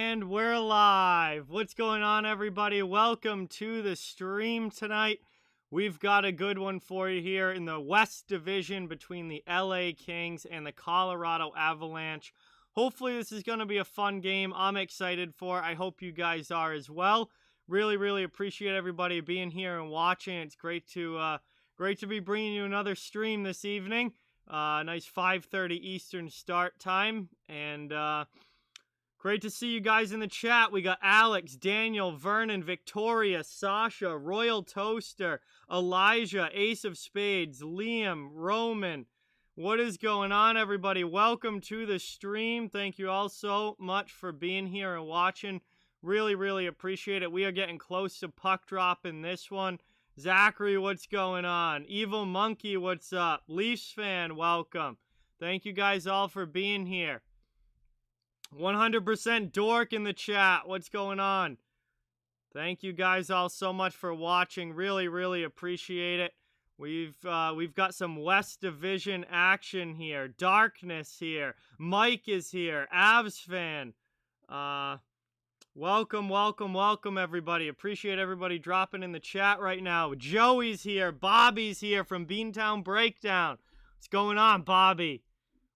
And we're live. What's going on, everybody? Welcome to the stream tonight. We've got a good one for you here in the West Division between the LA Kings and the Colorado Avalanche. Hopefully this is going to be a fun game. I'm excited for it. I hope you guys are as well. Really appreciate everybody being here and watching. It's great to be bringing you another stream this evening. Nice 5:30 Eastern start time, and great to see you guys in the chat. We got Alex, Daniel, Vernon, Victoria, Sasha, Royal Toaster, Elijah, Ace of Spades, Liam, Roman. What is going on, everybody? Welcome to the stream. Thank you all so much for being here and watching. Really appreciate it. We are getting close to puck drop in this one. Zachary, what's going on? Evil Monkey, what's up? Leafs fan, welcome. Thank you guys all for being here. 100% Dork in the chat. What's going on? Thank you guys all so much for watching. Really appreciate it. We've got some West Division action here. Darkness here. Mike is here. Avs fan. Welcome, everybody. Appreciate everybody dropping in the chat right now. Joey's here. Bobby's here from Beantown Breakdown. What's going on, Bobby?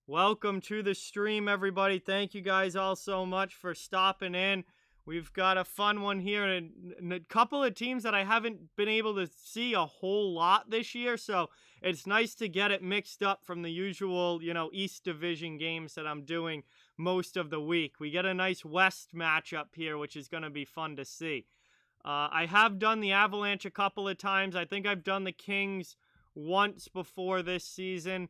Welcome to the stream, everybody. Thank you guys all so much for stopping in. We've got a fun one here, and a couple of teams that I haven't been able to see a whole lot this year, so it's nice to get it mixed up from the usual, East Division games that I'm doing most of the week. We get a nice West matchup here, which is going to be fun to see. I have done the Avalanche a couple of times. I think I've done the Kings once before this season.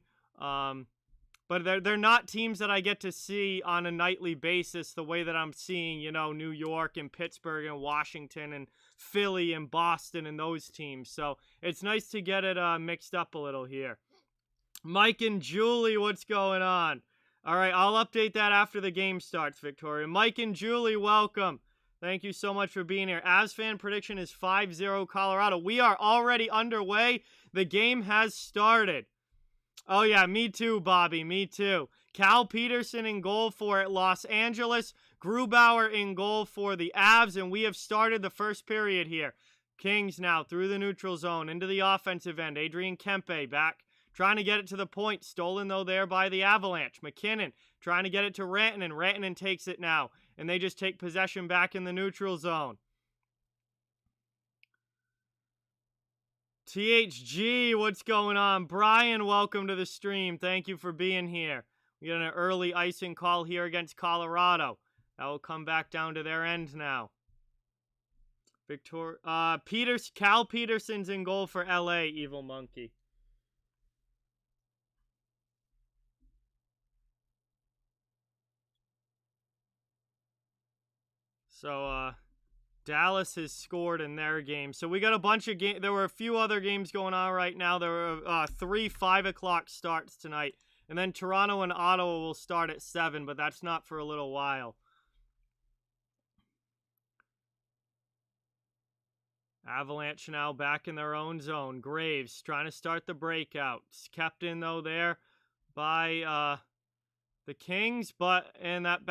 But they're not teams that I get to see on a nightly basis the way that I'm seeing, New York and Pittsburgh and Washington and Philly and Boston and those teams. So it's nice to get it mixed up a little here. Mike and Julie, what's going on? All right, I'll update that after the game starts, Victoria. Mike and Julie, welcome. Thank you so much for being here. Avs fan prediction is 5-0 Colorado. We are already underway. The game has started. Oh, yeah, me too, Bobby, me too. Cal Peterson in goal for Los Angeles. Grubauer in goal for the Avs, and we have started the first period here. Kings now through the neutral zone into the offensive end. Adrian Kempe back, trying to get it to the point. Stolen, though, there by the Avalanche. McKinnon trying to get it to Rantanen. Rantanen takes it now, and they just take possession back in the neutral zone. THG, what's going on? Brian, welcome to the stream. Thank you for being here. We got an early icing call here against Colorado. That will come back down to their end now. Cal Peterson's in goal for LA, Evil Monkey. So, Dallas has scored in their game. So we got a bunch of games. There were a few other games going on right now. There were 3 5 o'clock starts tonight. And then Toronto and Ottawa will start at 7, but that's not for a little while. Avalanche now back in their own zone. Graves trying to start the breakout. It's kept in, though, there by the Kings. And that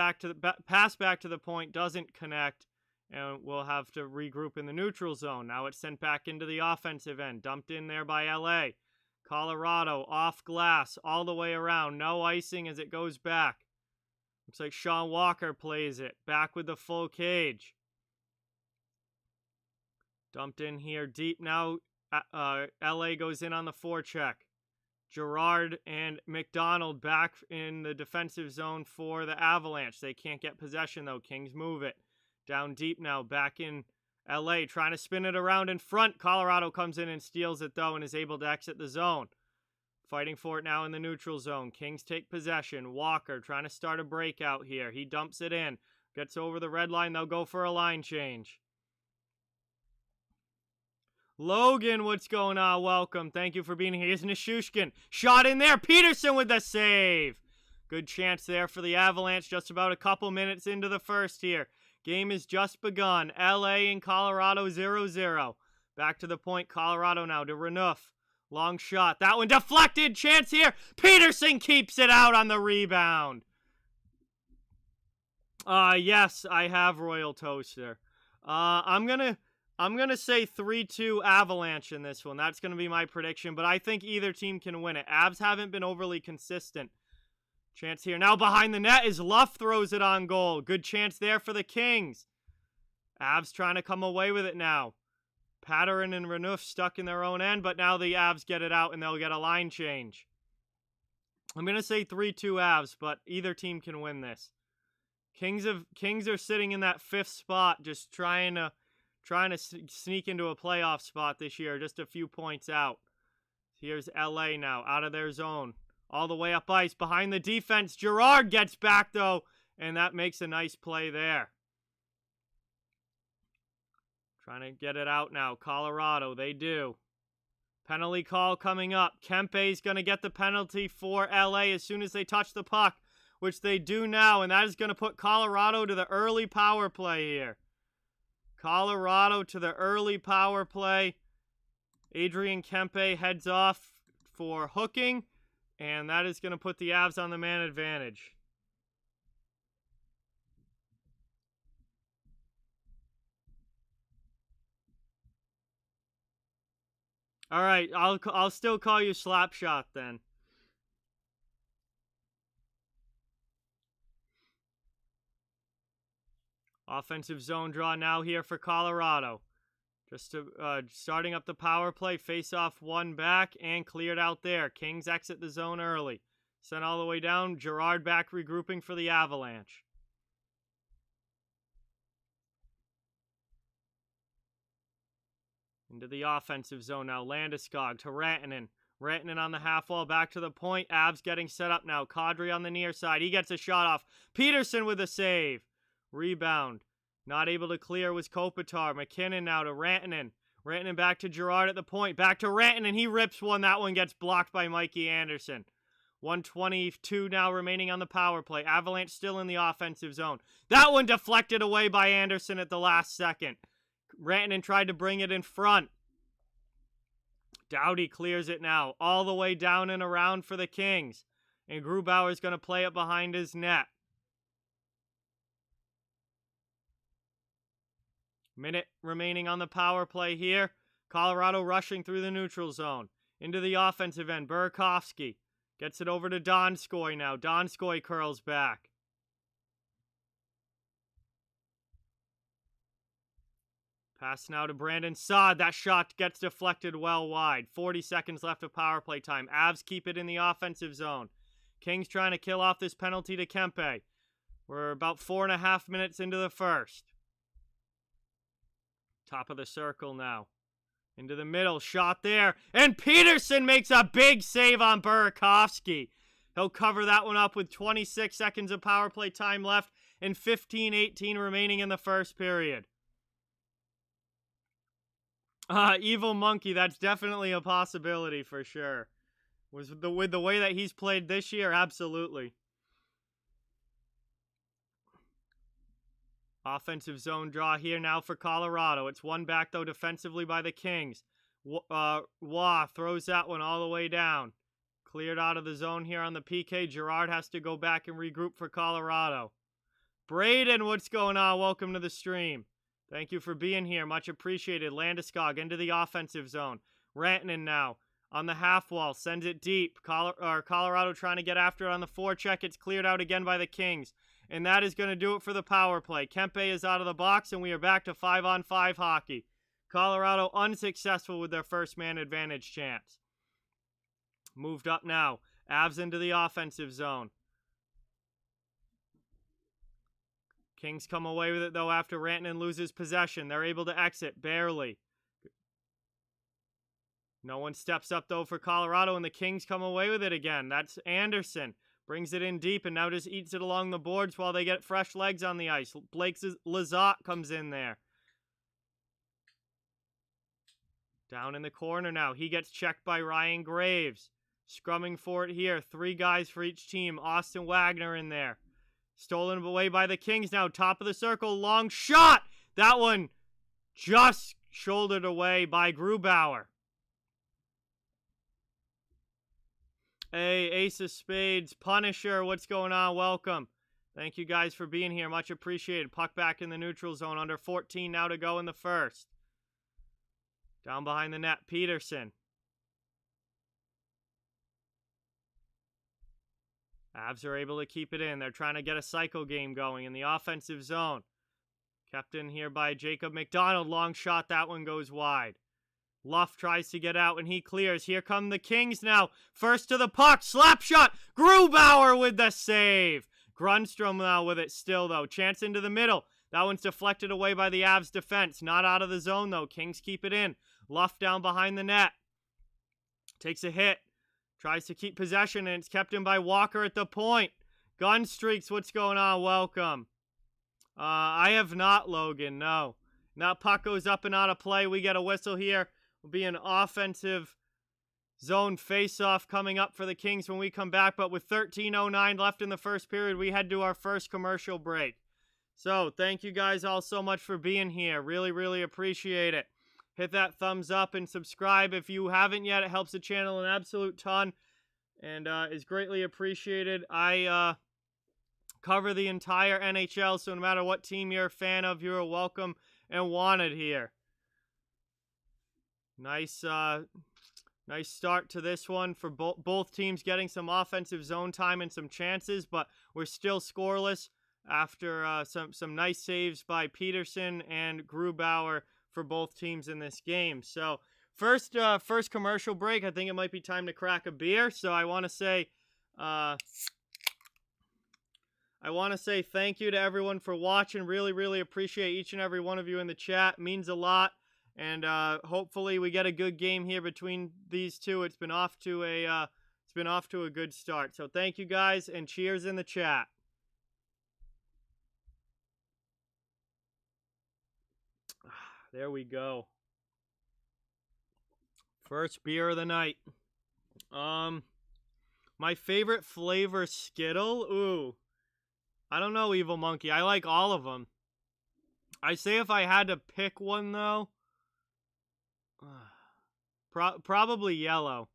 pass back to the point doesn't connect. And we'll have to regroup in the neutral zone. Now it's sent back into the offensive end. Dumped in there by LA. Colorado off glass all the way around. No icing as it goes back. Looks like Sean Walker plays it. Back with the full cage. Dumped in here deep now. LA goes in on the forecheck. Gerard and McDonald back in the defensive zone for the Avalanche. They can't get possession, though. Kings move it. Down deep now, back in LA, trying to spin it around in front. Colorado comes in and steals it, though, and is able to exit the zone. Fighting for it now in the neutral zone. Kings take possession. Walker trying to start a breakout here. He dumps it in. Gets over the red line. They'll go for a line change. Logan, what's going on? Welcome. Thank you for being here. Here's Nishushkin. Shot in there. Peterson with the save. Good chance there for the Avalanche. Just about a couple minutes into the first here. Game has just begun. LA and Colorado 0-0. Back to the point. Colorado now to Renouf. Long shot. That one deflected. Chance here. Peterson keeps it out on the rebound. Yes, I have Royal Toaster. I'm gonna say 3-2 Avalanche in this one. That's gonna be my prediction, but I think either team can win it. Avs haven't been overly consistent. Chance here. Now behind the net is Luff throws it on goal. Good chance there for the Kings. Avs trying to come away with it now. Patterin and Renouf stuck in their own end, but now the Avs get it out and they'll get a line change. I'm going to say 3-2 Avs, but either team can win this. Kings are sitting in that 5th spot, just trying to sneak into a playoff spot this year, just a few points out. Here's LA now, out of their zone. All the way up ice, behind the defense. Girard gets back, though, and that makes a nice play there. Trying to get it out now. Colorado, they do. Penalty call coming up. Kempe's going to get the penalty for LA as soon as they touch the puck, which they do now, and that is going to put Colorado to the early power play here. Colorado to the early power play. Adrian Kempe heads off for hooking, and that is going to put the Avs on the man advantage. All right, I'll still call you Slapshot then. Offensive zone draw now here for Colorado. Just starting up the power play, face-off one back, and cleared out there. Kings exit the zone early. Sent all the way down. Girard back regrouping for the Avalanche. Into the offensive zone now. Landeskog to Rantanen. Rantanen on the half wall, back to the point. Avs getting set up now. Kadri on the near side. He gets a shot off. Peterson with a save. Rebound. Not able to clear was Kopitar. McKinnon now to Rantanen. Rantanen back to Girard at the point. Back to Rantanen. He rips one. That one gets blocked by Mikey Anderson. 1:22 now remaining on the power play. Avalanche still in the offensive zone. That one deflected away by Anderson at the last second. Rantanen tried to bring it in front. Doughty clears it now. All the way down and around for the Kings. And Grubauer's going to play it behind his net. Minute remaining on the power play here. Colorado rushing through the neutral zone. Into the offensive end. Burakovsky gets it over to Donskoi now. Donskoi curls back. Pass now to Brandon Saad. That shot gets deflected well wide. 40 seconds left of power play time. Avs keep it in the offensive zone. Kings trying to kill off this penalty to Kempe. We're about 4.5 minutes into the first. Top of the circle now. Into the middle. Shot there. And Peterson makes a big save on Burakovsky. He'll cover that one up with 26 seconds of power play time left and 15:18 remaining in the first period. Evil Monkey, that's definitely a possibility for sure. With the way that he's played this year, absolutely. Offensive zone draw here now for Colorado. It's one back, though, defensively by the Kings. Wah throws that one all the way down. Cleared out of the zone here on the PK. Girard has to go back and regroup for Colorado. Braden, what's going on? Welcome to the stream. Thank you for being here. Much appreciated. Landeskog into the offensive zone. Rantanen now on the half wall. Sends it deep. Colorado trying to get after it on the forecheck. It's cleared out again by the Kings. And that is going to do it for the power play. Kempe is out of the box, and we are back to 5-on-5 hockey. Colorado unsuccessful with their first man advantage chance. Moved up now. Avs into the offensive zone. Kings come away with it, though, after Rantanen loses possession. They're able to exit, barely. No one steps up, though, for Colorado, and the Kings come away with it again. That's Anderson. Brings it in deep, and now just eats it along the boards while they get fresh legs on the ice. Blake Lizotte comes in there. Down in the corner now. He gets checked by Ryan Graves. Scrumming for it here. 3 guys for each team. Austin Wagner in there. Stolen away by the Kings now. Top of the circle. Long shot. That one just shouldered away by Grubauer. Hey, Ace of Spades. Punisher, what's going on? Welcome. Thank you guys for being here. Much appreciated. Puck back in the neutral zone. Under 14 now to go in the first. Down behind the net, Peterson. Avs are able to keep it in. They're trying to get a cycle game going in the offensive zone. Kept in here by Jacob McDonald. Long shot. That one goes wide. Luff tries to get out and he clears. Here come the Kings now. First to the puck. Slap shot. Grubauer with the save. Grundstrom now with it still, though. Chance into the middle. That one's deflected away by the Avs defense. Not out of the zone, though. Kings keep it in. Luff down behind the net. Takes a hit. Tries to keep possession, and it's kept in by Walker at the point. Gun streaks, what's going on? Welcome. I have not, Logan, no. And that puck goes up and out of play. We get a whistle here. Will be an offensive zone face-off coming up for the Kings when we come back. But with 13:09 left in the first period, we head to our first commercial break. So, thank you guys all so much for being here. Really, really appreciate it. Hit that thumbs up and subscribe if you haven't yet. It helps the channel an absolute ton and is greatly appreciated. I cover the entire NHL, so no matter what team you're a fan of, you're welcome and wanted here. Nice start to this one for both teams getting some offensive zone time and some chances, but we're still scoreless after some nice saves by Peterson and Grubauer for both teams in this game. So first commercial break. I think it might be time to crack a beer. So I want to say thank you to everyone for watching. Really, really appreciate each and every one of you in the chat. It means a lot. And hopefully we get a good game here between these two. It's been off to a good start. So thank you guys and cheers in the chat. There we go. First beer of the night. My favorite flavor, Skittle. Ooh. I don't know, Evil Monkey. I like all of them. I say if I had to pick one, though, probably yellow.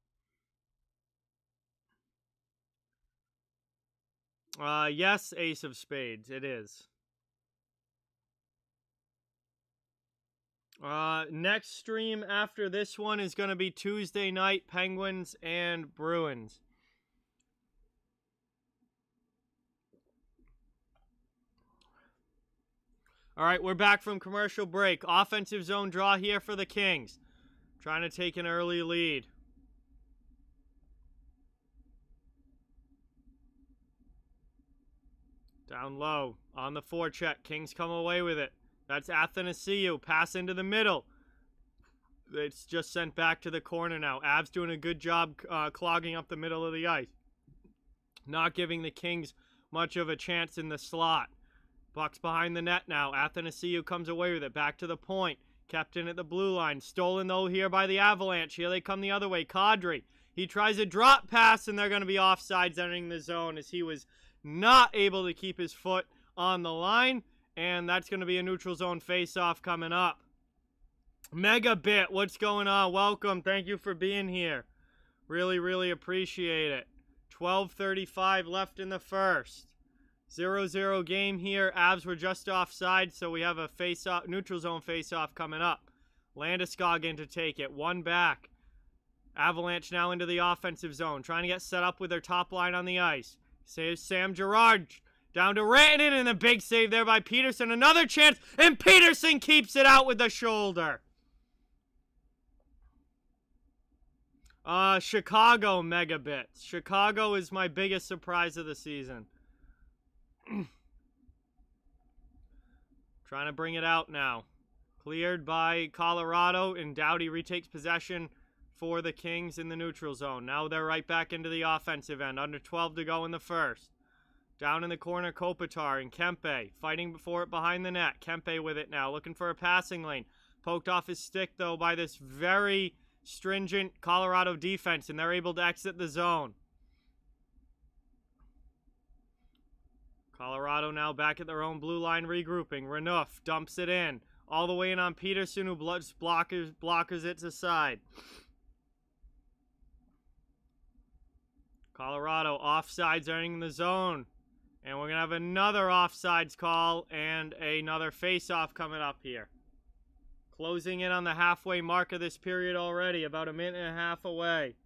Yes, Ace of Spades. It is. Next stream after this one is going to be Tuesday night, Penguins and Bruins. All right, we're back from commercial break. Offensive zone draw here for the Kings. Trying to take an early lead. Down low, on the forecheck. Kings come away with it. That's Athanasiou. Pass into the middle. It's just sent back to the corner now. Avs doing a good job clogging up the middle of the ice. Not giving the Kings much of a chance in the slot. Buck's behind the net now. Athanasiou comes away with it. Back to the point. Kept in at the blue line. Stolen, though, here by the Avalanche. Here they come the other way. Kadri. He tries a drop pass, and they're going to be offsides entering the zone as he was not able to keep his foot on the line. And that's going to be a neutral zone face-off coming up. Megabit, what's going on? Welcome. Thank you for being here. Really, really appreciate it. 12:35 left in the first. 0-0 game here. Avs were just offside, so we have a face-off, neutral zone face-off coming up. Landeskog in to take it. One back. Avalanche now into the offensive zone. Trying to get set up with their top line on the ice. Saves Sam Girard. Down to Rantanen, and a big save there by Peterson. Another chance, and Peterson keeps it out with the shoulder. Chicago megabits. Chicago is my biggest surprise of the season. Trying to bring it out now. Cleared by Colorado, and Doughty retakes possession for the Kings in the neutral zone. Now they're right back into the offensive end. Under 12 to go in the first. Down in the corner, Kopitar and Kempe fighting for it behind the net. Kempe with it now, looking for a passing lane. Poked off his stick, though, by this very stringent Colorado defense, and they're able to exit the zone. Colorado now back at their own blue line regrouping. Renouf dumps it in. All the way in on Peterson, who blockers it aside. Colorado offsides entering the zone. And we're going to have another offsides call and another face-off coming up here. Closing in on the halfway mark of this period already, about a minute and a half away.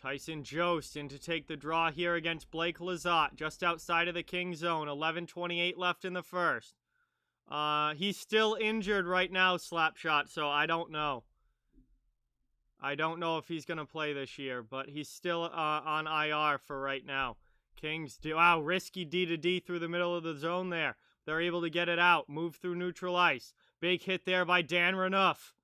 Tyson Jost in to take the draw here against Blake Lizotte, just outside of the King zone. 11:28 left in the first. He's still injured right now, Slapshot, so I don't know. I don't know if he's going to play this year, but he's still on IR for right now. Kings do, wow, risky D to D through the middle of the zone there. They're able to get it out, move through neutral ice. Big hit there by Dan Renouf.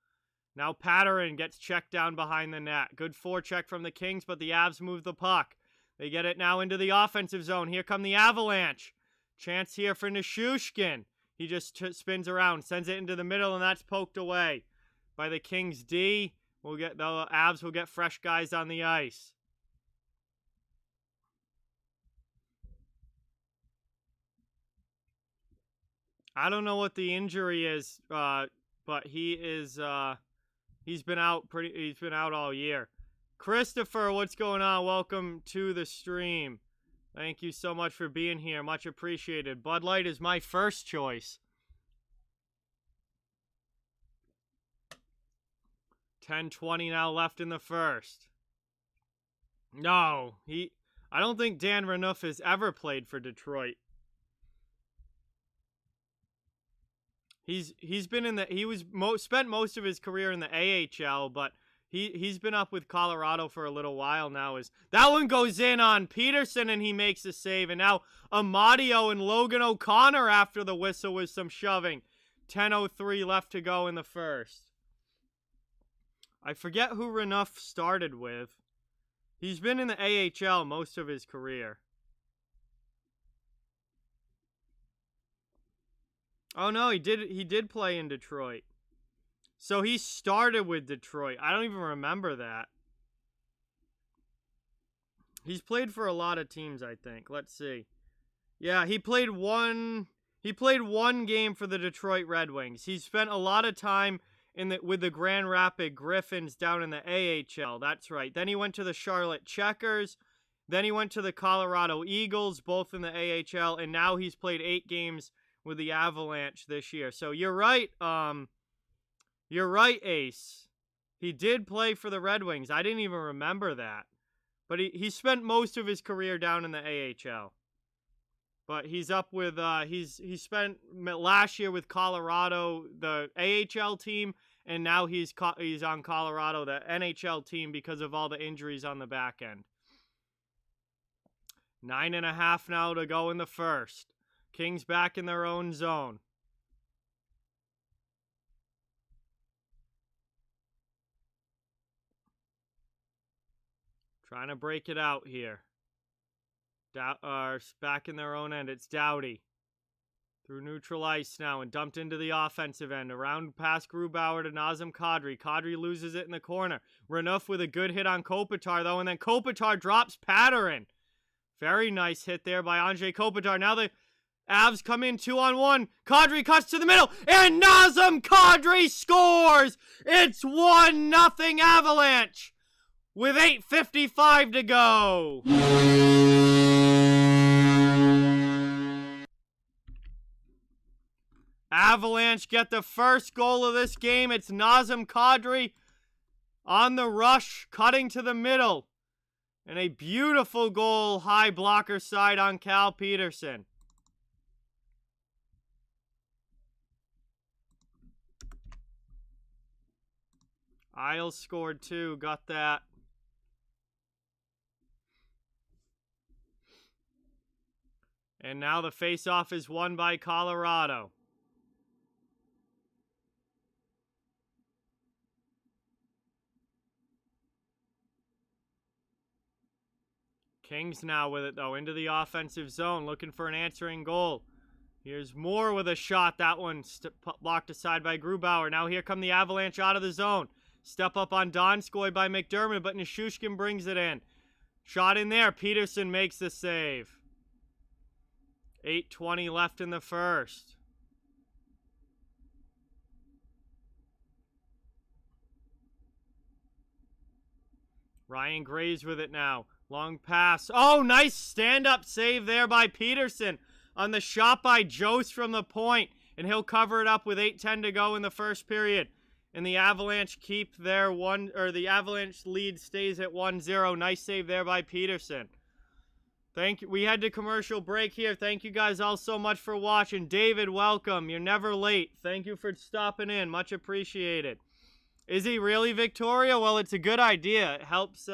Now Patterin gets checked down behind the net. Good forecheck from the Kings, but the Avs move the puck. They get it now into the offensive zone. Here come the Avalanche. Chance here for Nishushkin. He just spins around, sends it into the middle, and that's poked away by the Kings D. The Avs will get fresh guys on the ice. I don't know what the injury is, but he is he's been out all year. Christopher, what's going on? Welcome to the stream. Thank you so much for being here. Much appreciated. Bud Light is my first choice. 10:20 now left in the first. No, I don't think Dan Renouf has ever played for Detroit. He's been in the spent most of his career in the AHL, but he's been up with Colorado for a little while now. That one goes in on Peterson and he makes a save, and now Amadio and Logan O'Connor after the whistle with some shoving. 10:03 left to go in the first. I forget who Renouf started with. He's been in the AHL most of his career. Oh no, he did play in Detroit. So he started with Detroit. I don't even remember that. He's played for a lot of teams, I think. Let's see. Yeah, he played one game for the Detroit Red Wings. He spent a lot of time with the Grand Rapids Griffins down in the AHL. That's right. Then he went to the Charlotte Checkers. Then he went to the Colorado Eagles, both in the AHL, and now he's played 8 games with the Avalanche this year. So you're right, Ace. He did play for the Red Wings. I didn't even remember that. But he spent most of his career down in the AHL. But he's up with, he spent last year with Colorado, the AHL team, and now he's on Colorado, the NHL team, because of all the injuries on the back end. 9.5 now to go in the first. Kings back in their own zone. Trying to break it out here. Back in their own end. It's Doughty. Through neutral ice now and dumped into the offensive end. Around past Grubauer to Nazem Kadri. Kadri loses it in the corner. Renouf with a good hit on Kopitar, though, and then Kopitar drops Patterin. Very nice hit there by Andrei Kopitar. Now the Avs come in 2-on-1. Kadri cuts to the middle, and Nazem Kadri scores! It's 1-0 Avalanche with 8:55 to go. Avalanche get the first goal of this game. It's Nazem Kadri on the rush, cutting to the middle. And a beautiful goal, high blocker side on Cal Peterson. Isles scored 2, got that. And now the faceoff is won by Colorado. Kings now with it, though, into the offensive zone, looking for an answering goal. Here's Moore with a shot. That one blocked aside by Grubauer. Now here come the Avalanche out of the zone. Step up on Donskoi by McDermott, but Nishushkin brings it in. Shot in there. Peterson makes the save. 8:20 left in the first. Ryan Graves with it now. Long pass. Oh, nice stand-up save there by Peterson on the shot by Jost from the point. And he'll cover it up with 8:10 to go in the first period. And the Avalanche keep their the Avalanche lead stays at 1-0. Nice save there by Peterson. Thank you. We had to commercial break here. Thank you guys all so much for watching. David, welcome. You're never late. Thank you for stopping in. Much appreciated. Is he really Victoria? Well, it's a good idea. It helps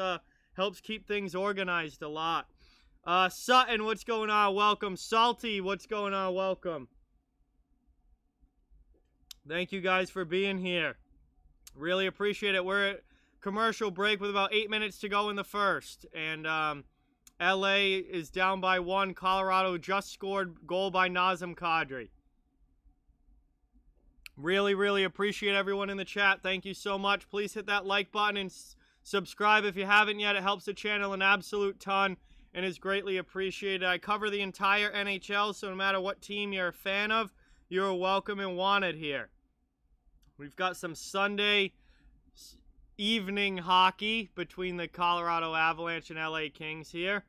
keep things organized a lot. Sutton, what's going on? Welcome. Salty, what's going on? Welcome. Thank you guys for being here. Really appreciate it. We're at commercial break with about 8 minutes to go in the first. And LA is down by 1. Colorado just scored goal by Nazem Kadri. Really, really appreciate everyone in the chat. Thank you so much. Please hit that like button and subscribe if you haven't yet. It helps the channel an absolute ton and is greatly appreciated. I cover the entire NHL, so no matter what team you're a fan of, you're welcome and wanted here. We've got some Sunday evening hockey between the Colorado Avalanche and LA Kings here.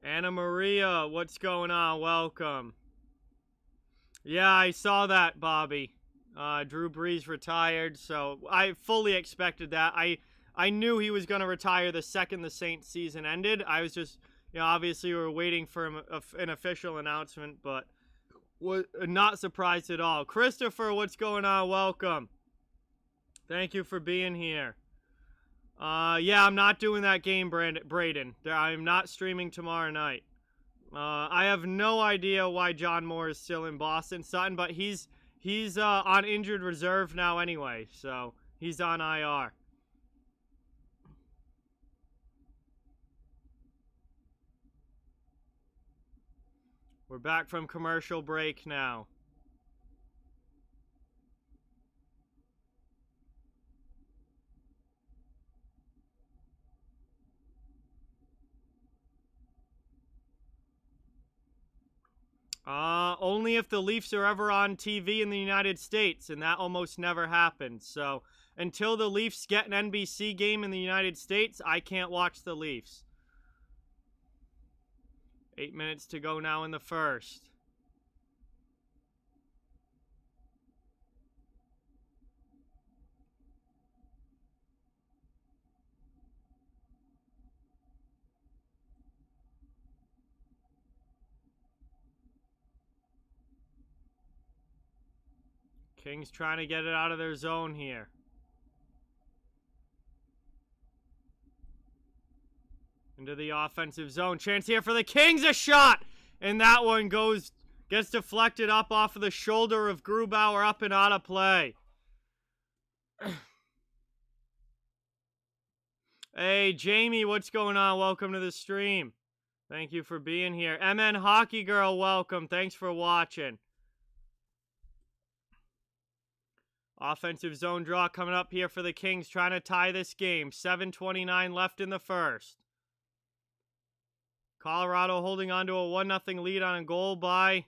Anna Maria, what's going on? Welcome. Yeah, I saw that, Bobby. Drew Brees retired, so I fully expected that. I knew he was going to retire the second the Saints season ended. I was just, obviously we were waiting for an official announcement, but was not surprised at all. Christopher, what's going on? Welcome. Thank you for being here. Yeah, I'm not doing that game, Braden. I'm not streaming tomorrow night. I have no idea why John Moore is still in Boston, Sutton, but he's on injured reserve now anyway, so he's on IR. We're back from commercial break now. Only if the Leafs are ever on TV in the United States, and that almost never happens. So until the Leafs get an NBC game in the United States, I can't watch the Leafs. 8 minutes to go now in the first. Kings trying to get it out of their zone here. Into the offensive zone. Chance here for the Kings. A shot! And that one gets deflected up off of the shoulder of Grubauer, up and out of play. Hey, Jamie, what's going on? Welcome to the stream. Thank you for being here. MN Hockey Girl, welcome. Thanks for watching. Offensive zone draw coming up here for the Kings, trying to tie this game. 7:29 left in the first. Colorado holding on to a 1-0 lead on a goal by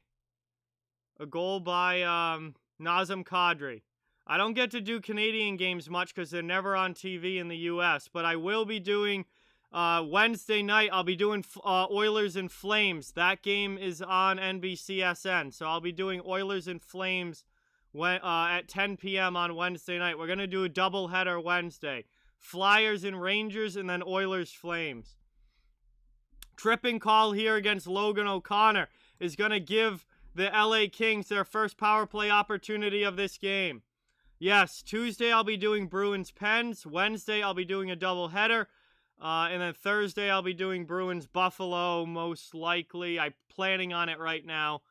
Nazem Kadri. I don't get to do Canadian games much because they're never on TV in the U.S., but I will be doing Wednesday night. I'll be doing Oilers and Flames. That game is on NBCSN, so I'll be doing Oilers and Flames at 10 p.m. on Wednesday night. We're going to do a doubleheader Wednesday. Flyers and Rangers, and then Oilers Flames. Tripping call here against Logan O'Connor is going to give the LA Kings their first power play opportunity of this game. Yes, Tuesday I'll be doing Bruins Pens. Wednesday I'll be doing a doubleheader. And then Thursday I'll be doing Bruins Buffalo, most likely. I'm planning on it right now.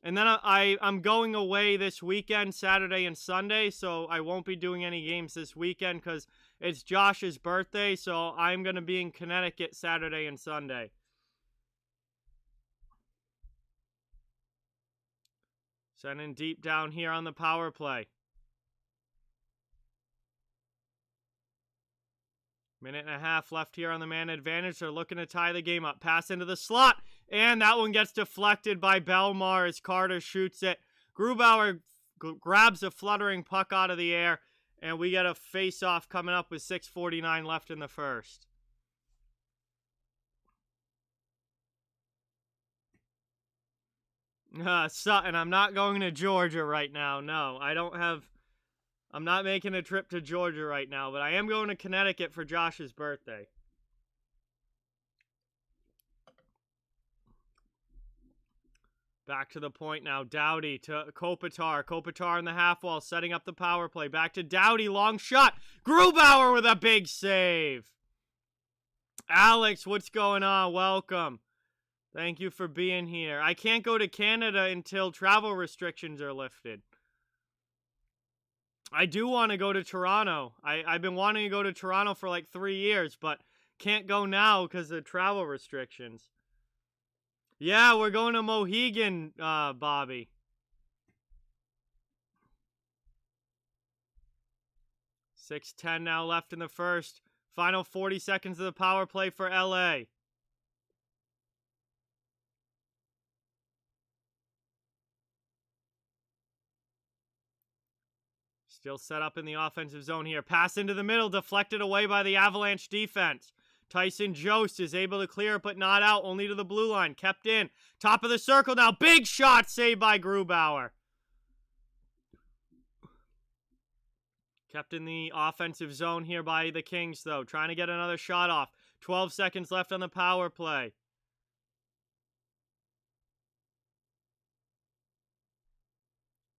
And then I'm going away this weekend, Saturday and Sunday, so I won't be doing any games this weekend because it's Josh's birthday, so I'm going to be in Connecticut Saturday and Sunday. Sending deep down here on the power play. Minute and a half left here on the man advantage. They're looking to tie the game up. Pass into the slot. And that one gets deflected by Belmar as Carter shoots it. Grubauer grabs a fluttering puck out of the air, and we get a face-off coming up with 6:49 left in the first. Sutton, I'm not going to Georgia right now. No, I'm not making a trip to Georgia right now, but I am going to Connecticut for Josh's birthday. Back to the point now. Doughty to Kopitar. Kopitar in the half wall, setting up the power play. Back to Doughty. Long shot. Grubauer with a big save. Alex, what's going on? Welcome. Thank you for being here. I can't go to Canada until travel restrictions are lifted. I do want to go to Toronto. I've been wanting to go to Toronto for like 3 years, but can't go now because of travel restrictions. Yeah, we're going to Mohegan, Bobby. 6:10 now left in the first. Final 40 seconds of the power play for LA. Still set up in the offensive zone here. Pass into the middle, deflected away by the Avalanche defense. Tyson Jost is able to clear it, but not out, only to the blue line. Kept in. Top of the circle now. Big shot saved by Grubauer. Kept in the offensive zone here by the Kings, though. Trying to get another shot off. 12 seconds left on the power play.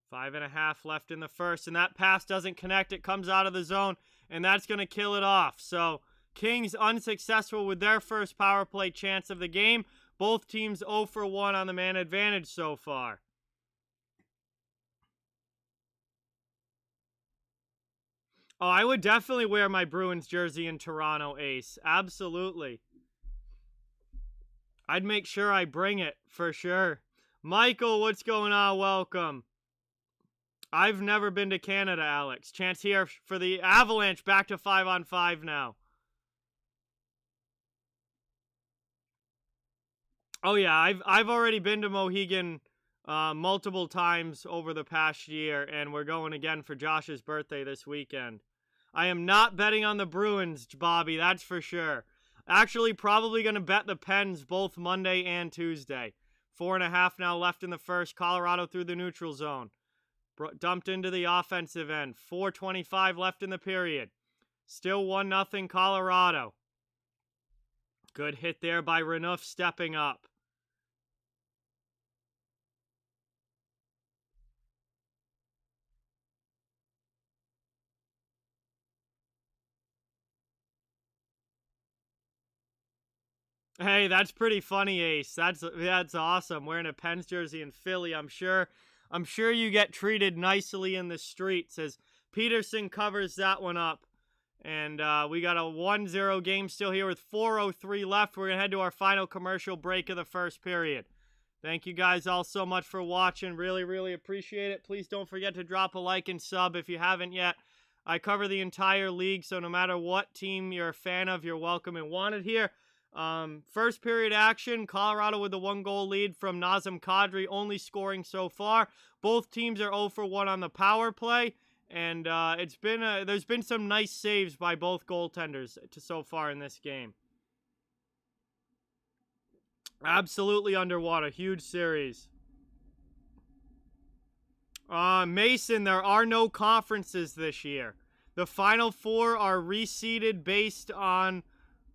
Five and a half left in the first, and that pass doesn't connect. It comes out of the zone, and that's going to kill it off. So Kings unsuccessful with their first power play chance of the game. Both teams 0 for 1 on the man advantage so far. Oh, I would definitely wear my Bruins jersey in Toronto, Ace. Absolutely. I'd make sure I bring it, for sure. Michael, what's going on? Welcome. I've never been to Canada, Alex. Chance here for the Avalanche, back to 5-on-5 now. Oh yeah, I've already been to Mohegan multiple times over the past year, and we're going again for Josh's birthday this weekend. I am not betting on the Bruins, Bobby, that's for sure. Actually, probably going to bet the Pens both Monday and Tuesday. 4.5 now left in the first. Colorado through the neutral zone. Dumped into the offensive end. 4:25 left in the period. Still 1-0 Colorado. Good hit there by Renouf stepping up. Hey, that's pretty funny, Ace. That's awesome. Wearing a Pens jersey in Philly, I'm sure you get treated nicely in the streets as Peterson covers that one up. And we got a 1-0 game still here with 4:03 left. We're going to head to our final commercial break of the first period. Thank you guys all so much for watching. Really, really appreciate it. Please don't forget to drop a like and sub if you haven't yet. I cover the entire league, so no matter what team you're a fan of, you're welcome and wanted here. First period action, Colorado with the 1-goal lead from Nazem Kadri, only scoring so far. Both teams are 0 for 1 on the power play, and there's been some nice saves by both goaltenders so far in this game. Absolutely underwater, huge series. Mason, there are no conferences this year. The Final Four are reseeded based on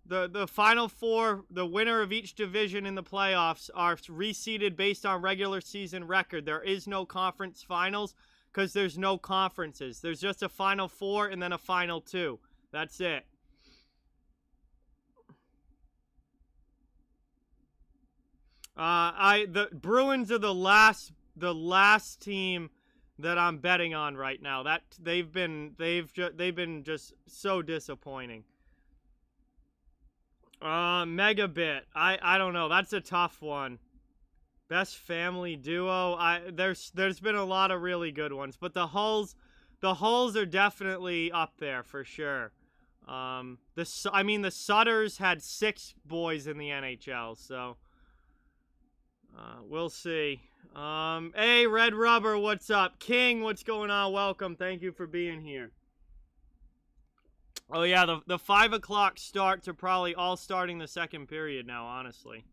the Final Four. The winner of each division in the playoffs are reseeded based on regular season record. There is no conference finals because there's no conferences. There's just a Final Four and then a Final Two. That's it. The Bruins are the last team that I'm betting on right now. That they've been just so disappointing. Megabit. I don't know. That's a tough one. Best family duo. There's been a lot of really good ones, but the Hulls are definitely up there for sure. The Sutters had 6 boys in the NHL, so We'll see. Hey, Red Rubber, what's up? King, what's going on? Welcome. Thank you for being here. Oh, yeah, the 5 o'clock starts are probably all starting the second period now, honestly.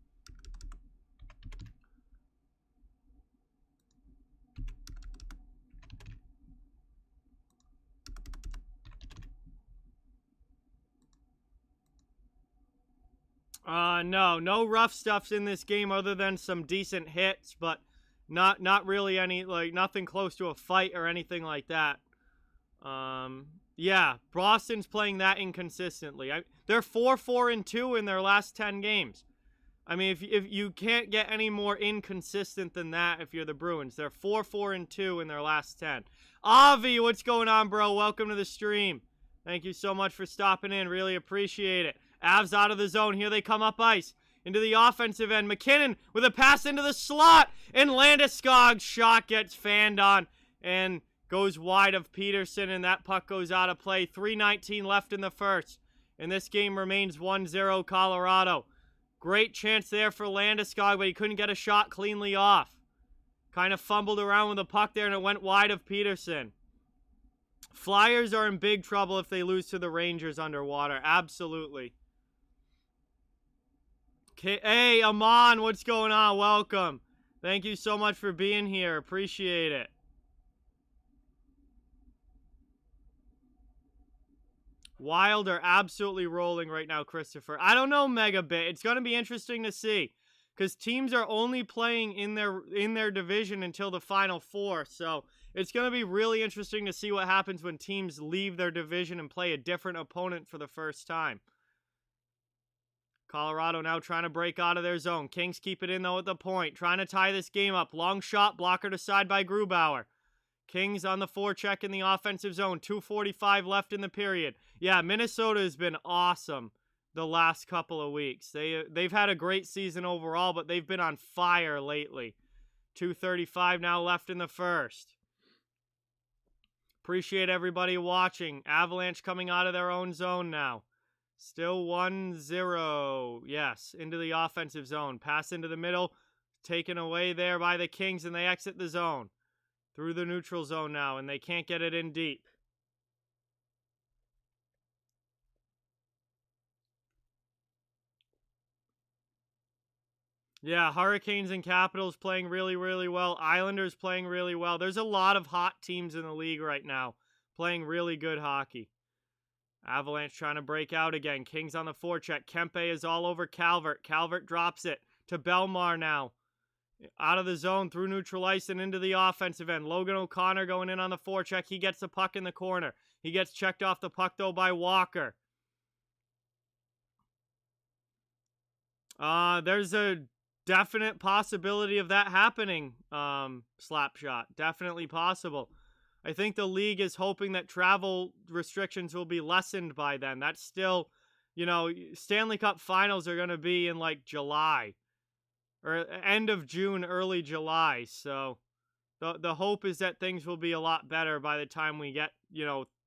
No rough stuffs in this game other than some decent hits, but not really any, like, nothing close to a fight or anything like that. Yeah, Boston's playing that inconsistently. They're 4-4-2 in their last 10 games. I mean, if you can't get any more inconsistent than that if you're the Bruins. They're 4-4-2 in their last 10. Avi, what's going on, bro? Welcome to the stream. Thank you so much for stopping in. Really appreciate it. Avs out of the zone. Here they come up ice. Into the offensive end. McKinnon with a pass into the slot. And Landeskog's shot gets fanned on and goes wide of Peterson, and that puck goes out of play. 3:19 left in the first. And this game remains 1-0 Colorado. Great chance there for Landeskog, but he couldn't get a shot cleanly off. Kind of fumbled around with the puck there, and it went wide of Peterson. Flyers are in big trouble if they lose to the Rangers underwater. Absolutely. Hey, Amon, what's going on? Welcome. Thank you so much for being here. Appreciate it. Wild are absolutely rolling right now, Christopher. I don't know, Megabit. It's going to be interesting to see because teams are only playing in their division until the Final Four. So it's going to be really interesting to see what happens when teams leave their division and play a different opponent for the first time. Colorado now trying to break out of their zone. Kings keep it in, though, at the point. Trying to tie this game up. Long shot, blocker to side by Grubauer. Kings on the forecheck in the offensive zone. 2:45 left in the period. Yeah, Minnesota has been awesome the last couple of weeks. They've had a great season overall, but they've been on fire lately. 2:35 now left in the first. Appreciate everybody watching. Avalanche coming out of their own zone now. Still 1-0. Yes, into the offensive zone. Pass into the middle. Taken away there by the Kings, and they exit the zone. Through the neutral zone now, and they can't get it in deep. Yeah, Hurricanes and Capitals playing really, really well. Islanders playing really well. There's a lot of hot teams in the league right now playing really good hockey. Avalanche trying to break out again. Kings on the forecheck. Kempe is all over Calvert. Calvert drops it to Belmar now. Out of the zone, through neutral ice and into the offensive end. Logan O'Connor going in on the forecheck. He gets the puck in the corner. He gets checked off the puck, though, by Walker. There's a definite possibility of that happening, Slapshot. Definitely possible. I think the league is hoping that travel restrictions will be lessened by then. That's still, Stanley Cup finals are going to be in, like, July. Or end of June, early July. So the hope is that things will be a lot better by the time we get,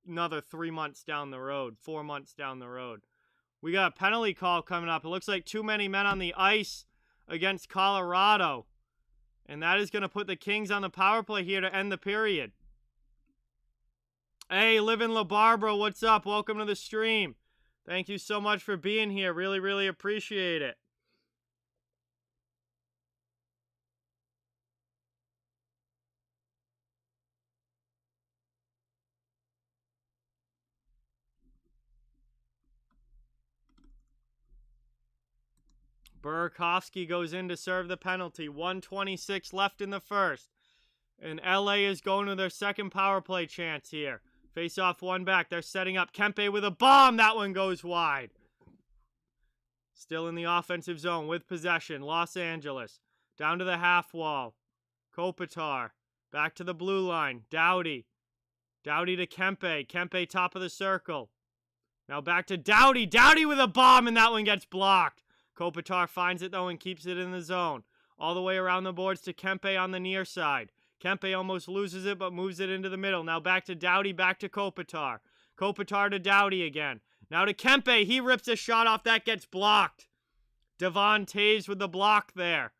another 3 months down the road, 4 months down the road. We got a penalty call coming up. It looks like too many men on the ice against Colorado. And that is going to put the Kings on the power play here to end the period. Hey, Livin' LaBarbara, what's up? Welcome to the stream. Thank you so much for being here. Really, really appreciate it. Burakovsky goes in to serve the penalty. 1:26 left in the first. And LA is going to their second power play chance here. Face off one back. They're setting up Kempe with a bomb. That one goes wide. Still in the offensive zone with possession. Los Angeles. Down to the half wall. Kopitar. Back to the blue line. Doughty. Doughty to Kempe. Kempe top of the circle. Now back to Doughty. Doughty with a bomb, and that one gets blocked. Kopitar finds it, though, and keeps it in the zone. All the way around the boards to Kempe on the near side. Kempe almost loses it, but moves it into the middle. Now back to Doughty, back to Kopitar. Kopitar to Doughty again. Now to Kempe. He rips a shot off. That gets blocked. Devon Taves with the block there.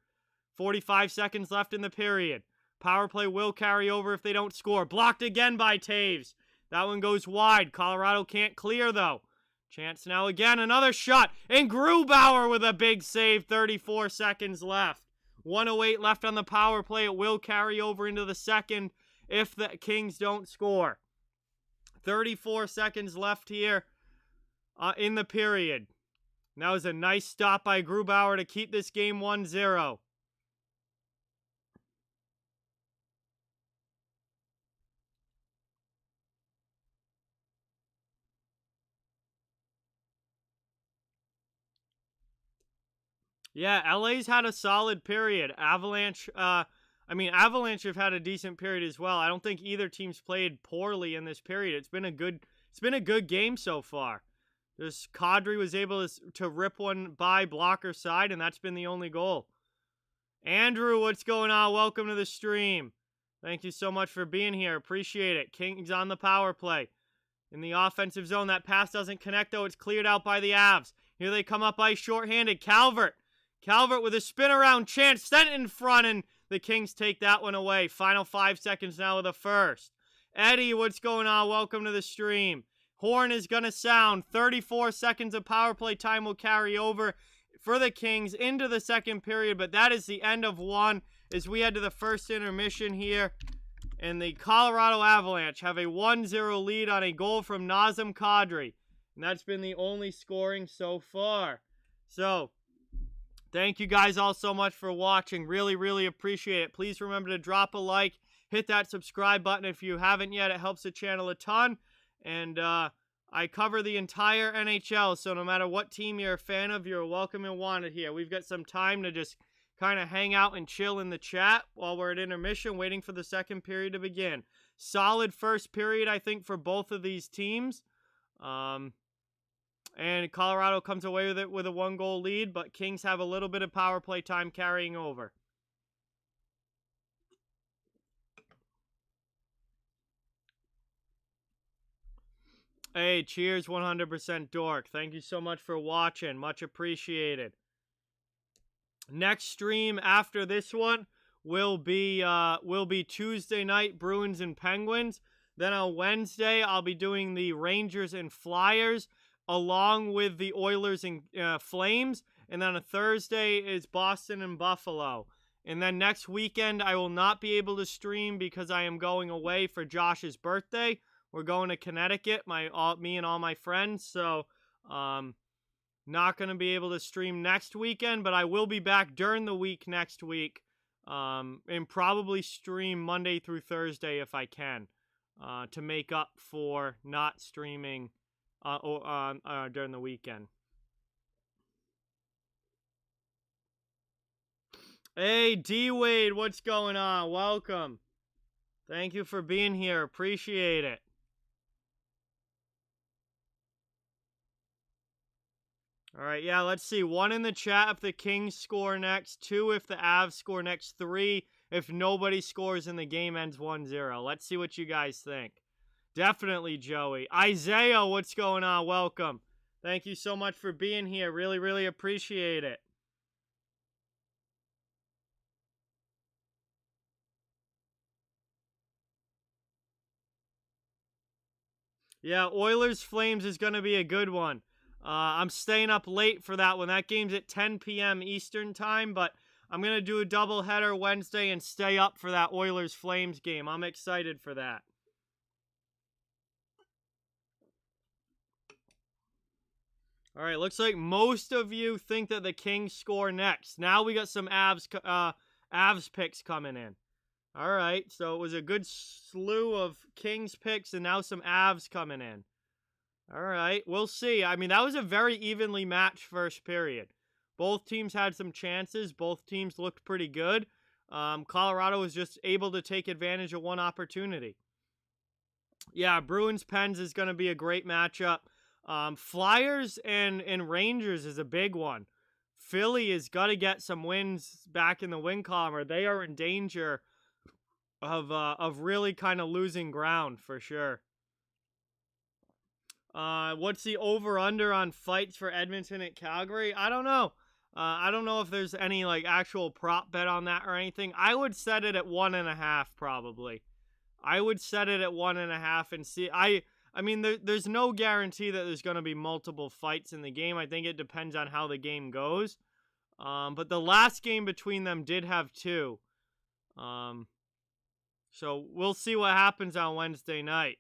45 seconds left in the period. Power play will carry over if they don't score. Blocked again by Taves. That one goes wide. Colorado can't clear, though. Chance now again. Another shot. And Grubauer with a big save. 34 seconds left. 1:08 left on the power play. It will carry over into the second if the Kings don't score. 34 seconds left here in the period. And that was a nice stop by Grubauer to keep this game 1-0. Yeah, LA's had a solid period. Avalanche have had a decent period as well. I don't think either team's played poorly in this period. It's been a good game so far. This Kadri was able to rip one by blocker side, and that's been the only goal. Andrew, what's going on? Welcome to the stream. Thank you so much for being here. Appreciate it. Kings on the power play. In the offensive zone, that pass doesn't connect, though. It's cleared out by the Avs. Here they come up ice shorthanded. Calvert with a spin around chance, sent in front, and the Kings take that one away. Final 5 seconds now of the first. Eddie, what's going on? Welcome to the stream. Horn is going to sound. 34 seconds of power play time will carry over for the Kings into the second period, but that is the end of one as we head to the first intermission here. And the Colorado Avalanche have a 1-0 lead on a goal from Nazem Kadri. And that's been the only scoring so far. So, thank you guys all so much for watching. Really, really appreciate it. Please remember to drop a like. Hit that subscribe button if you haven't yet. It helps the channel a ton. And I cover the entire NHL, so no matter what team you're a fan of, you're welcome and wanted here. We've got some time to just kind of hang out and chill in the chat while we're at intermission, waiting for the second period to begin. Solid first period, I think, for both of these teams. And Colorado comes away with it with a 1-goal lead, but Kings have a little bit of power play time carrying over. Hey, cheers 100% Dork. Thank you so much for watching. Much appreciated. Next stream after this one will be Tuesday night, Bruins and Penguins. Then on Wednesday, I'll be doing the Rangers and Flyers along with the Oilers and Flames. And then on Thursday is Boston and Buffalo. And then next weekend, I will not be able to stream because I am going away for Josh's birthday. We're going to Connecticut, me and all my friends. So, not going to be able to stream next weekend, but I will be back during the week next week. And probably stream Monday through Thursday if I can, to make up for not streaming during the weekend. Hey, D-Wade, what's going on? Welcome. Thank you for being here. Appreciate it. All right, yeah, let's see. 1 in the chat if the Kings score next. 2 if the Avs score next. 3 if nobody scores and the game ends 1-0. Let's see what you guys think. Definitely, Joey. Isaiah, what's going on? Welcome. Thank you so much for being here. Really, really appreciate it. Yeah, Oilers-Flames is going to be a good one. I'm staying up late for that one. That game's at 10 p.m. Eastern time, but I'm going to do a doubleheader Wednesday and stay up for that Oilers-Flames game. I'm excited for that. All right, looks like most of you think that the Kings score next. Now we got some Avs picks coming in. All right, so it was a good slew of Kings picks and now some Avs coming in. All right, we'll see. I mean, that was a very evenly matched first period. Both teams had some chances. Both teams looked pretty good. Colorado was just able to take advantage of one opportunity. Yeah, Bruins-Pens is going to be a great matchup. Flyers and Rangers is a big one. Philly has got to get some wins back in the win column, or they are in danger of really kind of losing ground for sure. What's the over-under on fights for Edmonton at Calgary? I don't know. I don't know if there's any like actual prop bet on that or anything. I would set it at 1.5 probably. I would set it at 1.5 and see. I mean, there's no guarantee that there's going to be multiple fights in the game. I think it depends on how the game goes. But the last game between them did have 2. So we'll see what happens on Wednesday night.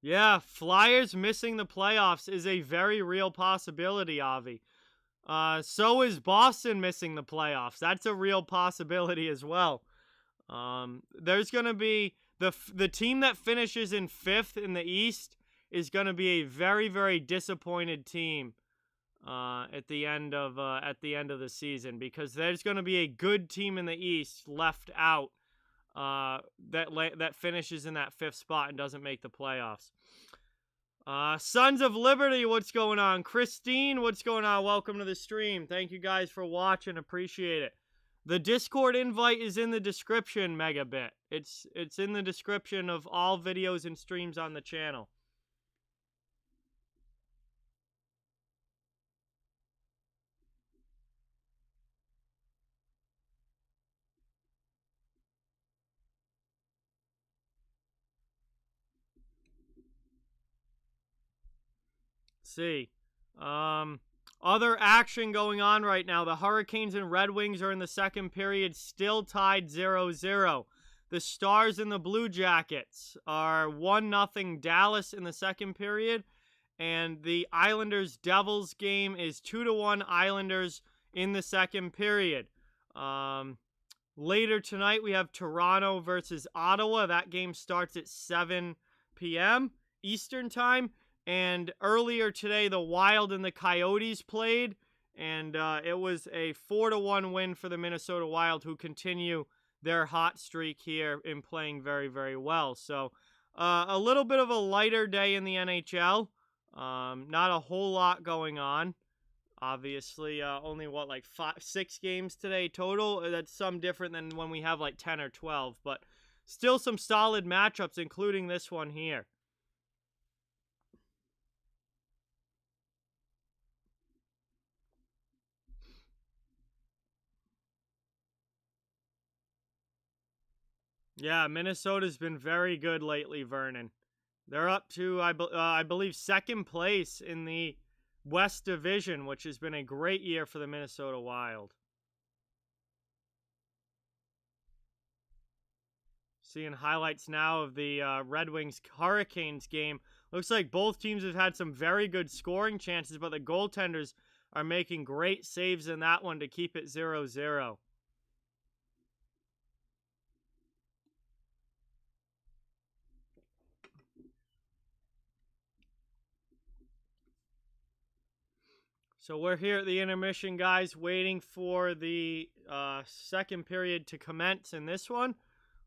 Yeah, Flyers missing the playoffs is a very real possibility, Avi. So is Boston missing the playoffs. That's a real possibility as well. There's going to be the team that finishes in 5th in the East is going to be a very, very disappointed team at the end of the season, because there's going to be a good team in the East left out that finishes in that 5th spot and doesn't make the playoffs. Sons of Liberty, what's going on? Christine, what's going on? Welcome to the stream. Thank you guys for watching. Appreciate it. The Discord invite is in the description, Megabit. It's in the description of all videos and streams on the channel. See. Other action going on right now. The Hurricanes and Red Wings are in the second period, still tied 0-0. The Stars and the Blue Jackets are 1-0 Dallas in the second period. And the Islanders-Devils game is 2-1 Islanders in the second period. Later tonight, we have Toronto versus Ottawa. That game starts at 7 p.m. Eastern Time. And earlier today, the Wild and the Coyotes played, and it was a 4-1 win for the Minnesota Wild, who continue their hot streak here in playing very, very well. So a little bit of a lighter day in the NHL. Not a whole lot going on. Obviously, only like 6 games today total. That's some different than when we have like 10 or 12, but still some solid matchups, including this one here. Yeah, Minnesota's been very good lately, Vernon. They're up to, I believe, second place in the West Division, which has been a great year for the Minnesota Wild. Seeing highlights now of the Red Wings-Hurricanes game. Looks like both teams have had some very good scoring chances, but the goaltenders are making great saves in that one to keep it 0-0. So we're here at the intermission, guys, waiting for the second period to commence in this one.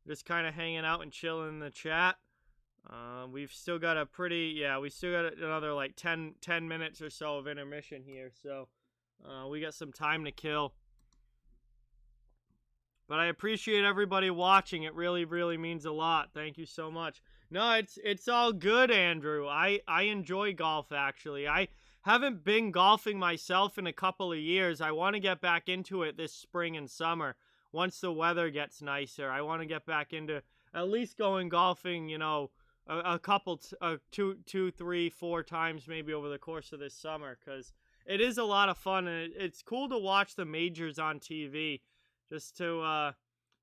Just kind of hanging out and chilling in the chat. We've still got we still got another like 10 minutes or so of intermission here. So we got some time to kill. But I appreciate everybody watching. It really, really means a lot. Thank you so much. No, it's all good, Andrew. I enjoy golf, actually. I haven't been golfing myself in a couple of years. I want to get back into it this spring and summer. Once the weather gets nicer, I want to get back into at least going golfing, you know, a couple, 2, 3, 4 times maybe over the course of this summer, because it is a lot of fun, and it's cool to watch the majors on TV. Just to,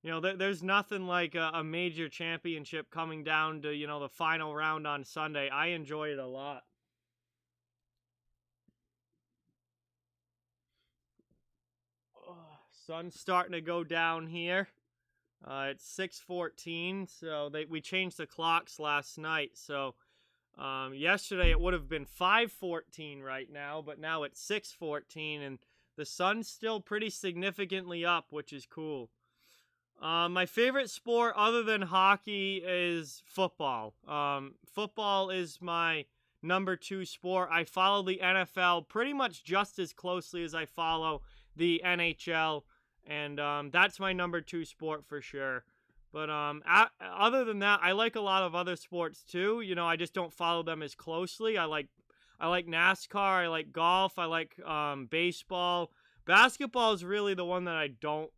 you know, there's nothing like a major championship coming down to, you know, the final round on Sunday. I enjoy it a lot. Sun's starting to go down here. It's 6:14, so we changed the clocks last night. So yesterday it would have been 5:14 right now, but now it's 6:14, and the sun's still pretty significantly up, which is cool. My favorite sport other than hockey is football. Football is my number 2 sport. I follow the NFL pretty much just as closely as I follow the NHL, and that's my number 2 sport for sure. But other than that, I like a lot of other sports too. You know, I just don't follow them as closely. I I like NASCAR. I like golf. I like baseball. Basketball is really the one that I don't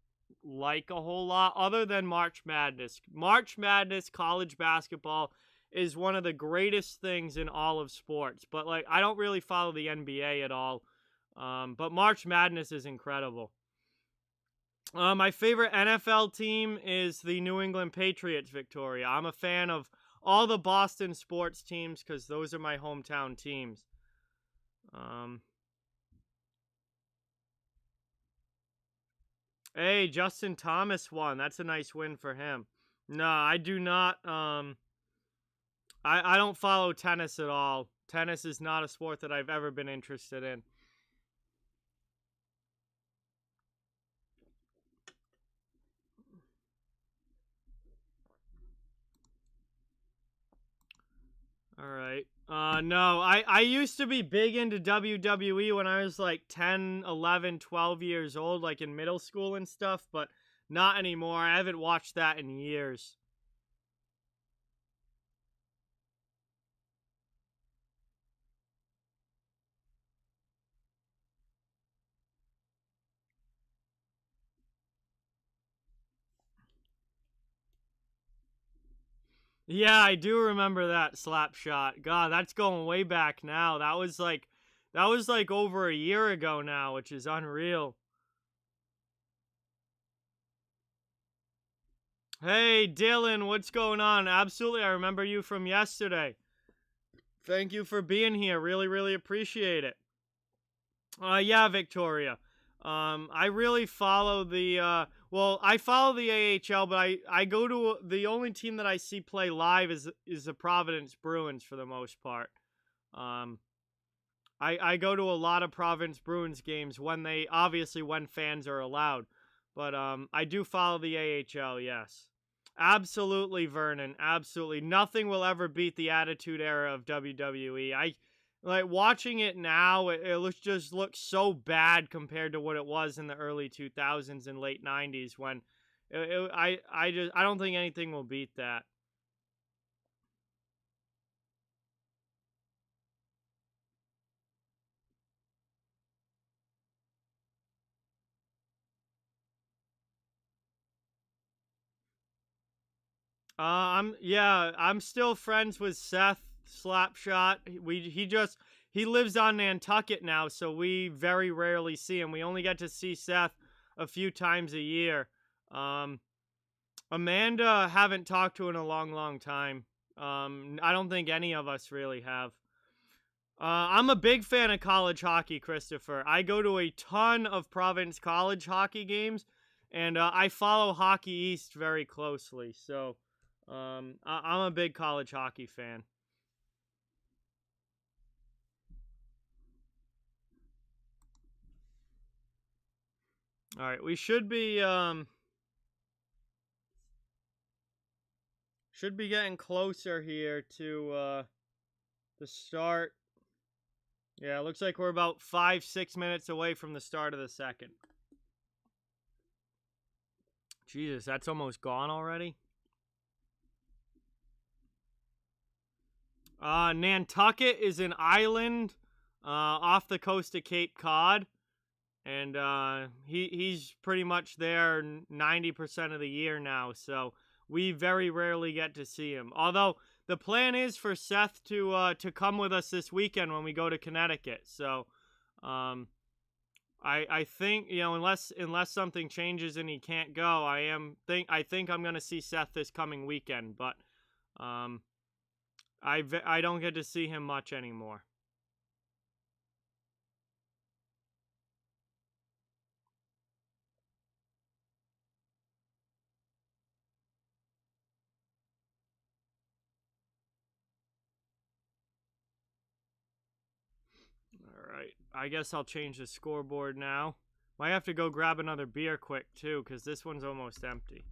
like a whole lot, other than March Madness. March Madness, college basketball, is one of the greatest things in all of sports. But like, I don't really follow the NBA at all. But March Madness is incredible. My favorite NFL team is the New England Patriots, Victoria. I'm a fan of all the Boston sports teams because those are my hometown teams. Hey, Justin Thomas won. That's a nice win for him. No, I do not. I don't follow tennis at all. Tennis is not a sport that I've ever been interested in. All right. No, I used to be big into WWE when I was like 10, 11, 12 years old, like in middle school and stuff, but not anymore. I haven't watched that in years. Yeah, I do remember that slap shot. God, that's going way back now. That was like over a year ago now, which is unreal. Hey, Dylan, what's going on? Absolutely, I remember you from yesterday. Thank you for being here. Really, really appreciate it. Yeah, Victoria. I really follow I follow the AHL, but I go to the only team that I see play live is the Providence Bruins for the most part. Um, I go to a lot of Providence Bruins games when fans are allowed, but I do follow the AHL. Yes, absolutely, Vernon. Absolutely, nothing will ever beat the Attitude Era of WWE. I like watching it now. Just looks so bad compared to what it was in the early 2000s and late 90s when I don't think anything will beat that. I'm still friends with Seth Slapshot. He lives on Nantucket now, so we very rarely see him. We only get to see Seth a few times a year. Um, Amanda haven't talked to in a long, long time. I don't think any of us really have. I'm a big fan of college hockey, Christopher. I go to a ton of Providence College hockey games, and I follow Hockey East very closely. So, I'm a big college hockey fan. All right, we should be getting closer here to the start. Yeah, it looks like we're about 5-6 minutes away from the start of the second. Jesus, that's almost gone already. Nantucket is an island off the coast of Cape Cod, and he's pretty much there 90% of the year now. So we very rarely get to see him. Although the plan is for Seth to come with us this weekend when we go to Connecticut. So I think unless something changes and he can't go, I think I'm gonna see Seth this coming weekend. But um, I don't get to see him much anymore. All right, I guess I'll change the scoreboard now. Might have to go grab another beer quick too, because this one's almost empty.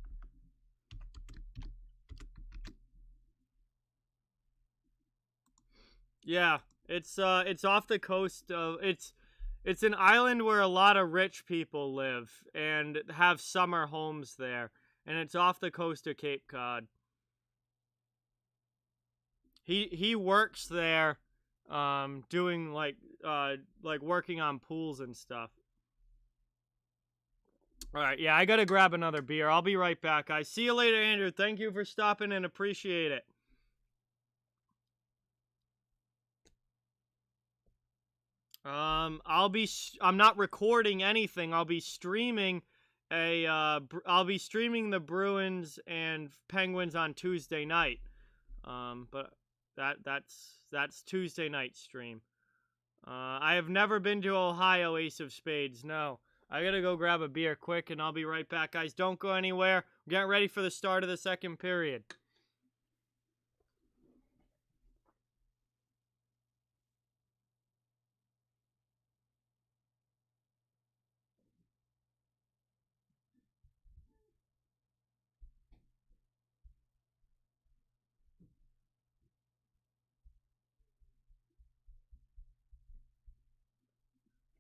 Yeah, it's off the coast of it's an island where a lot of rich people live and have summer homes there, and it's off the coast of Cape Cod. He works there doing like working on pools and stuff. All right, yeah, I gotta grab another beer. I'll be right back, guys. See you later, Andrew. Thank you for stopping in. Appreciate it. I'm not recording anything. I'll be streaming I'll be streaming the Bruins and Penguins on Tuesday night. But that's Tuesday night stream. I have never been to Ohio, Ace of Spades. No. I gotta go grab a beer quick, and I'll be right back, guys. Don't go anywhere. We're getting ready for the start of the second period.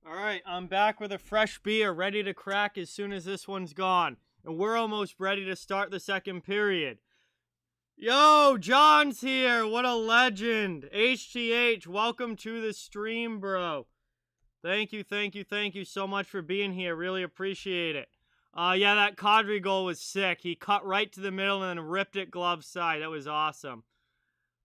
All right, I'm back with a fresh beer, ready to crack as soon as this one's gone. And we're almost ready to start the second period. Yo, John's here. What a legend. HTH, welcome to the stream, bro. Thank you so much for being here. Really appreciate it. Yeah, that Kadri goal was sick. He cut right to the middle and then ripped it glove side. That was awesome.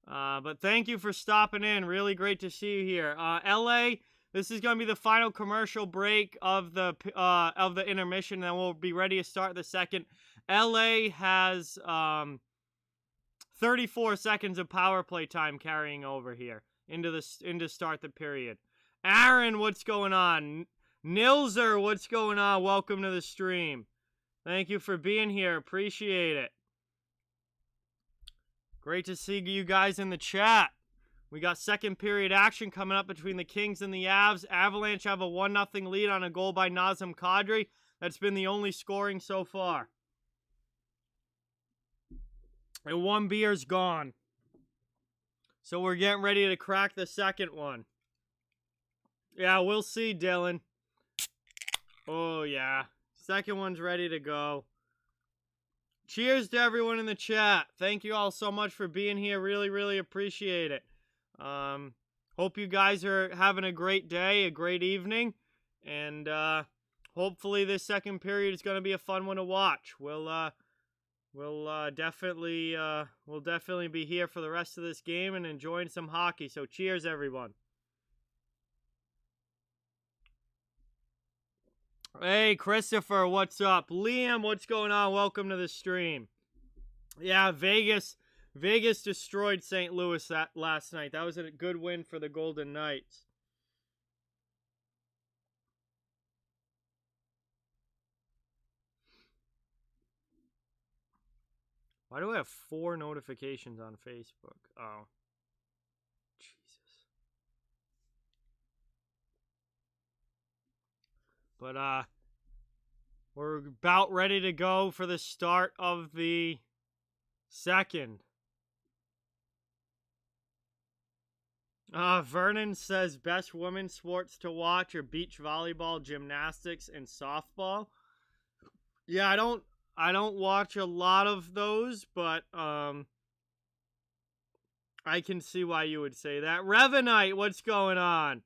But thank you for stopping in. Really great to see you here. LA, this is going to be the final commercial break of the intermission, and then we'll be ready to start the second. LA has 34 seconds of power play time carrying over here into start the period. Aaron, what's going on? Nilzer, what's going on? Welcome to the stream. Thank you for being here. Appreciate it. Great to see you guys in the chat. We got second period action coming up between the Kings and the Avs. Avalanche have a 1-0 lead on a goal by Nazem Kadri. That's been the only scoring so far. And one beer's gone. So we're getting ready to crack the second one. Yeah, we'll see, Dylan. Oh, yeah. Second one's ready to go. Cheers to everyone in the chat. Thank you all so much for being here. Really, really appreciate it. Hope you guys are having a great day, a great evening. And hopefully this second period is going to be a fun one to watch. We'll definitely be here for the rest of this game and enjoying some hockey. So cheers, everyone. Hey, Christopher, what's up? Liam, what's going on? Welcome to the stream. Yeah, Vegas destroyed St. Louis last night. That was a good win for the Golden Knights. Why do I have 4 notifications on Facebook? Oh. Jesus. But, we're about ready to go for the start of the second. Vernon says best women's sports to watch are beach volleyball, gymnastics, and softball. Yeah, I don't watch a lot of those, but I can see why you would say that. Revenite, what's going on?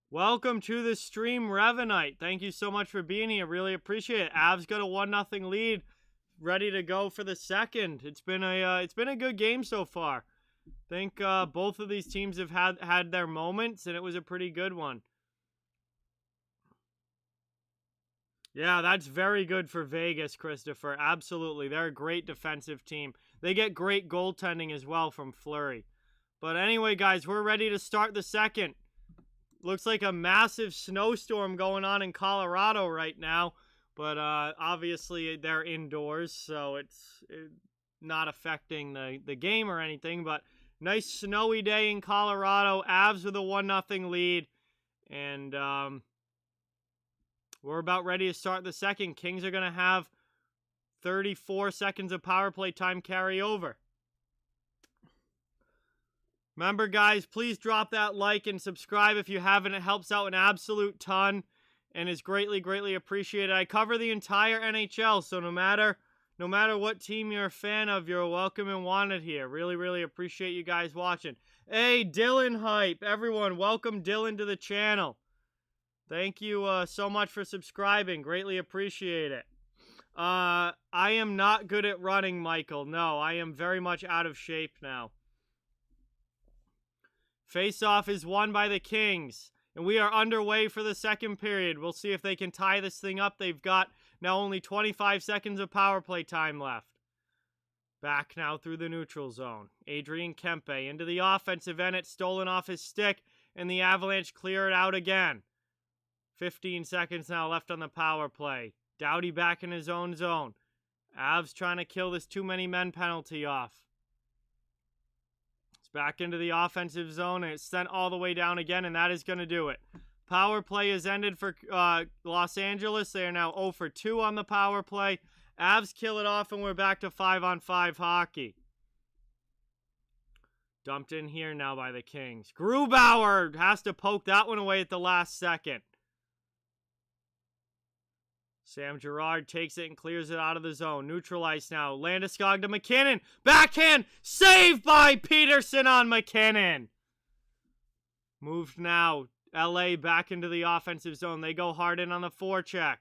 Welcome to the stream, Revenite. Thank you so much for being here. Really appreciate it. Avs got a 1-0 lead, ready to go for the second. It's been a good game so far. I think both of these teams have had their moments, and it was a pretty good one. Yeah, that's very good for Vegas, Christopher. Absolutely. They're a great defensive team. They get great goaltending as well from Fleury. But anyway, guys, we're ready to start the second. Looks like a massive snowstorm going on in Colorado right now. But obviously they're indoors, so it's not affecting the game or anything. But nice snowy day in Colorado. Avs with a 1-0 lead. And we're about ready to start the second. Kings are going to have 34 seconds of power play time carry over. Remember, guys, please drop that like and subscribe if you haven't. It helps out an absolute ton and is greatly, greatly appreciated. I cover the entire NHL, so no matter No matter what team you're a fan of, you're welcome and wanted here. Really, really appreciate you guys watching. Hey, Dylan Hype. Everyone, welcome Dylan to the channel. Thank you so much for subscribing. Greatly appreciate it. I am not good at running, Michael. No, I am very much out of shape now. Face-off is won by the Kings. And we are underway for the second period. We'll see if they can tie this thing up. They've got now only 25 seconds of power play time left. Back now through the neutral zone. Adrian Kempe into the offensive end. It's stolen off his stick. And the Avalanche clear it out again. 15 seconds now left on the power play. Doughty back in his own zone. Avs trying to kill this too many men penalty off. It's back into the offensive zone, and it's sent all the way down again, and that is going to do it. Power play is ended for Los Angeles. They are now 0 for 2 on the power play. Avs kill it off, and we're back to 5-on-5 hockey. Dumped in here now by the Kings. Grubauer has to poke that one away at the last second. Sam Girard takes it and clears it out of the zone. Neutralized now. Landeskog to McKinnon. Backhand. Saved by Peterson on McKinnon. Moved now. LA back into the offensive zone. They go hard in on the forecheck.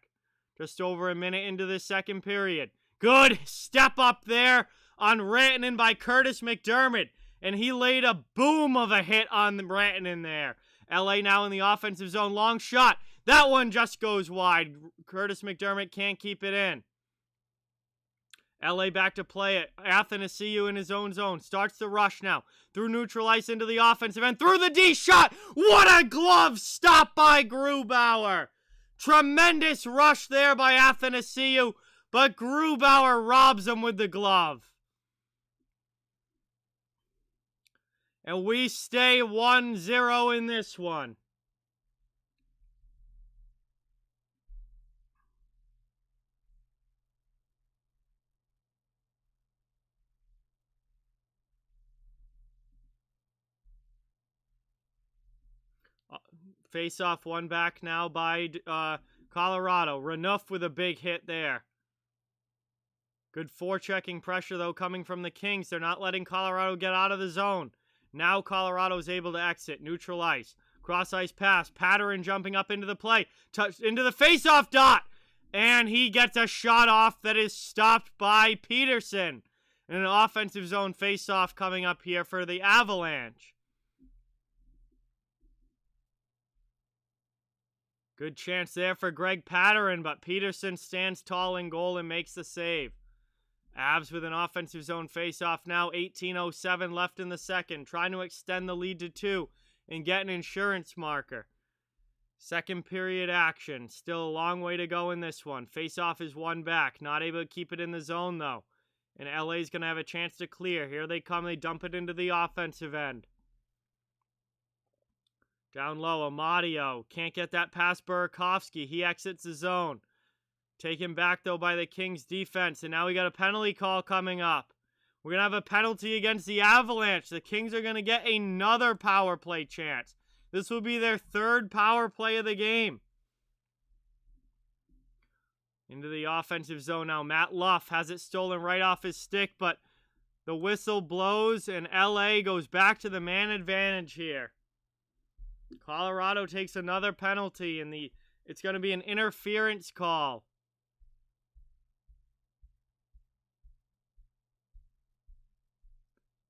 Just over a minute into the second period. Good step up there on Rantanen by Curtis McDermott. And he laid a boom of a hit on Rantanen there. LA now in the offensive zone. Long shot. That one just goes wide. Curtis McDermott can't keep it in. LA back to play it. Athanasiou in his own zone. Starts the rush now. Through neutral ice into the offensive end. Through the D shot. What a glove stop by Grubauer. Tremendous rush there by Athanasiou. But Grubauer robs him with the glove. And we stay 1-0 in this one. Face-off won back now by Colorado. Renouf with a big hit there. Good forechecking pressure, though, coming from the Kings. They're not letting Colorado get out of the zone. Now Colorado is able to exit. Neutral ice. Cross-ice pass. Patterson jumping up into the play. Touch into the face-off dot. And he gets a shot off that is stopped by Peterson. And an offensive zone face-off coming up here for the Avalanche. Good chance there for Greg Patterson, but Peterson stands tall in goal and makes the save. Avs with an offensive zone face-off now. 18:07 left in the second. Trying to extend the lead to 2 and get an insurance marker. Second period action. Still a long way to go in this one. Face-off is won back. Not able to keep it in the zone, though. And LA's going to have a chance to clear. Here they come. They dump it into the offensive end. Down low, Amadio. Can't get that past Burakovsky. He exits the zone. Taken back, though, by the Kings' defense. And now we got a penalty call coming up. We're going to have a penalty against the Avalanche. The Kings are going to get another power play chance. This will be their third power play of the game. Into the offensive zone now. Matt Luff has it stolen right off his stick, but the whistle blows, and LA goes back to the man advantage here. Colorado takes another penalty, and it's going to be an interference call.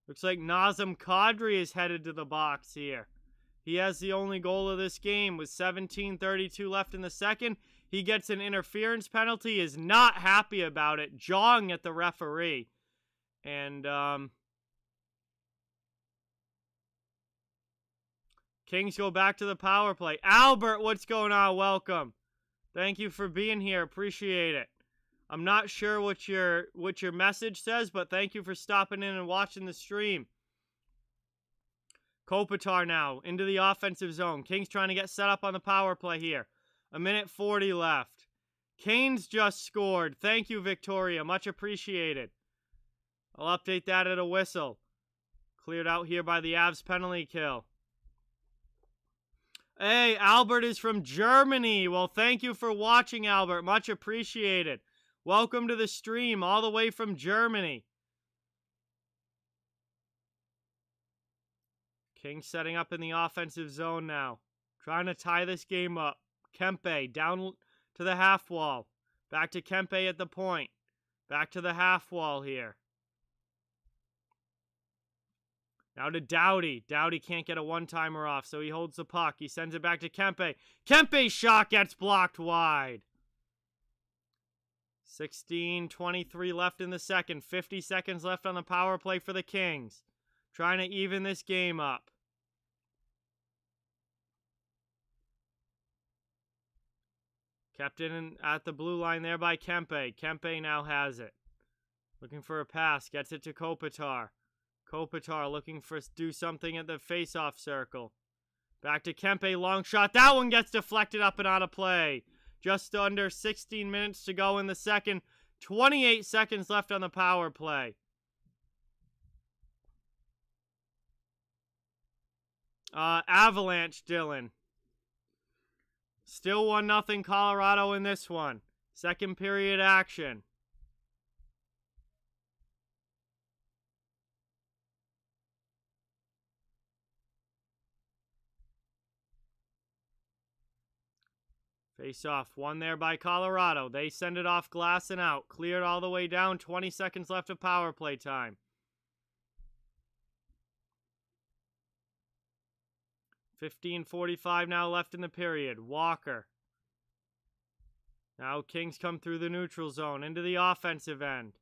Looks like Nazem Kadri is headed to the box here. He has the only goal of this game with 17:32 left in the second. He gets an interference penalty, is not happy about it, jawing at the referee. And, Kings go back to the power play. Albert, what's going on? Welcome. Thank you for being here. Appreciate it. I'm not sure what your message says, but thank you for stopping in and watching the stream. Kopitar now into the offensive zone. Kings trying to get set up on the power play here. 1:40 left. Canes just scored. Thank you, Victoria. Much appreciated. I'll update that at a whistle. Cleared out here by the Avs penalty kill. Hey, Albert is from Germany. Well, thank you for watching, Albert. Much appreciated. Welcome to the stream all the way from Germany. Kings setting up in the offensive zone now. Trying to tie this game up. Kempe down to the half wall. Back to Kempe at the point. Back to the half wall here. Now to Doughty. Doughty can't get a one-timer off, so he holds the puck. He sends it back to Kempe. Kempe's shot gets blocked wide. 16:23 left in the second. 50 seconds left on the power play for the Kings. Trying to even this game up. Kept in at the blue line there by Kempe. Kempe now has it. Looking for a pass. Gets it to Kopitar. Kopitar looking for do something at the face-off circle. Back to Kempe. Long shot. That one gets deflected up and out of play. Just under 16 minutes to go in the second. 28 seconds left on the power play. Avalanche, Dylan. Still 1-0 Colorado in this one. Second period action. Face off. One there by Colorado. They send it off glass and out. Cleared all the way down. 20 seconds left of power play time. 15:45 now left in the period. Walker. Now Kings come through the neutral zone into the offensive end.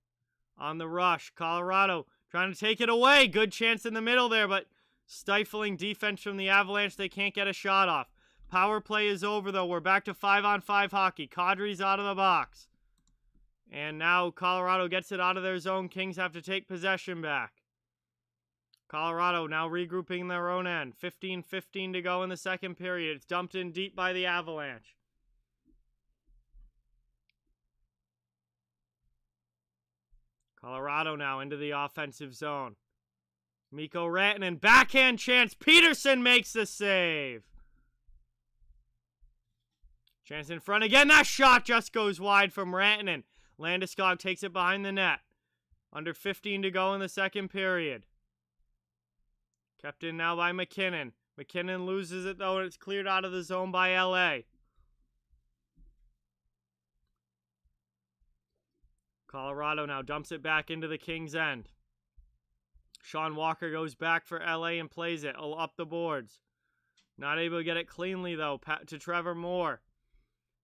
On the rush. Colorado trying to take it away. Good chance in the middle there, but stifling defense from the Avalanche. They can't get a shot off. Power play is over, though. We're back to 5-on-5 hockey. Kadri's out of the box. And now Colorado gets it out of their zone. Kings have to take possession back. Colorado now regrouping their own end. 15:15 to go in the second period. It's dumped in deep by the Avalanche. Colorado now into the offensive zone. Mikko Rantanen, backhand chance. Peterson makes the save. Chance in front again. That shot just goes wide from Rantanen. Landeskog takes it behind the net. Under 15 to go in the second period. Kept in now by McKinnon. McKinnon loses it, though, and it's cleared out of the zone by LA. Colorado now dumps it back into the Kings' end. Sean Walker goes back for LA and plays it up the boards. Not able to get it cleanly, though, to Trevor Moore.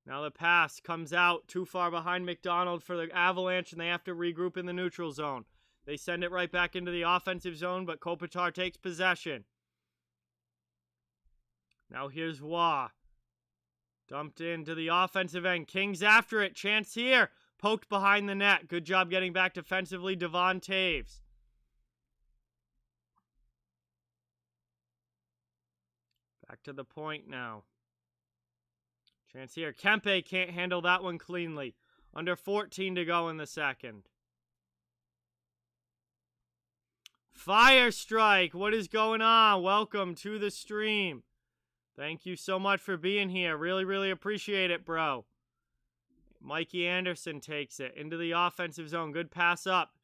Now the pass comes out too far behind McDonald for the Avalanche, and they have to regroup in the neutral zone. They send it right back into the offensive zone, but Kopitar takes possession. Now here's Waugh. Dumped into the offensive end. Kings after it. Chance here. Poked behind the net. Good job getting back defensively, Devon Taves. Back to the point now. Chance here. Kempe can't handle that one cleanly. Under 14 to go in the second. Fire Strike, what is going on? Welcome to the stream. Thank you so much for being here. Really, really appreciate it, bro. Mikey Anderson takes it into the offensive zone. Good pass up.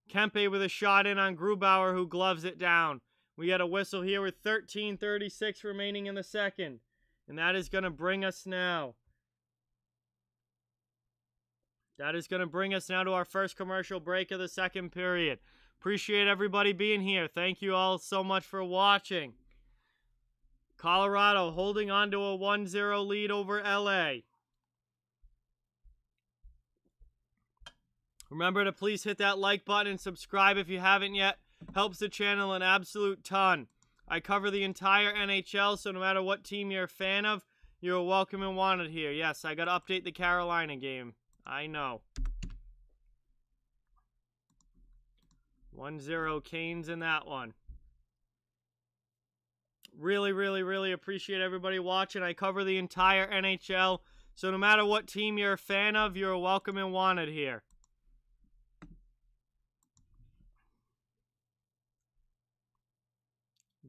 Kempe with a shot in on Grubauer, who gloves it down. We got a whistle here with 13:36 remaining in the second. And that is going to bring us now. That is going to bring us now to our first commercial break of the second period. Appreciate everybody being here. Thank you all so much for watching. Colorado holding on to a 1-0 lead over LA. Remember to please hit that like button and subscribe if you haven't yet. Helps the channel an absolute ton. I cover the entire NHL, so no matter what team you're a fan of, you're welcome and wanted here. Yes, I got to update the Carolina game. I know. 1-0 Canes in that one. Really, really, really appreciate everybody watching. I cover the entire NHL, so no matter what team you're a fan of, you're welcome and wanted here.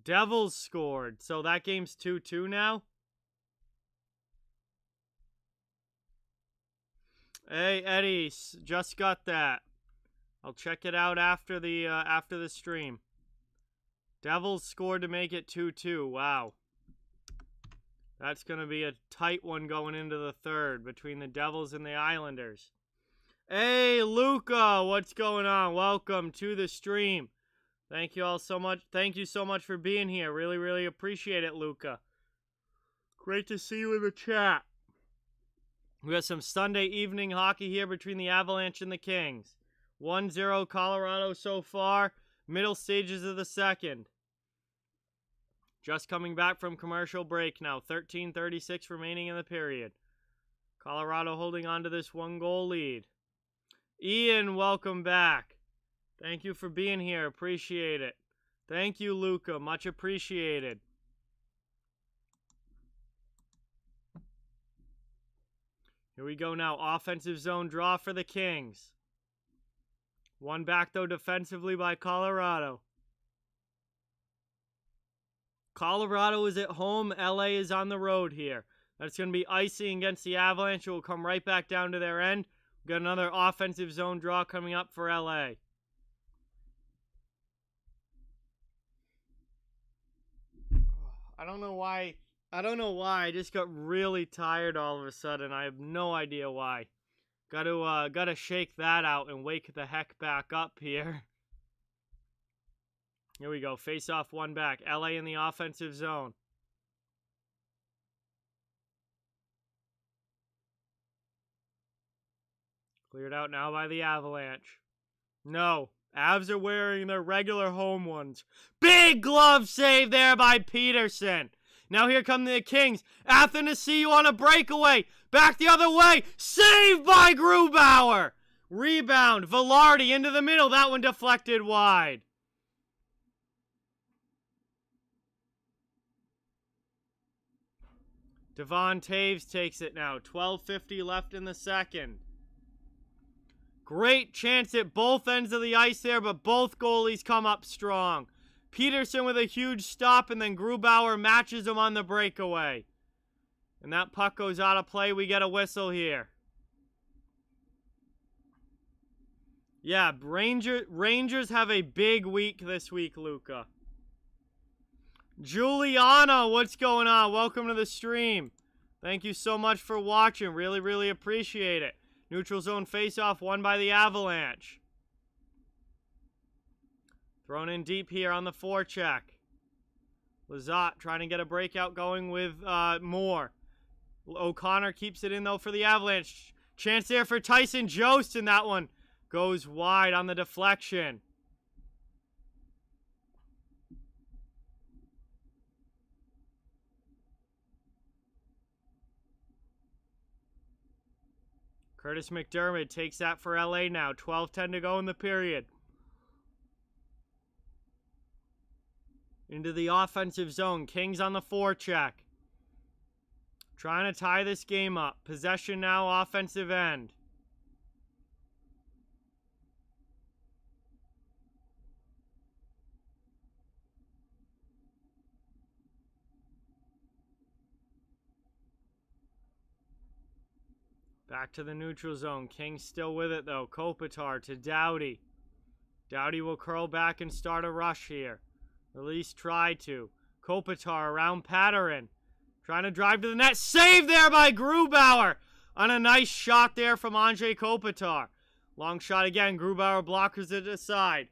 Devils scored, so that game's 2-2 now. Hey, Eddie, just got that. I'll check it out after the stream. Devils scored to make it 2-2. Wow. That's going to be a tight one going into the third between the Devils and the Islanders. Hey, Luca, what's going on? Welcome to the stream. Thank you all so much. Thank you so much for being here. Really, really appreciate it, Luca. Great to see you in the chat. We have some Sunday evening hockey here between the Avalanche and the Kings. 1-0 Colorado so far. Middle stages of the second. Just coming back from commercial break now. 13:36 remaining in the period. Colorado holding on to this 1-goal lead. Ian, welcome back. Thank you for being here. Appreciate it. Thank you, Luca. Much appreciated. Here we go now. Offensive zone draw for the Kings. One back, though, defensively by Colorado. Colorado is at home. LA is on the road here. That's going to be icing against the Avalanche. It will come right back down to their end. We've got another offensive zone draw coming up for LA. I don't know why. I just got really tired all of a sudden. I have no idea why. Gotta shake that out and wake the heck back up here. Here we go. Face off one back. LA in the offensive zone. Cleared out now by the Avalanche. No. Avs are wearing their regular home ones. Big glove save there by Peterson. Now here come the Kings. Athanasiou on a breakaway. Back the other way. Saved by Grubauer. Rebound. Velarde into the middle. That one deflected wide. Devon Taves takes it now. 12:50 left in the second. Great chance at both ends of the ice there, but both goalies come up strong. Peterson with a huge stop, and then Grubauer matches him on the breakaway. And that puck goes out of play. We get a whistle here. Yeah, Rangers have a big week this week, Luca. Juliana, what's going on? Welcome to the stream. Thank you so much for watching. Really, really appreciate it. Neutral zone faceoff won by the Avalanche. Thrown in deep here on the forecheck. Lizotte trying to get a breakout going with Moore. O'Connor keeps it in, though, for the Avalanche. Chance there for Tyson Jost, and that one goes wide on the deflection. Curtis McDermott takes that for LA now. 12:10 to go in the period. Into the offensive zone. Kings on the forecheck. Trying to tie this game up. Possession now, offensive end. Back to the neutral zone. Kings still with it, though. Kopitar to Doughty. Doughty will curl back and start a rush here. At least try to. Kopitar around Patterin. Trying to drive to the net. Save there by Grubauer. On a nice shot there from Andrei Kopitar. Long shot again. Grubauer blockers it aside.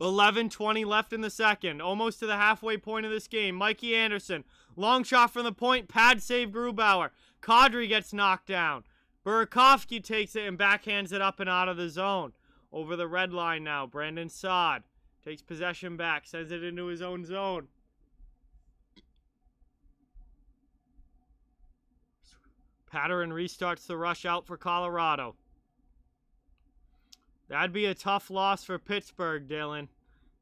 11:20 left in the second. Almost to the halfway point of this game. Mikey Anderson. Long shot from the point. Pad save Grubauer. Kadri gets knocked down. Burakovsky takes it and backhands it up and out of the zone. Over the red line now. Brandon Saad takes possession back. Sends it into his own zone. Patterin restarts the rush out for Colorado. That'd be a tough loss for Pittsburgh, Dylan.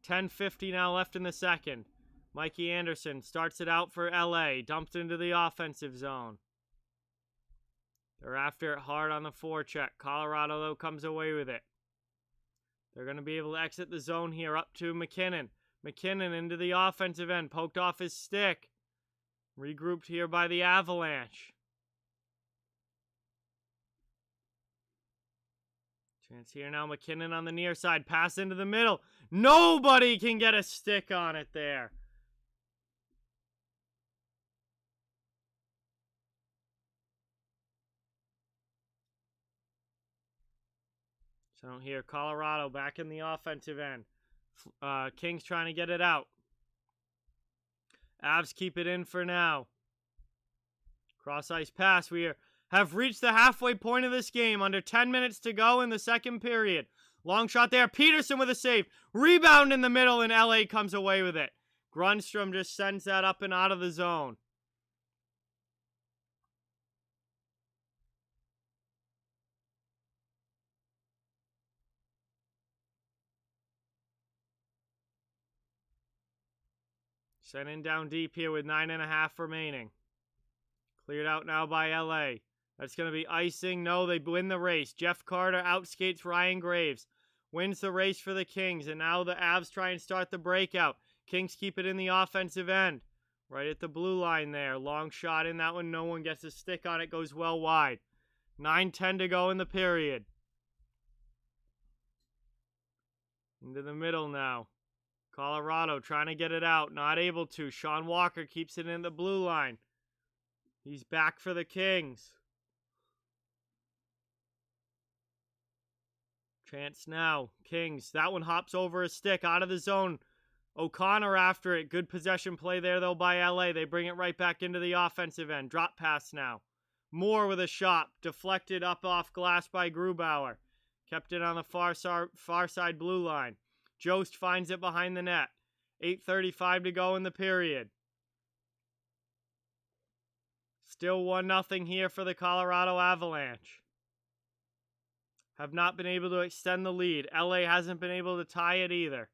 10:50 now left in the second. Mikey Anderson starts it out for LA. Dumped into the offensive zone. They're after it hard on the forecheck. Colorado, though, comes away with it. They're going to be able to exit the zone here up to McKinnon. McKinnon into the offensive end. Poked off his stick. Regrouped here by the Avalanche. Chance here now. McKinnon on the near side. Pass into the middle. Nobody can get a stick on it there. So here, Colorado back in the offensive end. Kings trying to get it out. Avs keep it in for now. Cross ice pass. We have reached the halfway point of this game. Under 10 minutes to go in the second period. Long shot there. Peterson with a save. Rebound in the middle, and LA comes away with it. Grundstrom just sends that up and out of the zone. Sent in down deep here with 9.5 remaining. Cleared out now by LA. That's going to be icing. No, they win the race. Jeff Carter outskates Ryan Graves. Wins the race for the Kings. And now the Avs try and start the breakout. Kings keep it in the offensive end. Right at the blue line there. Long shot in that one. No one gets a stick on it. Goes well wide. 9:10 to go in the period. Into the middle now. Colorado trying to get it out. Not able to. Sean Walker keeps it in the blue line. He's back for the Kings. Chance now. Kings. That one hops over a stick. Out of the zone. O'Connor after it. Good possession play there, though, by LA. They bring it right back into the offensive end. Drop pass now. Moore with a shot. Deflected up off glass by Grubauer. Kept it on the far side blue line. Jost finds it behind the net. 8:35 to go in the period. Still 1-0 here for the Colorado Avalanche. Have not been able to extend the lead. LA hasn't been able to tie it either.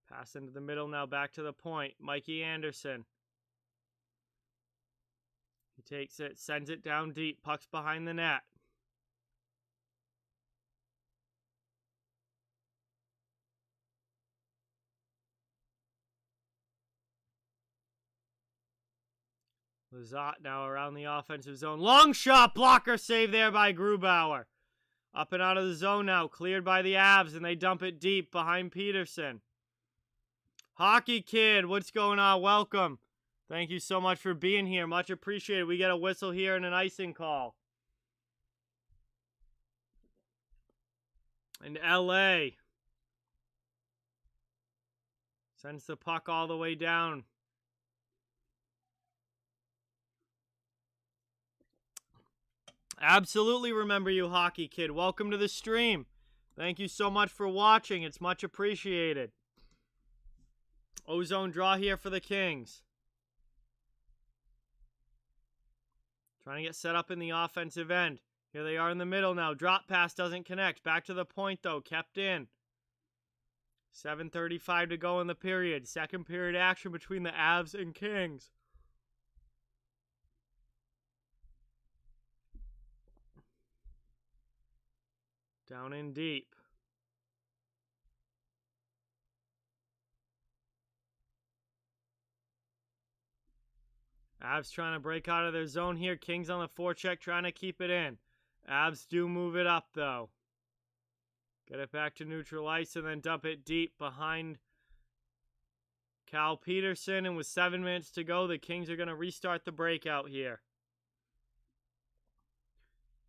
Pass into the middle now, back to the point. Mikey Anderson. He takes it, sends it down deep. Puck's behind the net. Lazat now around the offensive zone. Long shot, blocker save there by Grubauer. Up and out of the zone now, cleared by the Avs, and they dump it deep behind Peterson. Hockey Kid, what's going on? Welcome. Thank you so much for being here. Much appreciated. We get a whistle here and an icing call. And LA sends the puck all the way down. Absolutely remember you, Hockey Kid. Welcome to the stream. Thank you so much for watching. It's much appreciated. Ozone draw here for the Kings. Trying to get set up in the offensive end. Here they are in the middle now. Drop pass doesn't connect. Back to the point, though. Kept in. 7:35 to go in the period. Second period action between the Avs and Kings. Down in deep. Avs trying to break out of their zone here. Kings on the forecheck trying to keep it in. Avs do move it up, though. Get it back to neutral ice and then dump it deep behind Cal Peterson. And with 7 minutes to go, the Kings are going to restart the breakout here.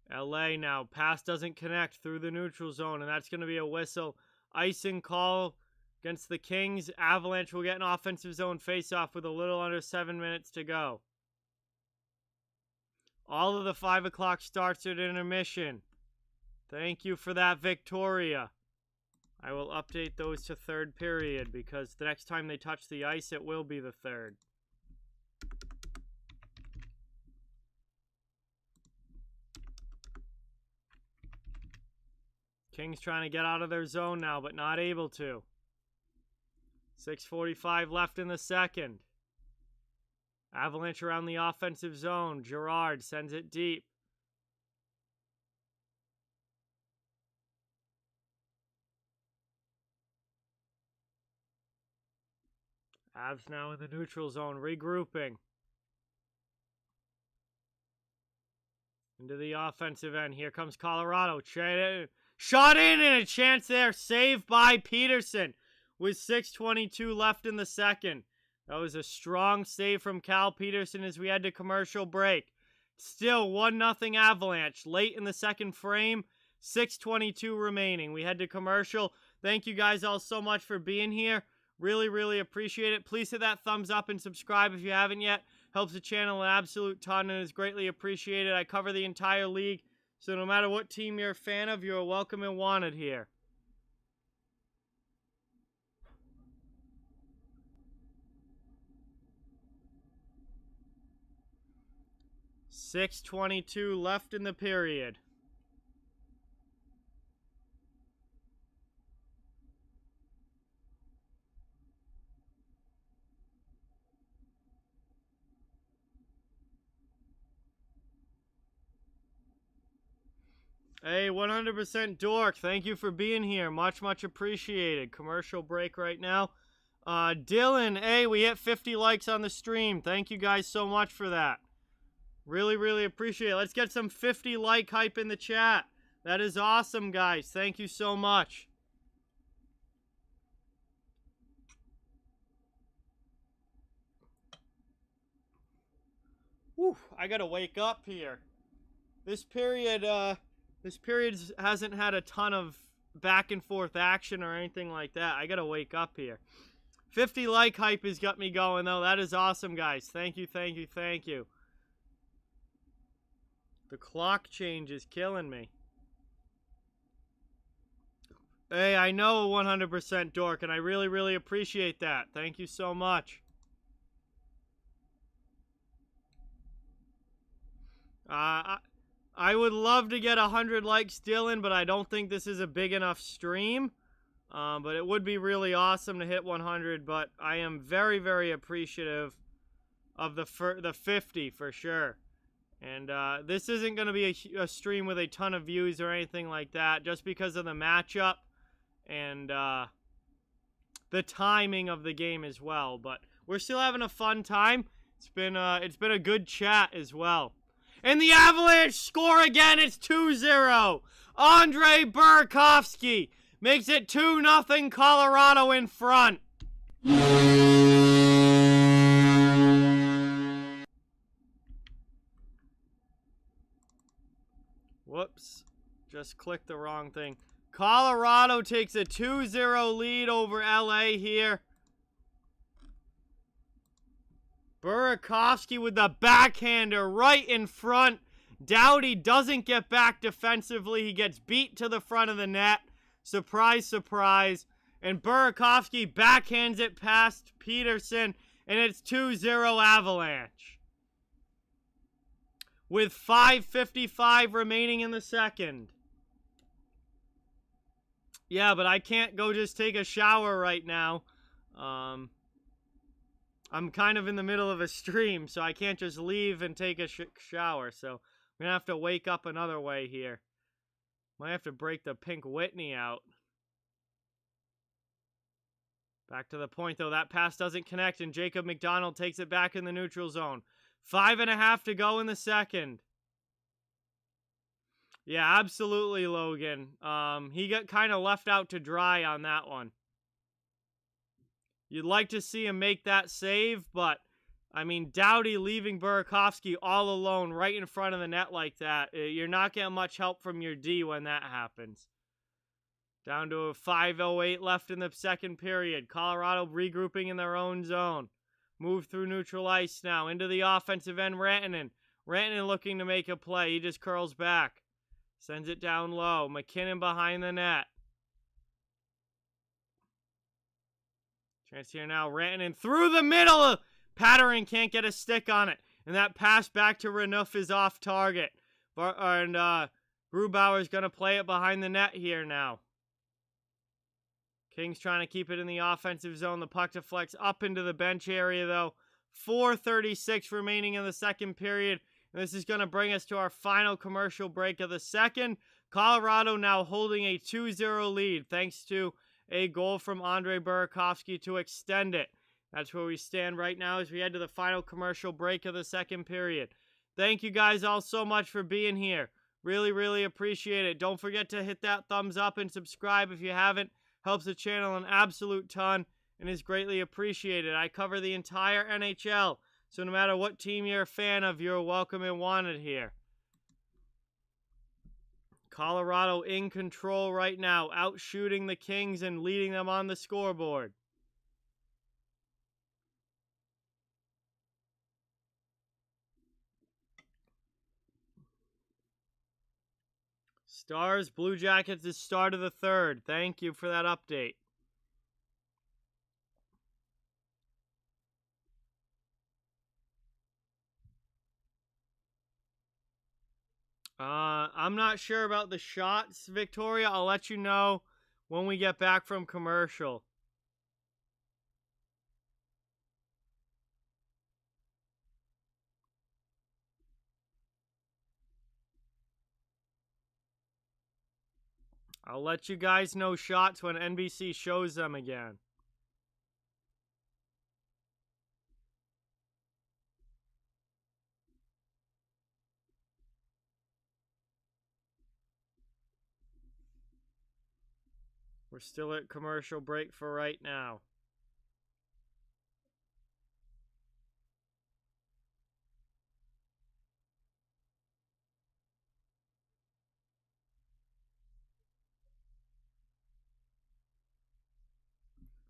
LA now. Pass doesn't connect through the neutral zone, and that's going to be a whistle. Icing call against the Kings. Avalanche will get an offensive zone faceoff with a little under 7 minutes to go. All of the 5 o'clock starts at intermission. Thank you for that, Victoria. I will update those to third period because the next time they touch the ice, it will be the third. Kings trying to get out of their zone now, but not able to. 6:45 left in the second. Avalanche around the offensive zone. Girard sends it deep. Avs now in the neutral zone, regrouping. Into the offensive end. Here comes Colorado. Shot in and a chance there. Saved by Peterson with 6:22 left in the second. That was a strong save from Cal Peterson as we head to commercial break. Still 1-0 Avalanche. Late in the second frame. 6:22 remaining. We head to commercial. Thank you guys all so much for being here. Really, really appreciate it. Please hit that thumbs up and subscribe if you haven't yet. Helps the channel an absolute ton and is greatly appreciated. I cover the entire league, so no matter what team you're a fan of, you're welcome and wanted here. .6:22 left in the period. Hey, 100% Dork, thank you for being here. Much, much appreciated. Commercial break right now. Dylan, hey, we hit 50 likes on the stream. Thank you guys so much for that. Really, really appreciate it. Let's get some 50 like hype in the chat. That is awesome, guys. Thank you so much. Whew, I gotta wake up here. This period hasn't had a ton of back and forth action or anything like that. I gotta wake up here. 50 like hype has got me going, though. That is awesome, guys. Thank you, thank you, thank you. The clock change is killing me. Hey, I know 100% Dork, and I really, really appreciate that. Thank you so much. I would love to get 100 likes, Dylan, but I don't think this is a big enough stream. But it would be really awesome to hit 100, but I am very, very appreciative of the 50 for sure. And this isn't going to be a stream with a ton of views or anything like that, just because of the matchup and the timing of the game as well. But we're still having a fun time. It's been a good chat as well. And the Avalanche score again. It's 2-0. Andre Burakovsky makes it 2-0 Colorado in front. Whoops. Just clicked the wrong thing. Colorado takes a 2-0 lead over LA here. Burakovsky with the backhander right in front. Doughty doesn't get back defensively. He gets beat to the front of the net. Surprise, surprise. And Burakovsky backhands it past Peterson. And it's 2-0 Avalanche. With 5:55 remaining in the second. Yeah, but I can't go just take a shower right now. I'm kind of in the middle of a stream, so I can't just leave and take a shower. So I'm going to have to wake up another way here. Might have to break the pink Whitney out. Back to the point, though. That pass doesn't connect, and Jacob McDonald takes it back in the neutral zone. 5.5 to go in the second. Yeah, absolutely, Logan. He got kind of left out to dry on that one. You'd like to see him make that save, but, I mean, Doughty leaving Burakovsky all alone right in front of the net like that, you're not getting much help from your D when that happens. Down to a 5:08 left in the second period. Colorado regrouping in their own zone. Move through neutral ice now. Into the offensive end, Rantanen. Rantanen looking to make a play. He just curls back. Sends it down low. McKinnon behind the net. Chance here now. Rantanen through the middle. Patterson can't get a stick on it. And that pass back to Renouf is off target. And Grubauer's going to play it behind the net here now. Kings trying to keep it in the offensive zone. The puck deflects up into the bench area, though. 4:36 remaining in the second period. And this is going to bring us to our final commercial break of the second. Colorado now holding a 2-0 lead, thanks to a goal from Andre Burakovsky to extend it. That's where we stand right now as we head to the final commercial break of the second period. Thank you guys all so much for being here. Really, really appreciate it. Don't forget to hit that thumbs up and subscribe if you haven't. Helps the channel an absolute ton and is greatly appreciated. I cover the entire NHL, so no matter what team you're a fan of, you're welcome and wanted here. Colorado in control right now, out shooting the Kings and leading them on the scoreboard. Stars, Blue Jackets is start of the third. Thank you for that update. I'm not sure about the shots, Victoria. I'll let you know when we get back from commercial. I'll let you guys know shots when NBC shows them again. We're still at commercial break for right now.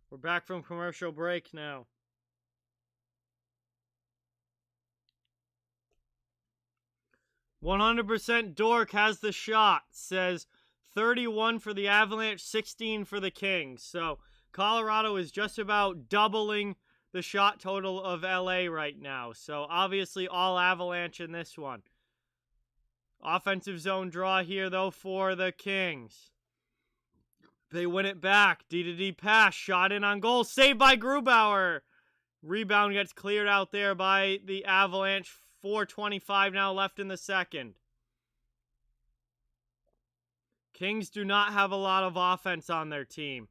We're back from commercial break now. "100% Dork has the shot," says 31 for the Avalanche, 16 for the Kings. So Colorado is just about doubling the shot total of LA right now. So obviously all Avalanche in this one. Offensive zone draw here, though, for the Kings. They win it back. D-to-D pass. Shot in on goal. Saved by Grubauer. Rebound gets cleared out there by the Avalanche. 4:25 now left in the second. Kings do not have a lot of offense on their team.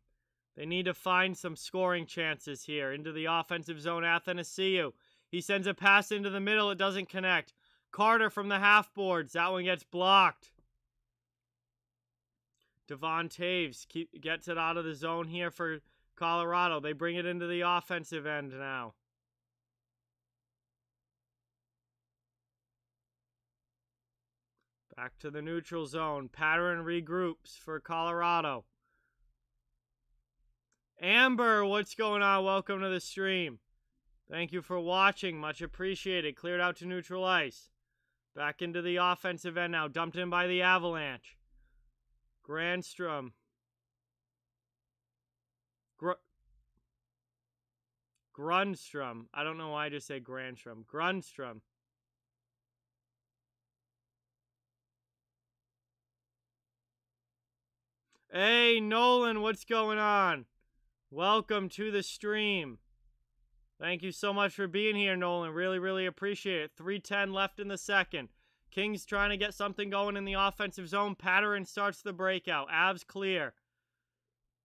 They need to find some scoring chances here. Into the offensive zone, Athanasiou. He sends a pass into the middle. It doesn't connect. Carter from the half boards. That one gets blocked. Devon Taves gets it out of the zone here for Colorado. They bring it into the offensive end now. Back to the neutral zone. Pattern regroups for Colorado. Amber, what's going on? Welcome to the stream. Thank you for watching. Much appreciated. Cleared out to neutral ice. Back into the offensive end now. Dumped in by the Avalanche. Grandstrom. Grundstrom. I don't know why I just say Grandstrom. Grundstrom. Hey, Nolan, what's going on? Welcome to the stream. Thank you so much for being here, Nolan. Really, really appreciate it. 3:10 left in the second. Kings trying to get something going in the offensive zone. Patterson starts the breakout. Avs clear.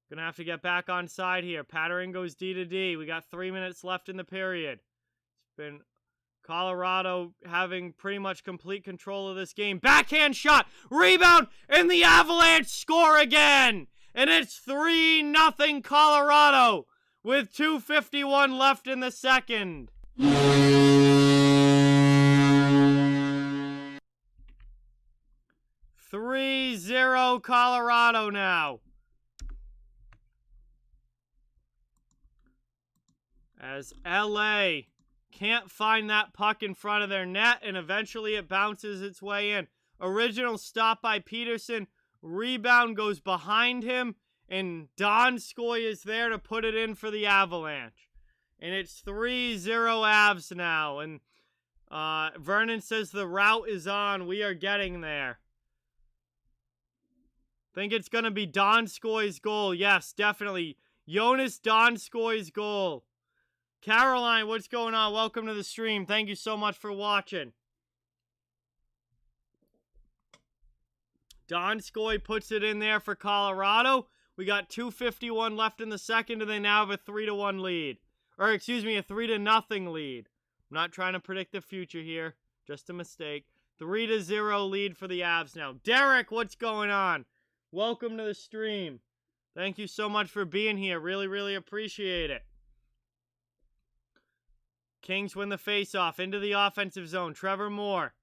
Gonna have to get back on side here. Patterson goes D-to-D. We got 3 minutes left in the period. It's been Colorado having pretty much complete control of this game. Backhand shot. Rebound. And the Avalanche score again. And it's 3-0 Colorado with 2:51 left in the second. 3-0 Colorado now. As LA can't find that puck in front of their net, and eventually it bounces its way in. Original stop by Peterson. Rebound goes behind him, and Donskoi is there to put it in for the Avalanche. And it's 3-0 Avs now. And Vernon says the route is on. We are getting there. Think it's going to be Donskoi's goal. Yes, definitely. Jonas Donskoi's goal. Caroline, what's going on? Welcome to the stream. Thank you so much for watching. Donskoi puts it in there for Colorado. We got 2:51 left in the second, and they now have a 3-1 lead. Or, excuse me, a 3-0 lead. I'm not trying to predict the future here. Just a mistake. 3-0 lead for the Avs now. Derek, what's going on? Welcome to the stream. Thank you so much for being here. Really, really appreciate it. Kings win the faceoff into the offensive zone. Trevor Moore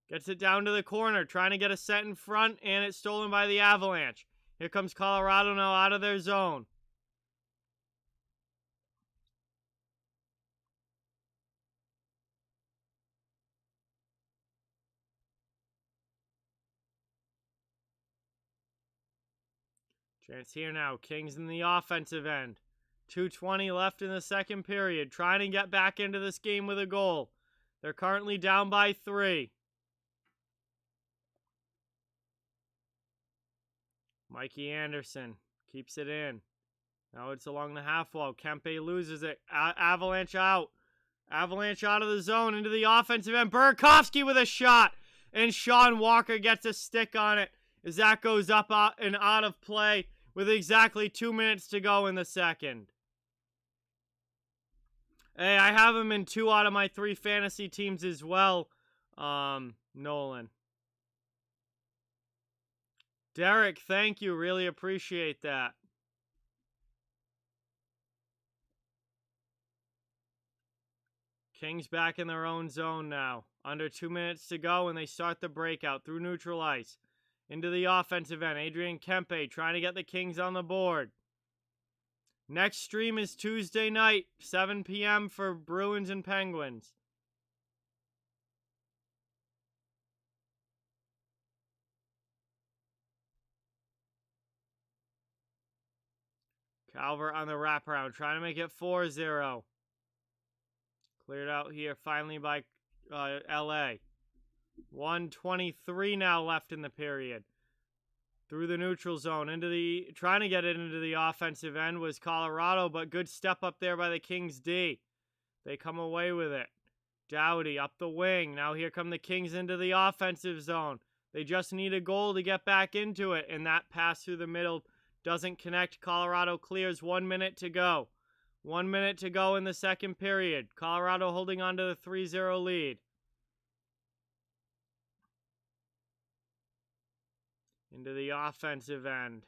gets it down to the corner, trying to get a set in front, and it's stolen by the Avalanche. Here comes Colorado now out of their zone. Chance here now. Kings in the offensive end. 2:20 left in the second period. Trying to get back into this game with a goal. They're currently down by 3. Mikey Anderson keeps it in. Now it's along the half wall. Kempe loses it. Avalanche out. Avalanche out of the zone into the offensive end. Burakovsky with a shot. And Sean Walker gets a stick on it as that goes up and out of play with exactly 2 minutes to go in the second. Hey, I have him in 2 out of my 3 fantasy teams as well, Nolan. Derek, thank you. Really appreciate that. Kings back in their own zone now. Under 2 minutes to go, and they start the breakout through neutral ice. Into the offensive end. Adrian Kempe trying to get the Kings on the board. Next stream is Tuesday night, 7 p.m. for Bruins and Penguins. Calvert on the wraparound, trying to make it 4-0. Cleared out here finally by LA. 1:23 now left in the period. Through the neutral zone, trying to get it into the offensive end was Colorado, but good step up there by the Kings D. They come away with it. Doughty up the wing. Now here come the Kings into the offensive zone. They just need a goal to get back into it, and that pass through the middle doesn't connect. Colorado clears. 1 minute to go. 1 minute to go in the second period. Colorado holding on to the 3-0 lead. Into the offensive end.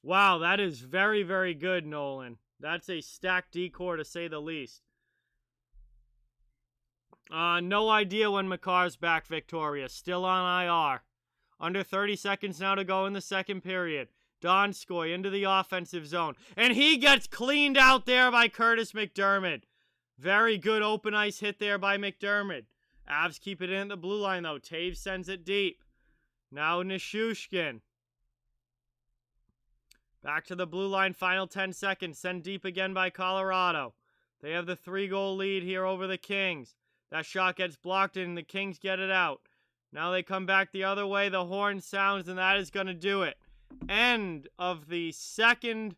Wow, that is very, very good, Nolan. That's a stacked decor to say the least. No idea when McCarr's back, Victoria. Still on IR. Under 30 seconds now to go in the second period. Donskoi into the offensive zone. And he gets cleaned out there by Curtis McDermott. Very good open ice hit there by McDermott. Avs keep it in at the blue line, though. Taves sends it deep. Now Nishushkin. Back to the blue line, final 10 seconds. Sent deep again by Colorado. They have the 3-goal lead here over the Kings. That shot gets blocked and the Kings get it out. Now they come back the other way. The horn sounds, and that is going to do it. End of the second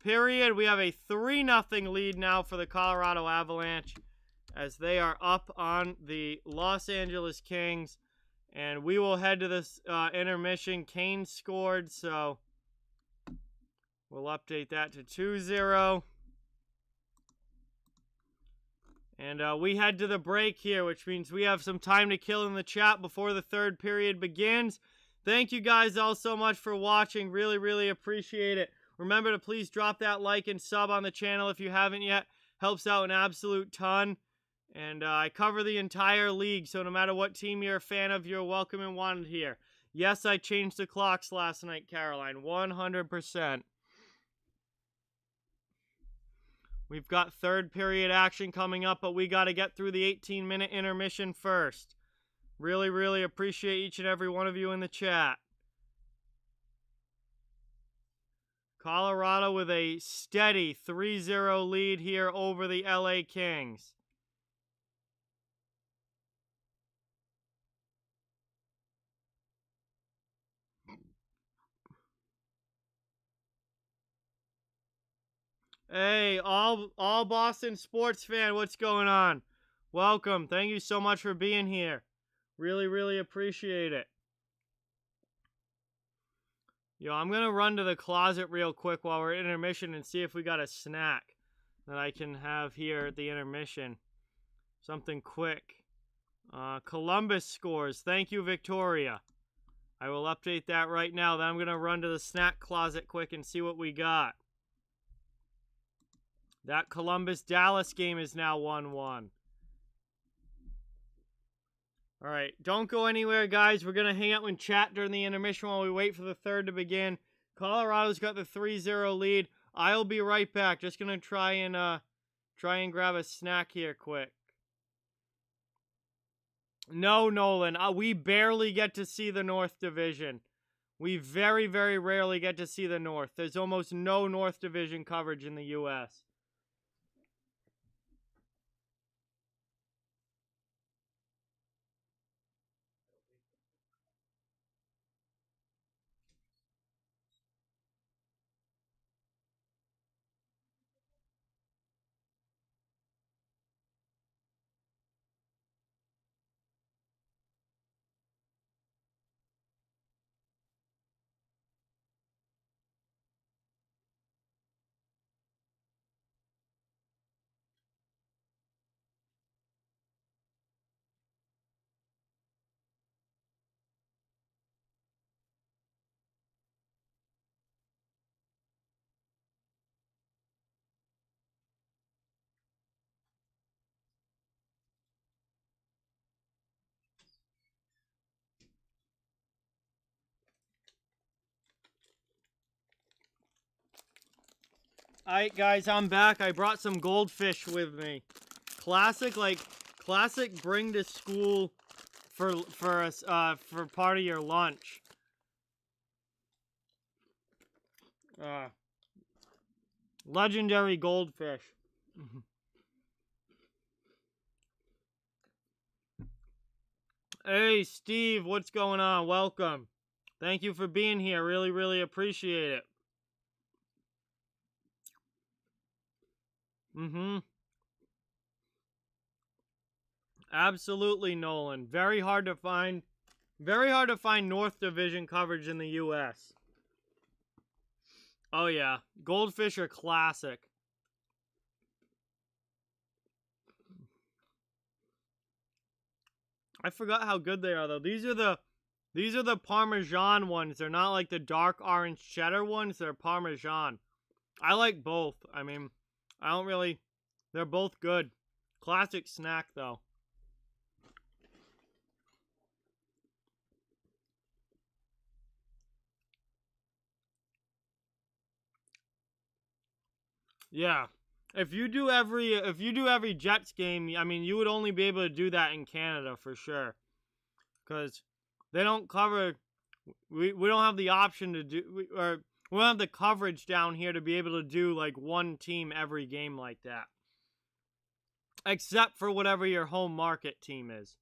period. We have a 3-0 lead now for the Colorado Avalanche as they are up on the Los Angeles Kings. And we will head to this intermission. Kane scored, so we'll update that to 2-0. And we head to the break here, which means we have some time to kill in the chat before the third period begins. Thank you guys all so much for watching. Really, really appreciate it. Remember to please drop that like and sub on the channel if you haven't yet. Helps out an absolute ton. And I cover the entire league, so no matter what team you're a fan of, you're welcome and wanted here. Yes, I changed the clocks last night, Caroline. 100%. We've got third period action coming up, but we got to get through the 18-minute intermission first. Really, really appreciate each and every one of you in the chat. Colorado with a steady 3-0 lead here over the LA Kings. Hey, all Boston sports fan, what's going on? Welcome. Thank you so much for being here. Really, really appreciate it. Yo, I'm going to run to the closet real quick while we're at intermission and see if we got a snack that I can have here at the intermission. Something quick. Columbus scores. Thank you, Victoria. I will update that right now. Then I'm going to run to the snack closet quick and see what we got. That Columbus-Dallas game is now 1-1. All right, don't go anywhere, guys. We're going to hang out in chat during the intermission while we wait for the third to begin. Colorado's got the 3-0 lead. I'll be right back. Just going to try and grab a snack here quick. No, Nolan. We barely get to see the North Division. We very, very rarely get to see the North. There's almost no North Division coverage in the U.S. Alright, guys, I'm back. I brought some goldfish with me. Classic bring to school for part of your lunch. Legendary goldfish. Hey, Steve, what's going on? Welcome. Thank you for being here. Really, really appreciate it. Absolutely, Nolan. Very hard to find North Division coverage in the U.S. Oh, yeah. Goldfish are classic. I forgot how good they are, though. These are the Parmesan ones. They're not like the dark orange cheddar ones. They're Parmesan. I like both. I mean, they're both good. Classic snack, though. Yeah. If you do every Jets game, I mean, you would only be able to do that in Canada for sure. Because they don't cover, we don't have the option to do, we don't have the coverage down here to be able to do like one team every game like that. Except for whatever your home market team is.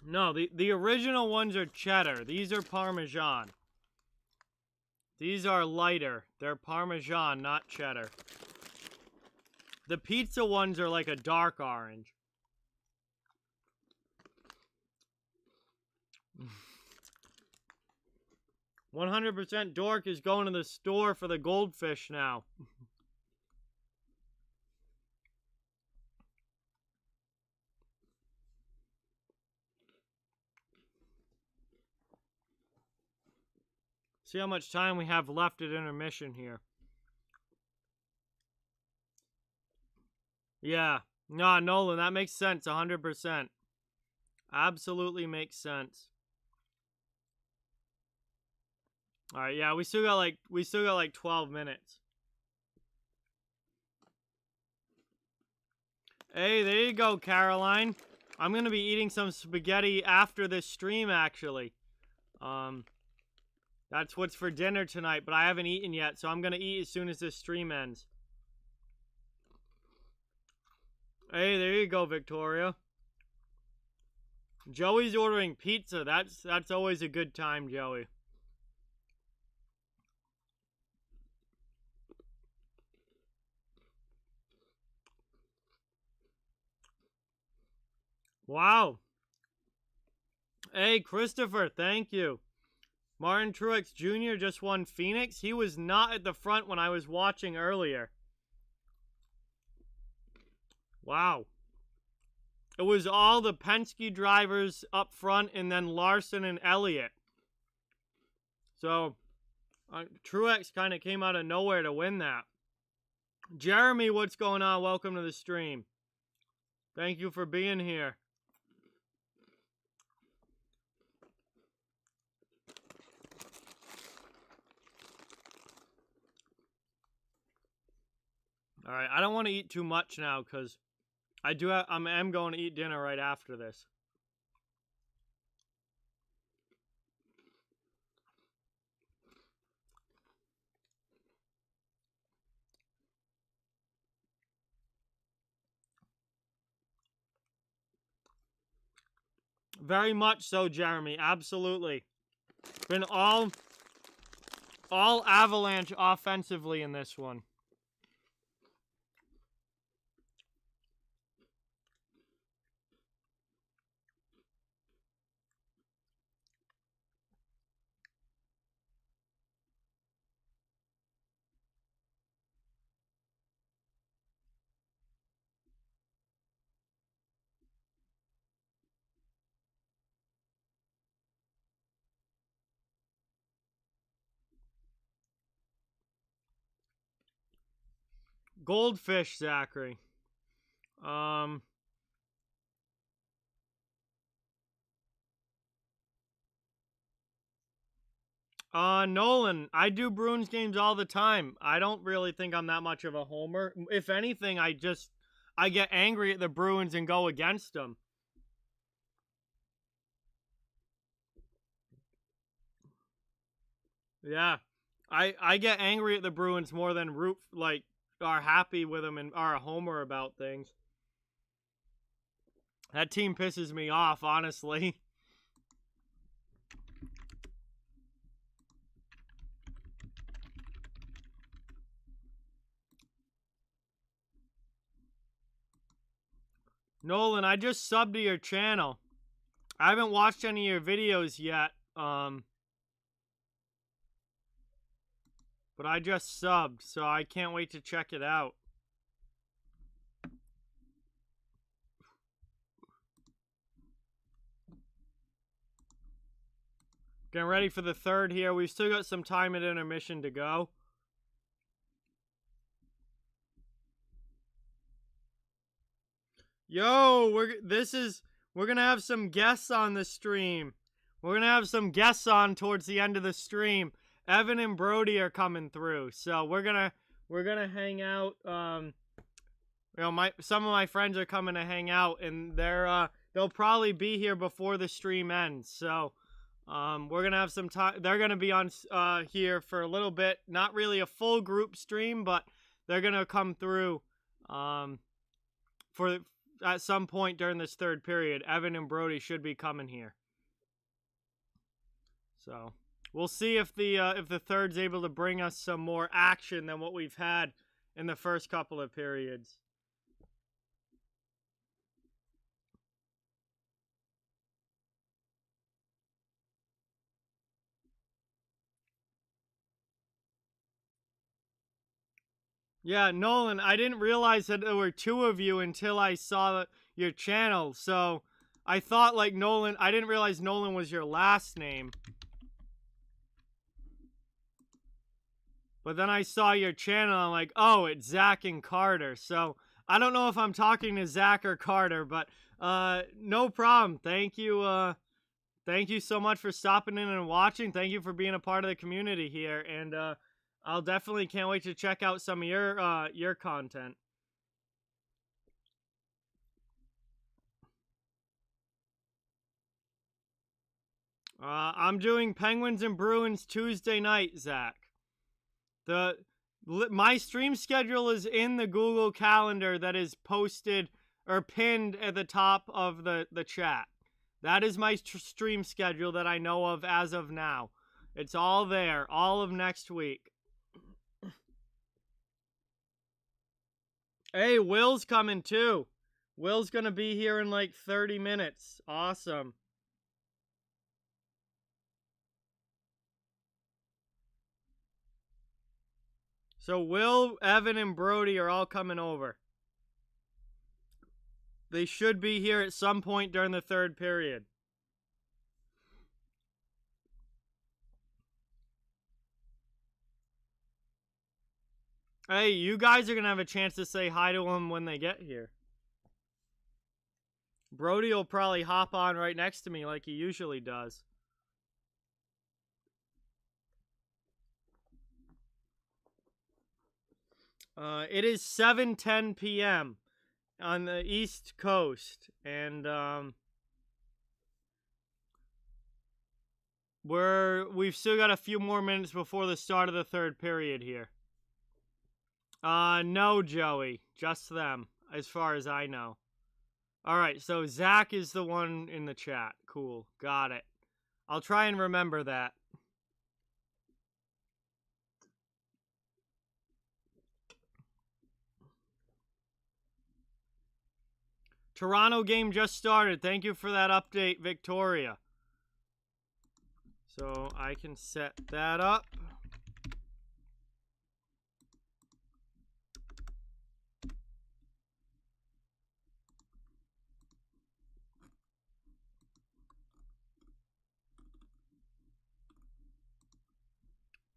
No, the original ones are cheddar. These are Parmesan. These are lighter. They're Parmesan, not cheddar. The pizza ones are like a dark orange. 100% Dork is going to the store for the goldfish now. See how much time we have left at intermission here. Yeah. No, Nolan, that makes sense 100%. Absolutely makes sense. All right, yeah, we still got like 12 minutes. Hey, there you go, Caroline. I'm going to be eating some spaghetti after this stream actually. That's what's for dinner tonight, but I haven't eaten yet, so I'm going to eat as soon as this stream ends. Hey, there you go, Victoria. Joey's ordering pizza. That's always a good time, Joey. Wow. Hey, Christopher, thank you. Martin Truex Jr. just won Phoenix. He was not at the front when I was watching earlier. Wow. It was all the Penske drivers up front and then Larson and Elliott. So, Truex kind of came out of nowhere to win that. Jeremy, what's going on? Welcome to the stream. Thank you for being here. All right, I don't want to eat too much now because I am going to eat dinner right after this. Very much so, Jeremy. Absolutely. Been all Avalanche offensively in this one. Goldfish, Zachary. Nolan, I do Bruins games all the time. I don't really think I'm that much of a homer. If anything, I get angry at the Bruins and go against them. Yeah. I get angry at the Bruins more than are happy with them and are a homer about things. That team pisses me off, honestly. Nolan, I just subbed to your channel. I haven't watched any of your videos yet. But I just subbed, so I can't wait to check it out. Getting ready for the third here. We've still got some time at intermission to go. Yo, we're gonna have some guests on the stream. We're gonna have some guests on towards the end of the stream. Evan and Brody are coming through, so we're gonna hang out. Some of my friends are coming to hang out, and they'll probably be here before the stream ends. So, we're gonna have some time. They're gonna be on here for a little bit. Not really a full group stream, but they're gonna come through for at some point during this third period. Evan and Brody should be coming here. So we'll see if the third's able to bring us some more action than what we've had in the first couple of periods. Yeah, Nolan, I didn't realize that there were two of you until I saw your channel. So I thought I didn't realize Nolan was your last name. But then I saw your channel, and I'm like, oh, it's Zach and Carter. So I don't know if I'm talking to Zach or Carter, but no problem. Thank you so much for stopping in and watching. Thank you for being a part of the community here, and I'll definitely can't wait to check out some of your content. I'm doing Penguins and Bruins Tuesday night, Zach. My stream schedule is in the Google Calendar that is posted or pinned at the top of the chat. That is my stream schedule that I know of as of now. It's all there, all of next week. Hey, Will's coming too. Will's going to be here in like 30 minutes. Awesome. So Will, Evan, and Brody are all coming over. They should be here at some point during the third period. Hey, you guys are going to have a chance to say hi to them when they get here. Brody will probably hop on right next to me like he usually does. It is 7:10 p.m. on the East Coast, and we've still got a few more minutes before the start of the third period here. No, Joey, just them, as far as I know. All right, so Zach is the one in the chat. Cool, got it. I'll try and remember that. Toronto game just started. Thank you for that update, Victoria. So I can set that up.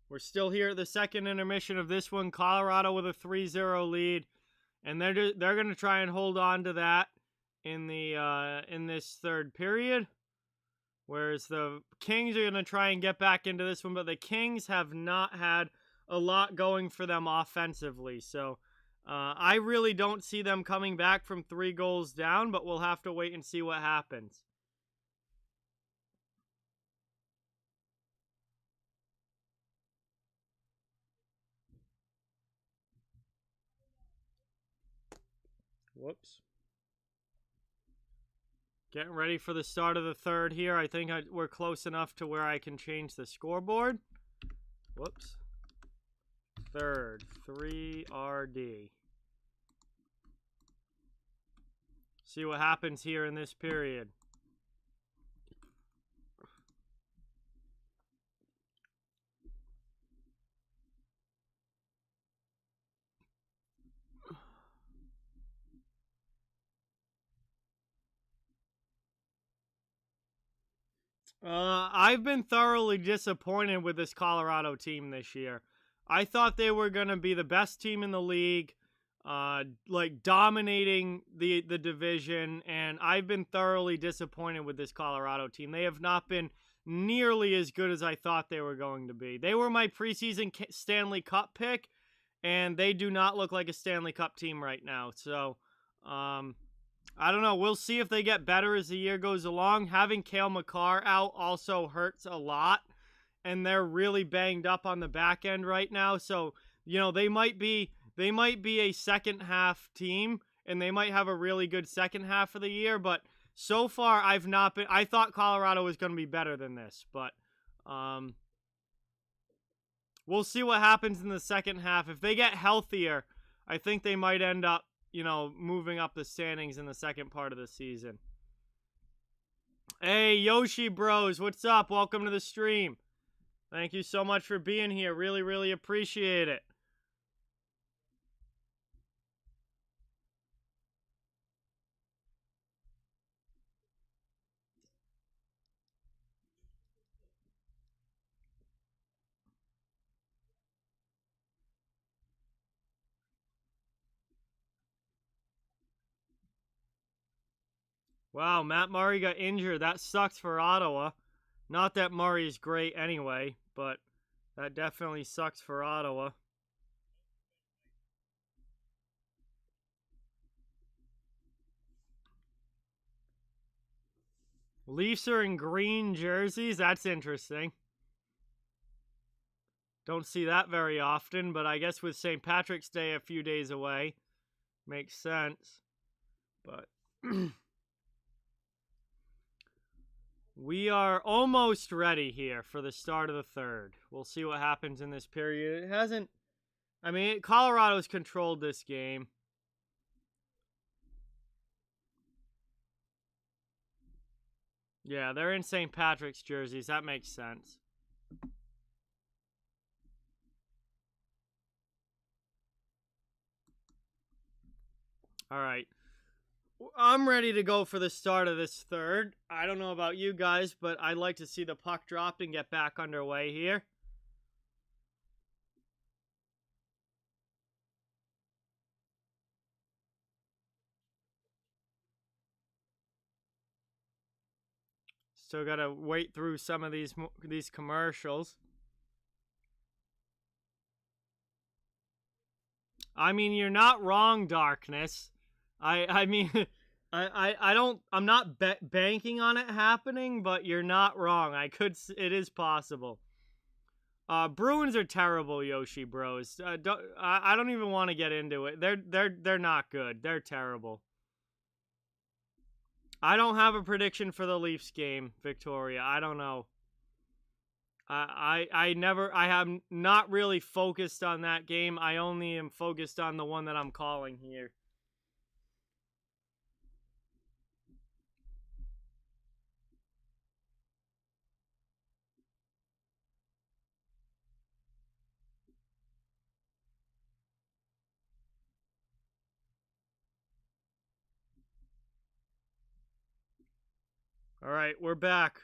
We're still here at the second intermission of this one. Colorado with a 3-0 lead, and they're going to try and hold on to that in this third period. Whereas the Kings are going to try and get back into this one, but the Kings have not had a lot going for them offensively. So I really don't see them coming back from 3 goals down, but we'll have to wait and see what happens. Whoops. Getting ready for the start of the third here. I think we're close enough to where I can change the scoreboard. Whoops. Third, 3RD. See what happens here in this period. I've been thoroughly disappointed with this Colorado team this year. I thought they were going to be the best team in the league, like dominating the division, and I've been thoroughly disappointed with this Colorado team. They have not been nearly as good as I thought they were going to be. They were my preseason Stanley Cup pick, and they do not look like a Stanley Cup team right now. So, I don't know. We'll see if they get better as the year goes along. Having Cale Makar out also hurts a lot, and they're really banged up on the back end right now. So, you know, they might be a second half team, and they might have a really good second half of the year. But so far, I thought Colorado was going to be better than this, but we'll see what happens in the second half. If they get healthier, I think they might end up, you know, moving up the standings in the second part of the season. Hey, Yoshi Bros, what's up? Welcome to the stream. Thank you so much for being here. Really, really appreciate it. Wow, Matt Murray got injured. That sucks for Ottawa. Not that Murray's great anyway, but that definitely sucks for Ottawa. Leafs are in green jerseys. That's interesting. Don't see that very often, but I guess with St. Patrick's Day a few days away, makes sense. But we are almost ready here for the start of the third. We'll see what happens in this period. It hasn't... I mean, Colorado's controlled this game. Yeah, they're in St. Patrick's jerseys. That makes sense. All right. I'm ready to go for the start of this third. I don't know about you guys, but I'd like to see the puck drop and get back underway here. Still got to wait through some of these commercials. I mean, you're not wrong, Darkness. I mean, I'm not banking on it happening, but you're not wrong. It is possible. Bruins are terrible, Yoshi Bros. I don't even want to get into it. They're not good. They're terrible. I don't have a prediction for the Leafs game, Victoria. I don't know. I have not really focused on that game. I only am focused on the one that I'm calling here. All right, we're back.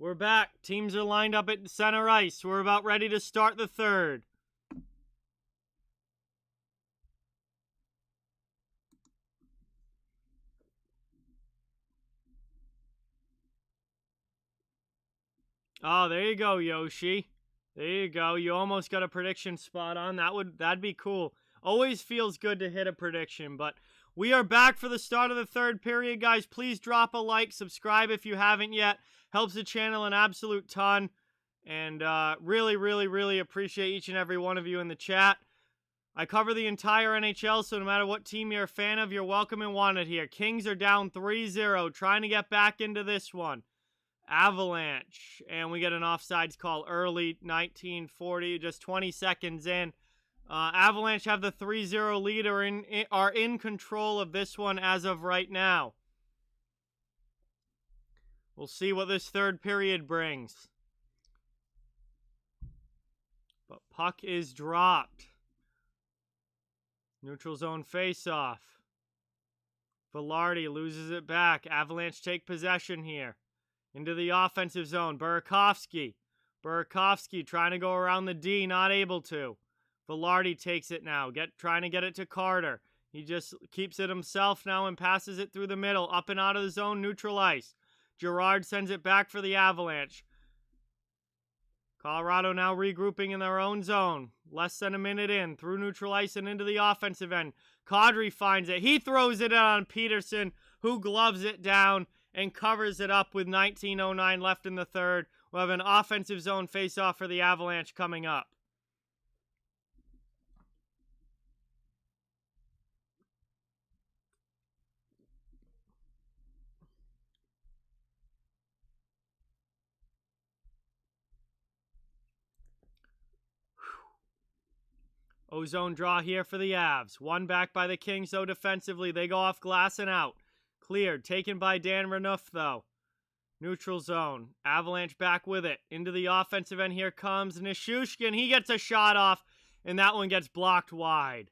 We're back. Teams are lined up at center ice. We're about ready to start the third. Oh, there you go, Yoshi. There you go. You almost got a prediction spot on. That'd be cool. Always feels good to hit a prediction, but we are back for the start of the third period, guys. Please drop a like, subscribe if you haven't yet. Helps the channel an absolute ton. And really, really, really appreciate each and every one of you in the chat. I cover the entire NHL, so no matter what team you're a fan of, you're welcome and wanted here. Kings are down 3-0, trying to get back into this one. Avalanche, and we get an offsides call early, 1940, just 20 seconds in. Avalanche have the 3-0 lead, are in control of this one as of right now. We'll see what this third period brings. But puck is dropped. Neutral zone face-off. Velarde loses it back. Avalanche take possession here. Into the offensive zone. Burakovsky. Burakovsky trying to go around the D, not able to. Velarde takes it now, trying to get it to Carter. He just keeps it himself now and passes it through the middle, up and out of the zone, neutral ice. Girard sends it back for the Avalanche. Colorado now regrouping in their own zone. Less than a minute in, through neutral ice and into the offensive end. Kadri finds it. He throws it on Peterson, who gloves it down and covers it up with 19:09 left in the third. We'll have an offensive zone face-off for the Avalanche coming up. Ozone draw here for the Avs. One back by the Kings, though, defensively. They go off glass and out. Cleared. Taken by Dan Renouf, though. Neutral zone. Avalanche back with it. Into the offensive end. Here comes Nishushkin. He gets a shot off, and that one gets blocked wide.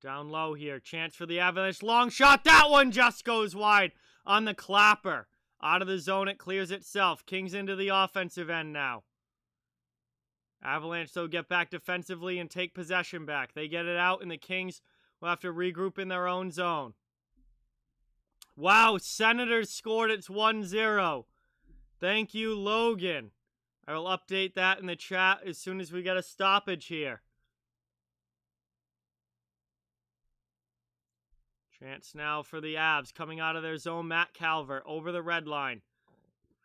Down low here. Chance for the Avalanche. Long shot. That one just goes wide on the clapper. Out of the zone, it clears itself. Kings into the offensive end now. Avalanche, though, get back defensively and take possession back. They get it out, and the Kings will have to regroup in their own zone. Wow, Senators scored. It's 1-0. Thank you, Logan. I will update that in the chat as soon as we get a stoppage here. Chance now for the Avs coming out of their zone. Matt Calvert over the red line.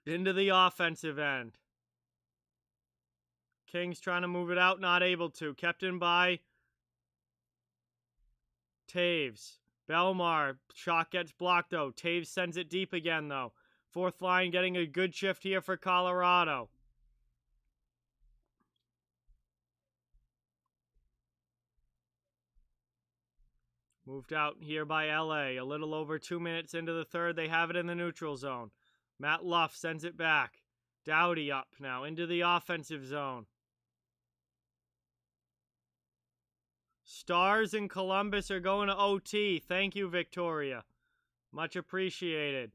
Into the offensive end. Kings trying to move it out, not able to. Kept in by Taves. Belmar. Shot gets blocked, though. Taves sends it deep again, though. Fourth line getting a good shift here for Colorado. Moved out here by LA. A little over 2 minutes into the third. They have it in the neutral zone. Matt Luff sends it back. Doughty up now into the offensive zone. Stars in Columbus are going to OT. Thank you, Victoria. Much appreciated.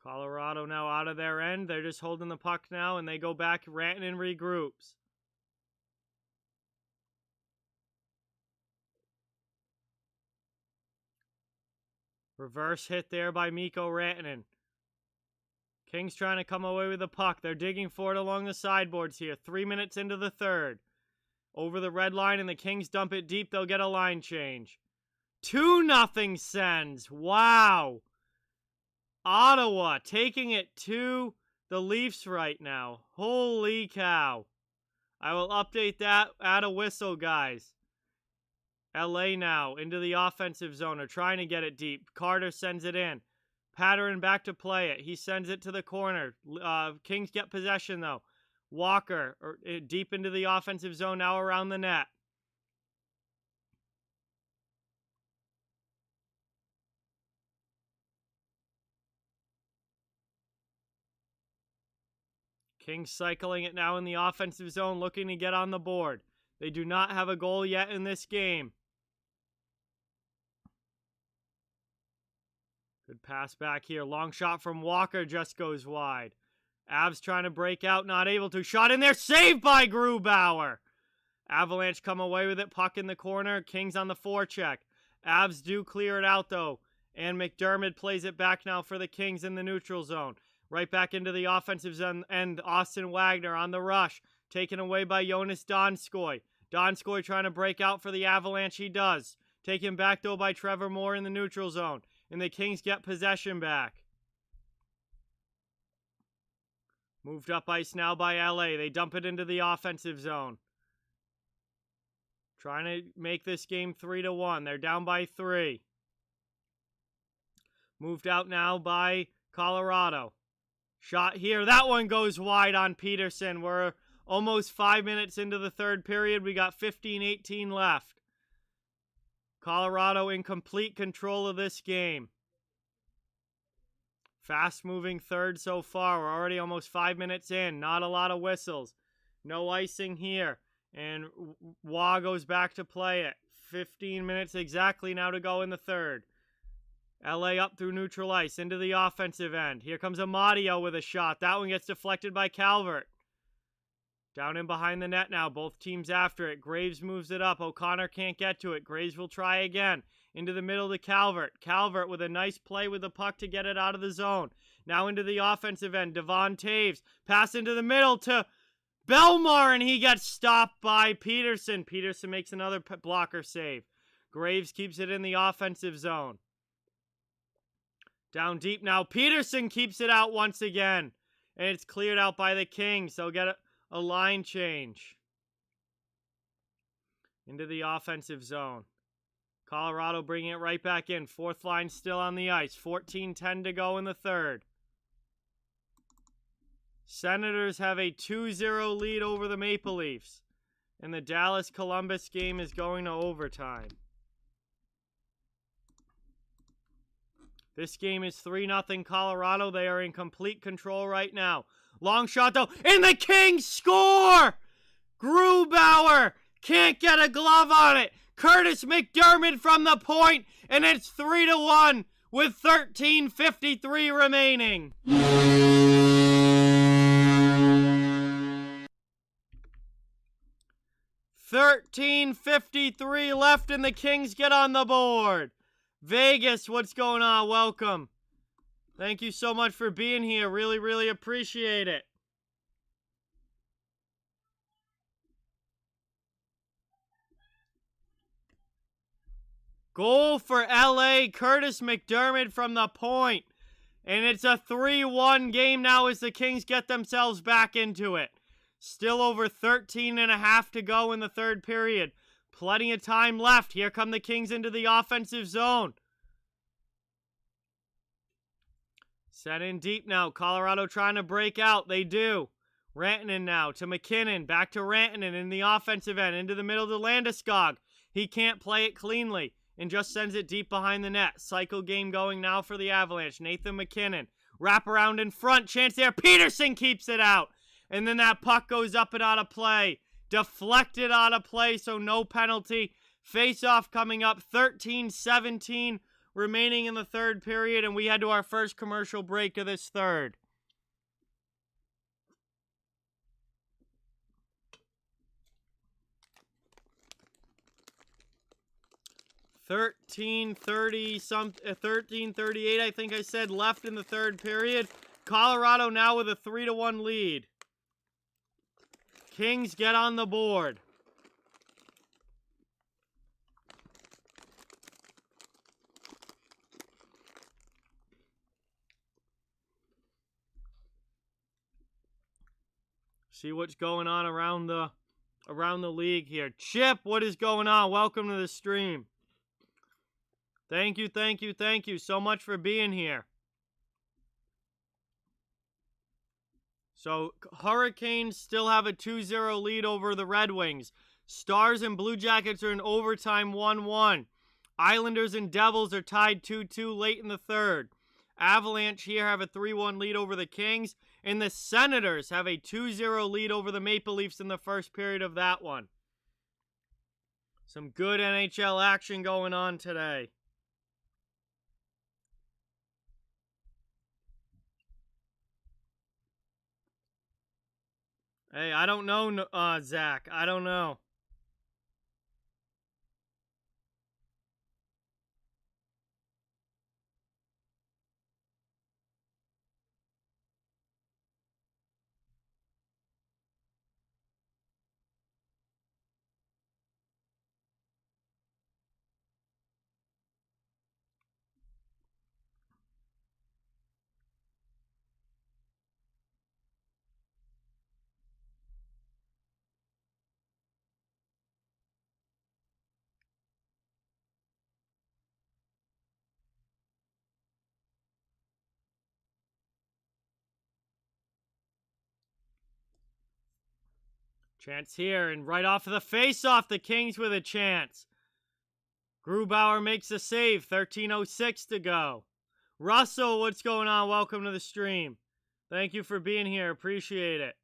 Colorado now out of their end. They're just holding the puck now, and they go back. Rantanen regroups. Reverse hit there by Mikko Rantanen. Kings trying to come away with the puck. They're digging for it along the sideboards here. 3 minutes into the third. Over the red line, and the Kings dump it deep. They'll get a line change. 2-0 Sens. Wow. Ottawa taking it to the Leafs right now. Holy cow. I will update that at a whistle, guys. LA now into the offensive zone. Are trying to get it deep. Carter sends it in. Patterson back to play it. He sends it to the corner. Kings get possession, though. Walker deep into the offensive zone now around the net. Kings cycling it now in the offensive zone, looking to get on the board. They do not have a goal yet in this game. Good pass back here. Long shot from Walker just goes wide. Avs trying to break out, not able to. Shot in there, saved by Grubauer. Avalanche come away with it. Puck in the corner. Kings on the forecheck. Avs do clear it out, though. And McDermott plays it back now for the Kings in the neutral zone. Right back into the offensive zone. And Austin Wagner on the rush. Taken away by Jonas Donskoi. Donskoi trying to break out for the Avalanche. He does. Taken back, though, by Trevor Moore in the neutral zone. And the Kings get possession back. Moved up ice now by LA. They dump it into the offensive zone. Trying to make this game 3-1. They're down by 3. Moved out now by Colorado. Shot here. That one goes wide on Peterson. We're almost 5 minutes into the third period. We got 15-18 left. Colorado in complete control of this game. Fast-moving third so far. We're already almost 5 minutes in. Not a lot of whistles. No icing here. And Wah goes back to play it. 15 minutes exactly now to go in the third. LA up through neutral ice into the offensive end. Here comes Amadio with a shot. That one gets deflected by Calvert. Down in behind the net now. Both teams after it. Graves moves it up. O'Connor can't get to it. Graves will try again. Into the middle to Calvert. Calvert with a nice play with the puck to get it out of the zone. Now into the offensive end. Devon Taves. Pass into the middle to Belmar, and he gets stopped by Peterson. Peterson makes another blocker save. Graves keeps it in the offensive zone. Down deep now. Peterson keeps it out once again. And it's cleared out by the Kings. They'll get a line change. Into the offensive zone. Colorado bringing it right back in. Fourth line still on the ice. 14-10 to go in the third. Senators have a 2-0 lead over the Maple Leafs. And the Dallas-Columbus game is going to overtime. This game is 3-0 Colorado. They are in complete control right now. Long shot, though, and the Kings score! Grubauer can't get a glove on it. Curtis McDermott from the point, and it's 3-1 with 13:53 remaining. $13.53 left, and the Kings get on the board. Vegas, what's going on? Welcome. Thank you so much for being here. Really, really appreciate it. Goal for LA, Curtis McDermott from the point. And it's a 3-1 game now as the Kings get themselves back into it. Still over 13 and a half to go in the third period. Plenty of time left. Here come the Kings into the offensive zone. Set in deep now. Colorado trying to break out. They do. Rantanen now to McKinnon. Back to Rantanen in the offensive end. Into the middle to Landeskog. He can't play it cleanly and just sends it deep behind the net. Cycle game going now for the Avalanche. Nathan McKinnon. Wrap around in front. Chance there. Peterson keeps it out. And then that puck goes up and out of play. Deflected out of play, so no penalty. Face-off coming up. 13-17 remaining in the third period, and we head to our first commercial break of this third. $13:38, I think I said, left in the third period. Colorado now with a 3-1 lead. Kings get on the board. See what's going on around the league here. Chip, what is going on? Welcome to the stream. Thank you so much for being here. So, Hurricanes still have a 2-0 lead over the Red Wings. Stars and Blue Jackets are in overtime 1-1. Islanders and Devils are tied 2-2 late in the third. Avalanche here have a 3-1 lead over the Kings. And the Senators have a 2-0 lead over the Maple Leafs in the first period of that one. Some good NHL action going on today. Hey, I don't know, Zach. I don't know. Chance here, and right off of the face-off, the Kings with a chance. Grubauer makes a save, 13:06 to go. Russell, what's going on? Welcome to the stream. Thank you for being here. Appreciate it.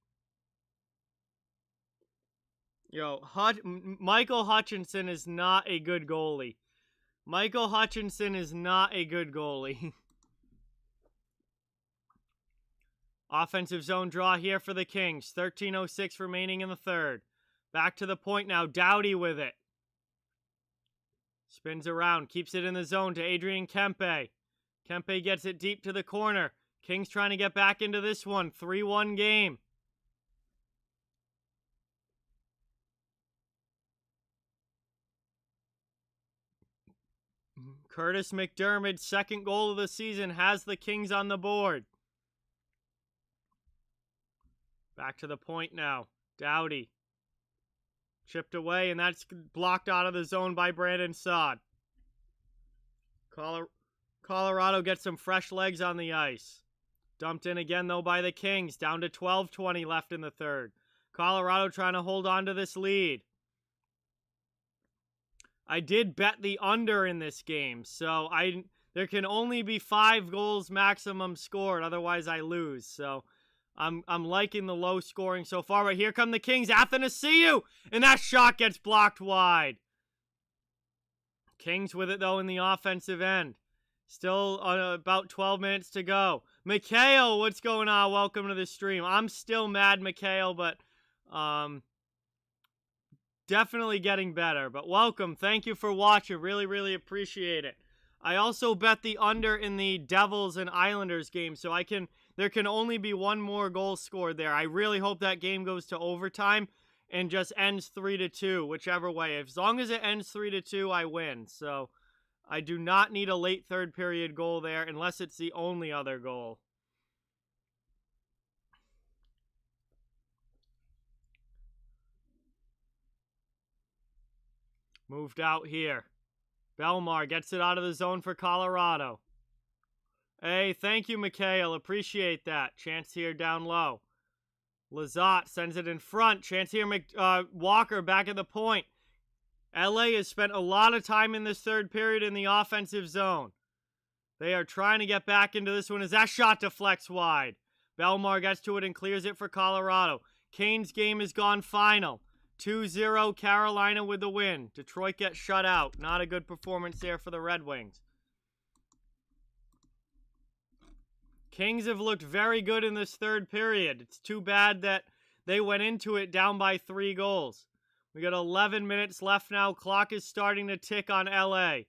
Yo, Michael Hutchinson is not a good goalie. Michael Hutchinson is not a good goalie. Offensive zone draw here for the Kings. 13:06 remaining in the third. Back to the point now. Doughty with it. Spins around. Keeps it in the zone to Adrian Kempe. Kempe gets it deep to the corner. Kings trying to get back into this one. 3-1 game. Curtis McDermott's second goal of the season has the Kings on the board. Back to the point now. Doughty. Chipped away, and that's blocked out of the zone by Brandon Saad. Colorado gets some fresh legs on the ice. Dumped in again, though, by the Kings. Down to 12:20 left in the third. Colorado trying to hold on to this lead. I did bet the under in this game, so there can only be 5 goals maximum scored, otherwise I lose. So I'm liking the low scoring so far, but here come the Kings. Athanasiou! And that shot gets blocked wide. Kings with it, though, in the offensive end. Still about 12 minutes to go. Mikhail, what's going on? Welcome to the stream. I'm still mad, Mikhail, but definitely getting better. But welcome. Thank you for watching. Really, really appreciate it. I also bet the under in the Devils and Islanders game, so there can only be one more goal scored there. I really hope that game goes to overtime and just ends 3-2, whichever way. As long as it ends 3-2, I win. So I do not need a late third period goal there unless it's the only other goal. Moved out here. Belmar gets it out of the zone for Colorado. Hey, thank you, Mikhail. Appreciate that. Chance here down low. Lizotte sends it in front. Chance here, Walker back at the point. LA has spent a lot of time in this third period in the offensive zone. They are trying to get back into this one as that shot deflects wide. Belmar gets to it and clears it for Colorado. Kane's game is gone final. 2-0 Carolina with the win. Detroit gets shut out. Not a good performance there for the Red Wings. Kings have looked very good in this third period. It's too bad that they went into it down by 3 goals. We got 11 minutes left now. Clock is starting to tick on LA.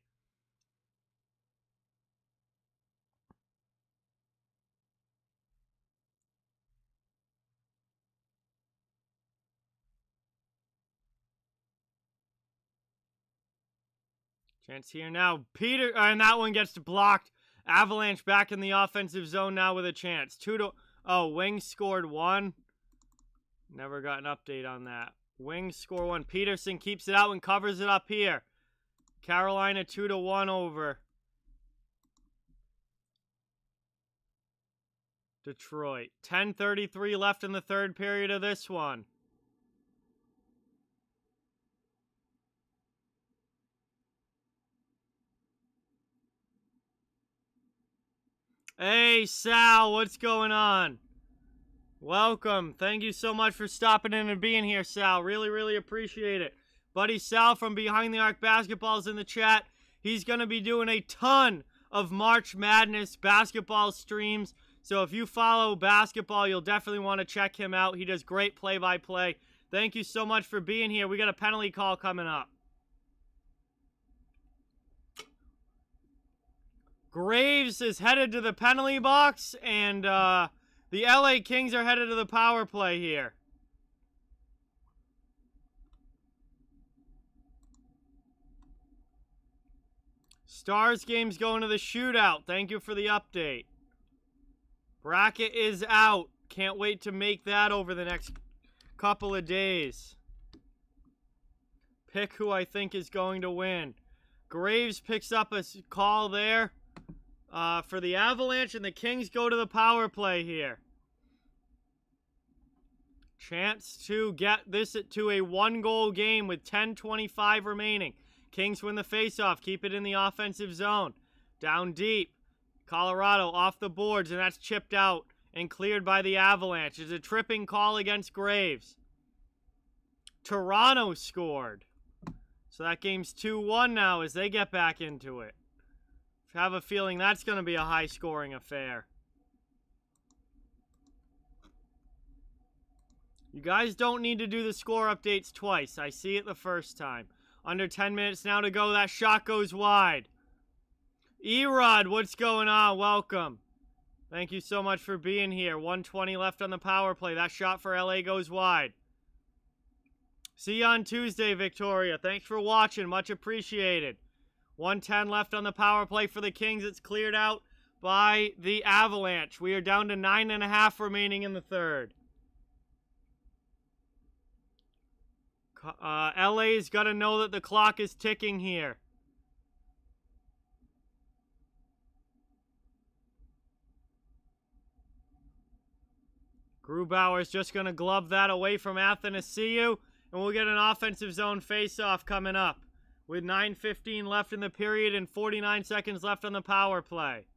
Chance here now. Peter, and that one gets blocked. Avalanche back in the offensive zone now with a chance. Wings scored 1. Never got an update on that. Wings score 1. Peterson keeps it out and covers it up here. Carolina 2-1 over Detroit. 10:33 left in the third period of this one. Hey, Sal, what's going on? Welcome. Thank you so much for stopping in and being here, Sal. Really, really appreciate it. Buddy Sal from Behind the Arc Basketball's in the chat. He's going to be doing a ton of March Madness basketball streams. So if you follow basketball, you'll definitely want to check him out. He does great play-by-play. Thank you so much for being here. We got a penalty call coming up. Graves is headed to the penalty box, and the LA Kings are headed to the power play here. Stars game's going to the shootout. Thank you for the update. Bracket is out. Can't wait to make that over the next couple of days. Pick who I think is going to win. Graves picks up a call there. For the Avalanche, and the Kings go to the power play here. Chance to get this to a 1-goal game with 10:25 remaining. Kings win the faceoff, keep it in the offensive zone. Down deep. Colorado off the boards, and that's chipped out and cleared by the Avalanche. There's a tripping call against Graves. Toronto scored. So that game's 2-1 now as they get back into it. I have a feeling that's going to be a high-scoring affair. You guys don't need to do the score updates twice. I see it the first time. Under 10 minutes now to go. That shot goes wide. Erod, what's going on? Welcome. Thank you so much for being here. 1:20 left on the power play. That shot for LA goes wide. See you on Tuesday, Victoria. Thanks for watching. Much appreciated. 1:10 left on the power play for the Kings. It's cleared out by the Avalanche. We are down to 9.5 remaining in the third. LA's got to know that the clock is ticking here. Grubauer's just going to glove that away from Athanasiou, and we'll get an offensive zone face-off coming up. With 9:15 left in the period and 49 seconds left on the power play.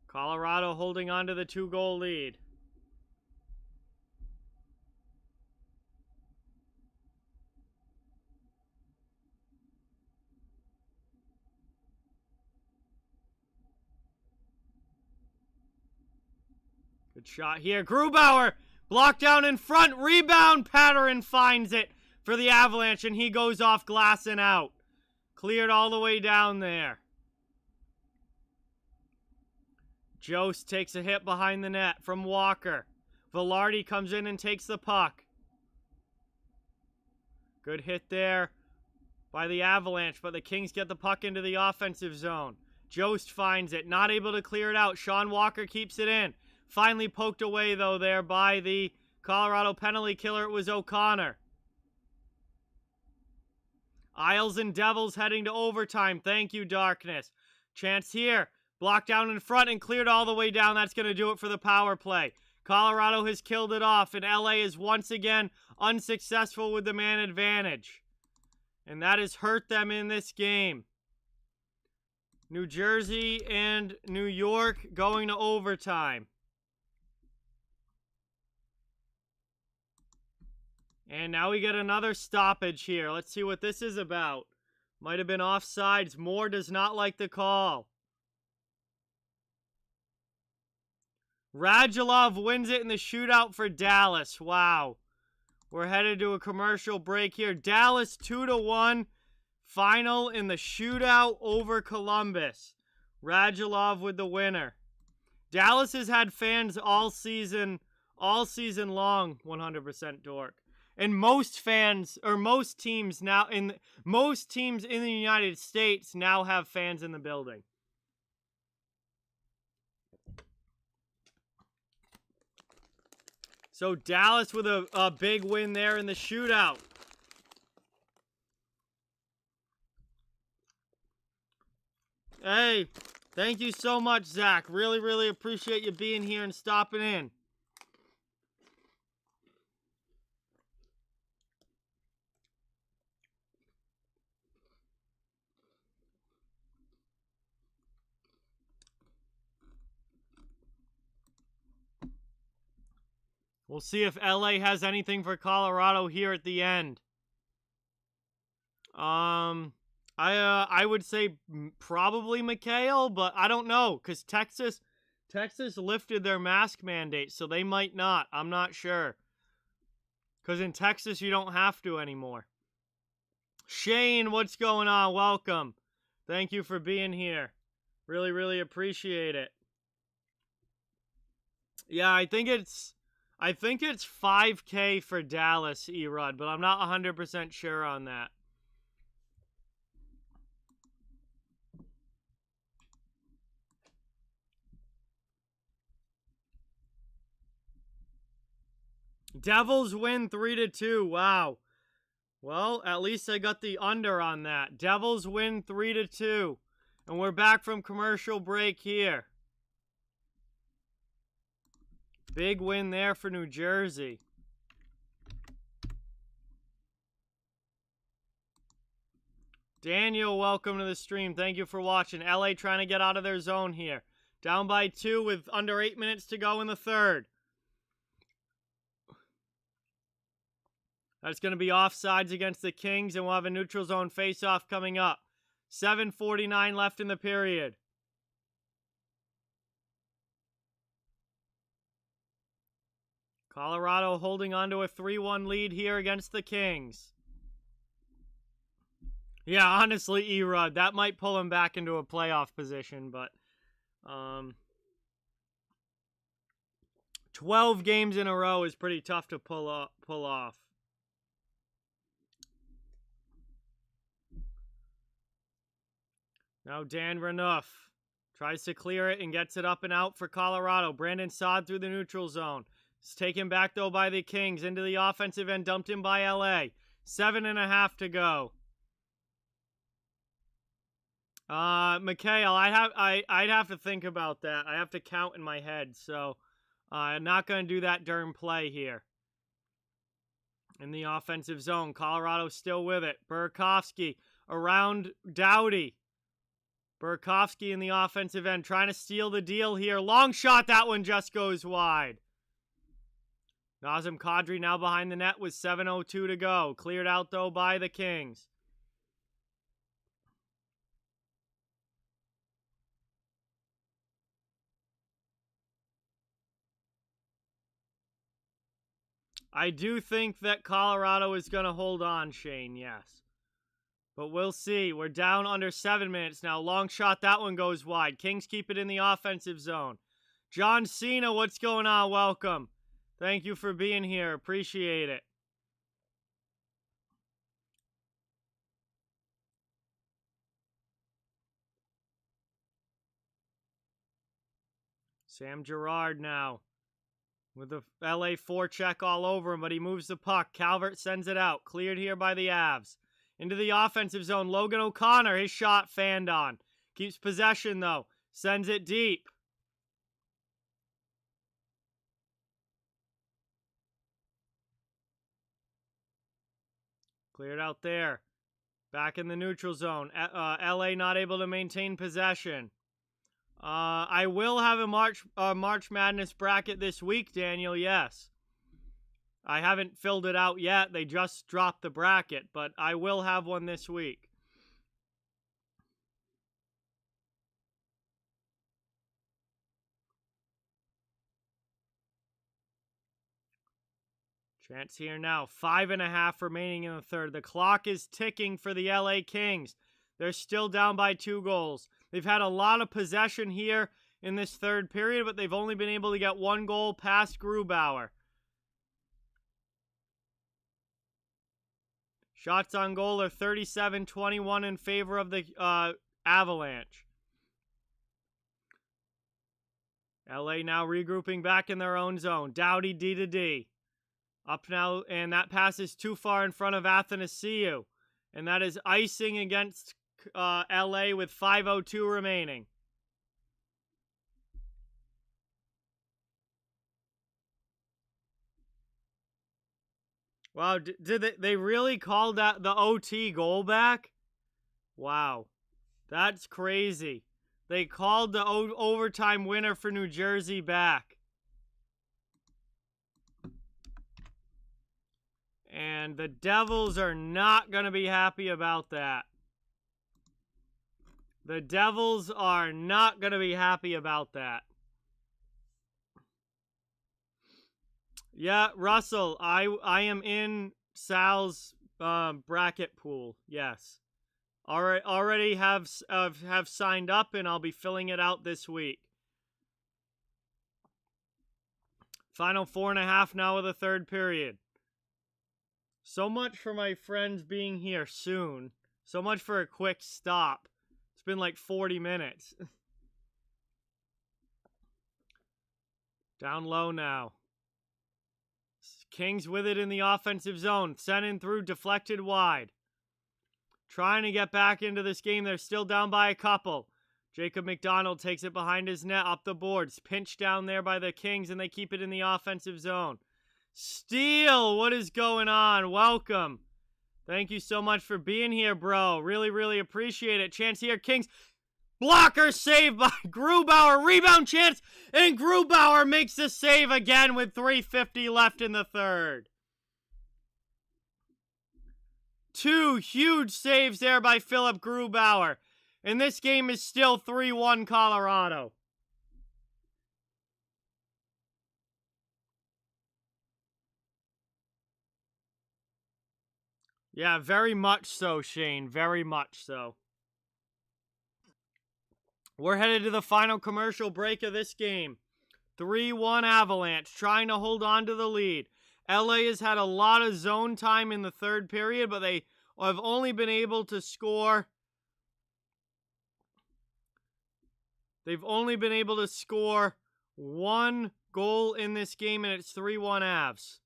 Colorado holding on to the 2-goal lead. Good shot here. Grubauer! Blocked down in front, rebound, Patterson finds it for the Avalanche, and he goes off glass and out. Cleared all the way down there. Jost takes a hit behind the net from Walker. Velarde comes in and takes the puck. Good hit there by the Avalanche, but the Kings get the puck into the offensive zone. Jost finds it, not able to clear it out. Sean Walker keeps it in. Finally poked away, though, there by the Colorado penalty killer, it was O'Connor. Isles and Devils heading to overtime. Thank you, Darkness. Chance here. Blocked down in front and cleared all the way down. That's going to do it for the power play. Colorado has killed it off, and LA is once again unsuccessful with the man advantage. And that has hurt them in this game. New Jersey and New York going to overtime. And now we get another stoppage here. Let's see what this is about. Might have been offsides. Moore does not like the call. Radulov wins it in the shootout for Dallas. Wow. We're headed to a commercial break here. Dallas 2-1. Final in the shootout over Columbus. Radulov with the winner. Dallas has had fans all season long. 100% dork. And most fans, or most teams in the United States now have fans in the building. So Dallas with a big win there in the shootout. Hey, thank you so much, Zach. Really, really appreciate you being here and stopping in. We'll see if LA has anything for Colorado here at the end. I would say probably Mikhail, but I don't know, because Texas lifted their mask mandate, so they might not. I'm not sure. Because in Texas, you don't have to anymore. Shane, what's going on? Welcome. Thank you for being here. Really, really appreciate it. Yeah, I think it's 5K for Dallas, Erod, but I'm not 100% sure on that. Devils win 3-2. Wow. Well, at least I got the under on that. Devils win 3-2. And we're back from commercial break here. Big win there for New Jersey. Daniel, welcome to the stream. Thank you for watching. LA trying to get out of their zone here. Down by 2 with under 8 minutes to go in the third. That's going to be offsides against the Kings, and we'll have a neutral zone face-off coming up. 7:49 left in the period. Colorado holding on to a 3-1 lead here against the Kings. Yeah, honestly, Erod, that might pull him back into a playoff position, but 12 games in a row is pretty tough to pull off. Now Dan Renouf tries to clear it and gets it up and out for Colorado. Brandon Saad through the neutral zone. It's taken back, though, by the Kings. Into the offensive end, dumped in by LA. 7.5 to go. Mikhail, I'd have to think about that. I have to count in my head, so I'm not going to do that during play here. In the offensive zone, Colorado still with it. Burakovsky around Doughty. Burakovsky in the offensive end, trying to steal the deal here. Long shot, that one just goes wide. Nazem Kadri now behind the net with 7:02 to go. Cleared out, though, by the Kings. I do think that Colorado is going to hold on, Shane, yes. But we'll see. We're down under 7 minutes now. Long shot, that one goes wide. Kings keep it in the offensive zone. John Cena, what's going on? Welcome. Thank you for being here. Appreciate it. Sam Girard now. with the LA forecheck all over him, but he moves the puck. Calvert sends it out. Cleared here by the Avs. Into the offensive zone. Logan O'Connor, his shot fanned on. Keeps possession, though. Sends it deep. Cleared out there. Back in the neutral zone. LA not able to maintain possession. I will have a March Madness bracket this week, Daniel, yes. I haven't filled it out yet. They just dropped the bracket, but I will have one this week. Chance here now. 5.5 remaining in the third. The clock is ticking for the LA Kings. They're still down by 2 goals. They've had a lot of possession here in this third period, but they've only been able to get 1 goal past Grubauer. Shots on goal are 37-21 in favor of the Avalanche. LA now regrouping back in their own zone. Doughty D to D. Up now, and that pass is too far in front of Athanasiou. And that is icing against LA with 5:02 remaining. Wow, did they really call that the OT goal back? Wow, that's crazy. They called the overtime winner for New Jersey back. And the Devils are not going to be happy about that. The Devils are not going to be happy about that. Yeah, Russell, I am in Sal's bracket pool. Yes. Already have signed up, and I'll be filling it out this week. Final 4.5 now of the third period. So much for my friends being here soon. So much for a quick stop. It's been like 40 minutes. Down low now. Kings with it in the offensive zone. Sent in through, deflected wide. Trying to get back into this game. They're still down by a couple. Jacob McDonald takes it behind his net, up the boards. Pinched down there by the Kings, and they keep it in the offensive zone. Steele, what is going on? Welcome. Thank you so much for being here, bro. Really, really appreciate it. Chance here, Kings. Blocker saved by Grubauer. Rebound chance, and Grubauer makes the save again with 3:50 left in the third. 2 huge saves there by Philip Grubauer. And this game is still 3-1 Colorado. Yeah, very much so, Shane. Very much so. We're headed to the final commercial break of this game. 3-1 Avalanche, trying to hold on to the lead. LA has had a lot of zone time in the third period, but they have only been able to score. They've only been able to score 1 goal in this game, and it's 3-1 Avs.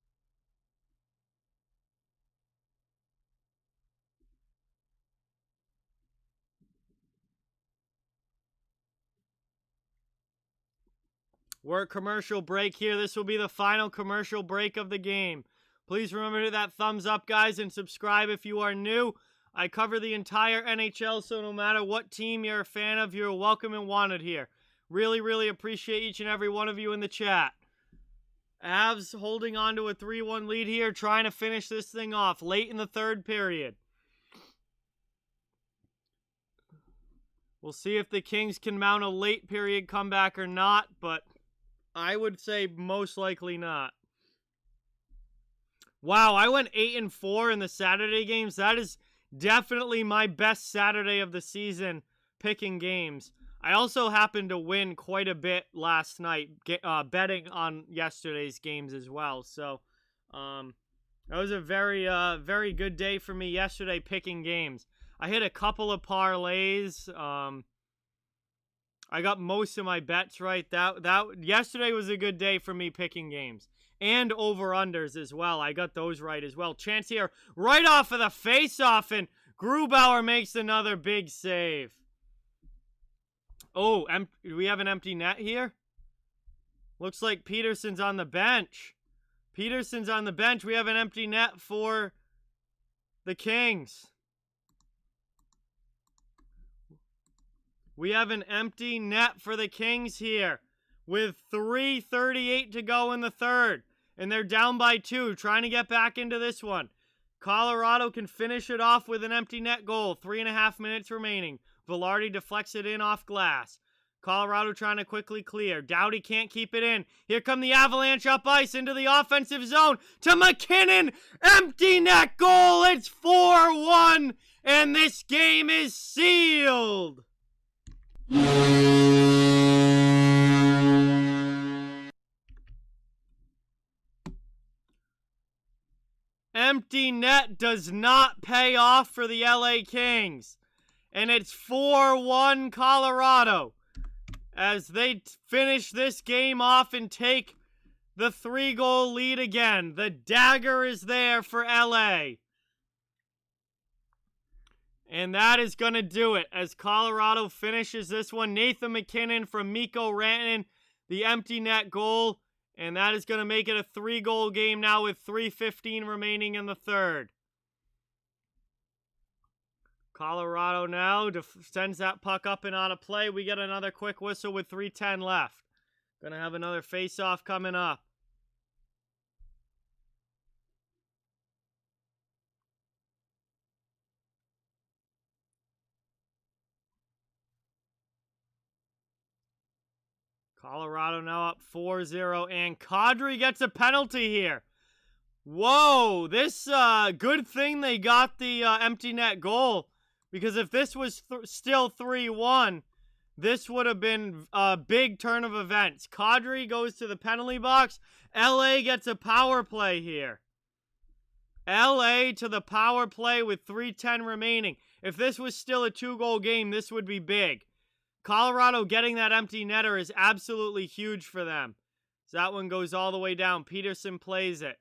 We're at commercial break here. This will be the final commercial break of the game. Please remember to hit that thumbs up, guys, and subscribe if you are new. I cover the entire NHL, so no matter what team you're a fan of, you're welcome and wanted here. Really, really appreciate each and every one of you in the chat. Avs holding on to a 3-1 lead here, trying to finish this thing off late in the third period. We'll see if the Kings can mount a late period comeback or not, but I would say most likely not. Wow, I went 8-4 in the Saturday games. That is definitely my best Saturday of the season picking games. I also happened to win quite a bit last night betting on yesterday's games as well. So that was a very good day for me yesterday picking games. I hit a couple of parlays. I got most of my bets right. Yesterday was a good day for me picking games. And over-unders as well. I got those right as well. Chance here right off of the face-off, and Grubauer makes another big save. Oh, do we have an empty net here? Looks like Peterson's on the bench. Peterson's on the bench. We have an empty net for the Kings. We have an empty net for the Kings here with 3:38 to go in the third. And they're down by 2, trying to get back into this one. Colorado can finish it off with an empty net goal. 3.5 minutes remaining. Velarde deflects it in off glass. Colorado trying to quickly clear. Doughty can't keep it in. Here come the Avalanche up ice into the offensive zone to McKinnon. Empty net goal. It's 4-1. And this game is sealed. Empty net does not pay off for the LA Kings. And it's 4-1 Colorado as they finish this game off and take the 3-goal lead again. The dagger is there for LA. And that is going to do it as Colorado finishes this one. Nathan McKinnon from Mikko Rantanen, the empty net goal. And that is going to make it a 3-goal game now with 3:15 remaining in the third. Colorado now sends that puck up and out of play. We get another quick whistle with 3:10 left. Going to have another face-off coming up. Colorado now up 4-0, and Kadri gets a penalty here. Whoa, this good thing they got the empty net goal, because if this was still 3-1, this would have been a big turn of events. Kadri goes to the penalty box. LA gets a power play here. LA to the power play with 3:10 remaining. If this was still a 2-goal game, this would be big. Colorado getting that empty netter is absolutely huge for them. So that one goes all the way down. Peterson plays it.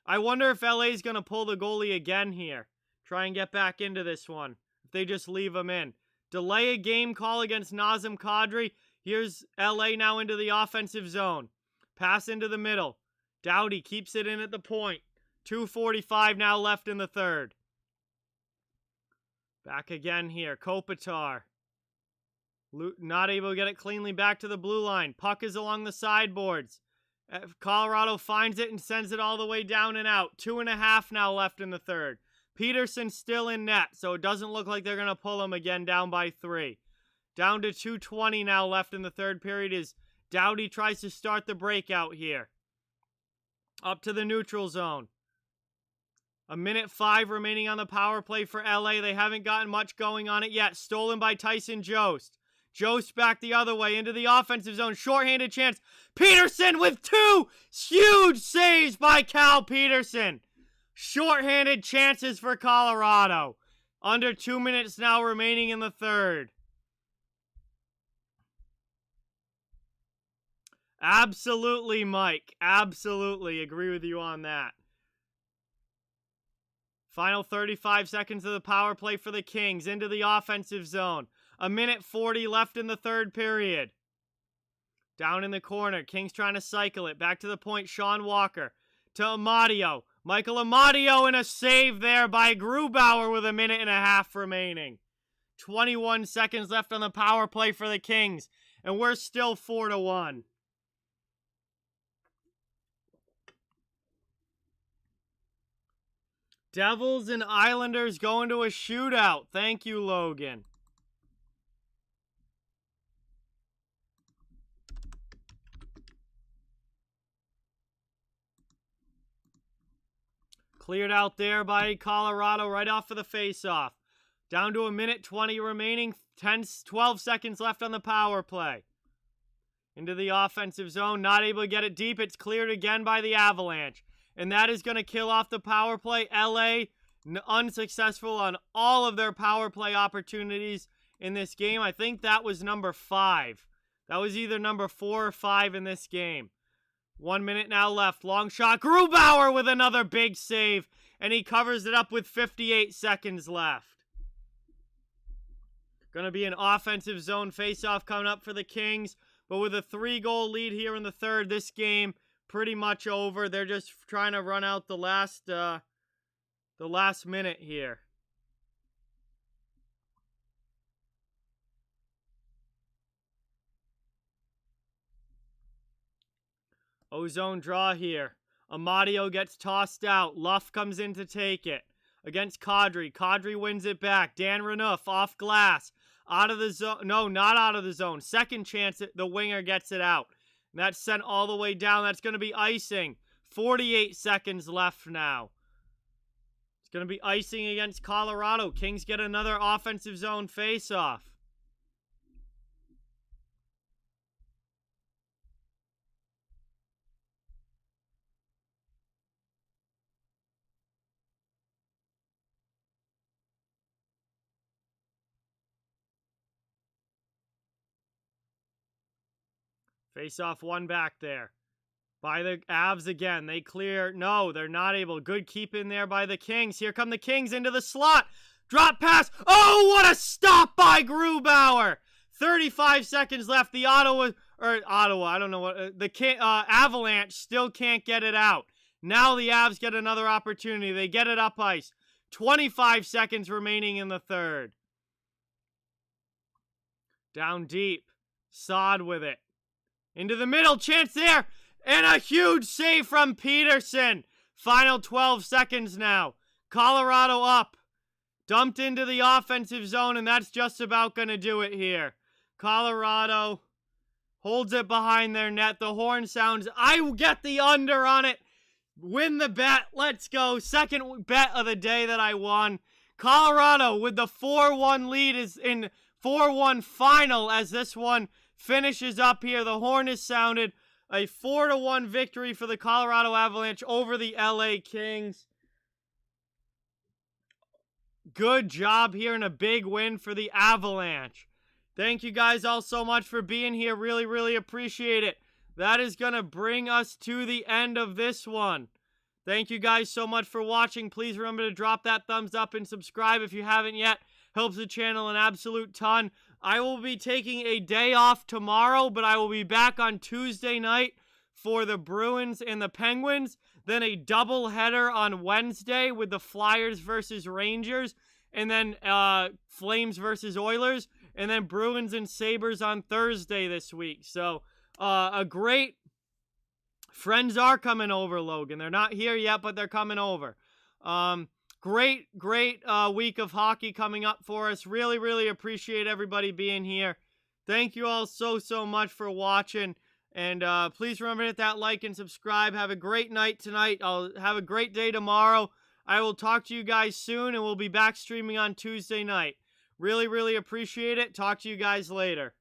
I wonder if LA's going to pull the goalie again here. Try and get back into this one. If they just leave him in. Delay a game call against Nazem Kadri. Here's LA now into the offensive zone. Pass into the middle. Doughty keeps it in at the point. 2:45 now left in the third. Back again here. Kopitar. Not able to get it cleanly back to the blue line. Puck is along the sideboards. Colorado finds it and sends it all the way down and out. 2.5 now left in the third. Peterson still in net, so it doesn't look like they're going to pull him again down by 3. Down to 2:20 now left in the third period as Doughty tries to start the breakout here. Up to the neutral zone. 1:05 remaining on the power play for LA. They haven't gotten much going on it yet. Stolen by Tyson Jost. Jost back the other way into the offensive zone. Shorthanded chance. Peterson with 2 huge saves by Cal Peterson. Shorthanded chances for Colorado. Under 2 minutes now remaining in the third. Absolutely, Mike. Absolutely. Agree with you on that. Final 35 seconds of the power play for the Kings into the offensive zone. 1:40 left in the third period. Down in the corner. Kings trying to cycle it. Back to the point. Sean Walker to Amadio. Michael Amadio and a save there by Grubauer with 1.5 remaining. 21 seconds left on the power play for the Kings. And we're still 4-1. Devils and Islanders going to a shootout. Thank you, Logan. Cleared out there by Colorado right off of the faceoff. Down to 1:20 remaining. 12 seconds left on the power play. Into the offensive zone. Not able to get it deep. It's cleared again by the Avalanche. And that is going to kill off the power play. LA unsuccessful on all of their power play opportunities. in this game. I think that was number 5. That was either number 4 or 5 in this game. 1 minute now left. Long shot. Grubauer with another big save. And he covers it up with 58 seconds left. Going to be an offensive zone faceoff coming up for the Kings. But with a 3-goal lead here in the third, this game pretty much over. They're just trying to run out the last minute here. Ozone draw here. Amadio gets tossed out. Luff comes in to take it. Against Kadri. Kadri wins it back. Dan Renouf off glass. Out of the zone. No, not out of the zone. Second chance, the winger gets it out. And that's sent all the way down. That's going to be icing. 48 seconds left now. It's going to be icing against Colorado. Kings get another offensive zone face-off. Face-off one back there. By the Avs again. They clear. No, they're not able. Good keep in there by the Kings. Here come the Kings into the slot. Drop pass. Oh, what a stop by Grubauer. 35 seconds left. The Ottawa, I don't know what. The Avalanche still can't get it out. Now the Avs get another opportunity. They get it up ice. 25 seconds remaining in the third. Down deep. Saad with it. Into the middle, chance there, and a huge save from Peterson. Final 12 seconds now. Colorado up. Dumped into the offensive zone, and that's just about going to do it here. Colorado holds it behind their net. The horn sounds. I will get the under on it. Win the bet. Let's go. Second bet of the day that I won. Colorado with the 4-1 lead is in 4-1 final as this one finishes up here. The horn is sounded. A 4-1 victory for the Colorado Avalanche over the LA Kings. Good job here and a big win for the Avalanche. Thank you guys all so much for being here. Really, really appreciate it. That is going to bring us to the end of this one. Thank you guys so much for watching. Please remember to drop that thumbs up and subscribe if you haven't yet. Helps the channel an absolute ton. I will be taking a day off tomorrow, but I will be back on Tuesday night for the Bruins and the Penguins. Then a doubleheader on Wednesday with the Flyers versus Rangers. And then Flames versus Oilers. And then Bruins and Sabres on Thursday this week. So a great... Friends are coming over, Logan. They're not here yet, but they're coming over. Great week of hockey coming up for us. Really, really appreciate everybody being here. Thank you all so much for watching. And please remember to hit that like and subscribe. Have a great night tonight. I'll have a great day tomorrow. I will talk to you guys soon, and we'll be back streaming on Tuesday night. Really, really appreciate it. Talk to you guys later.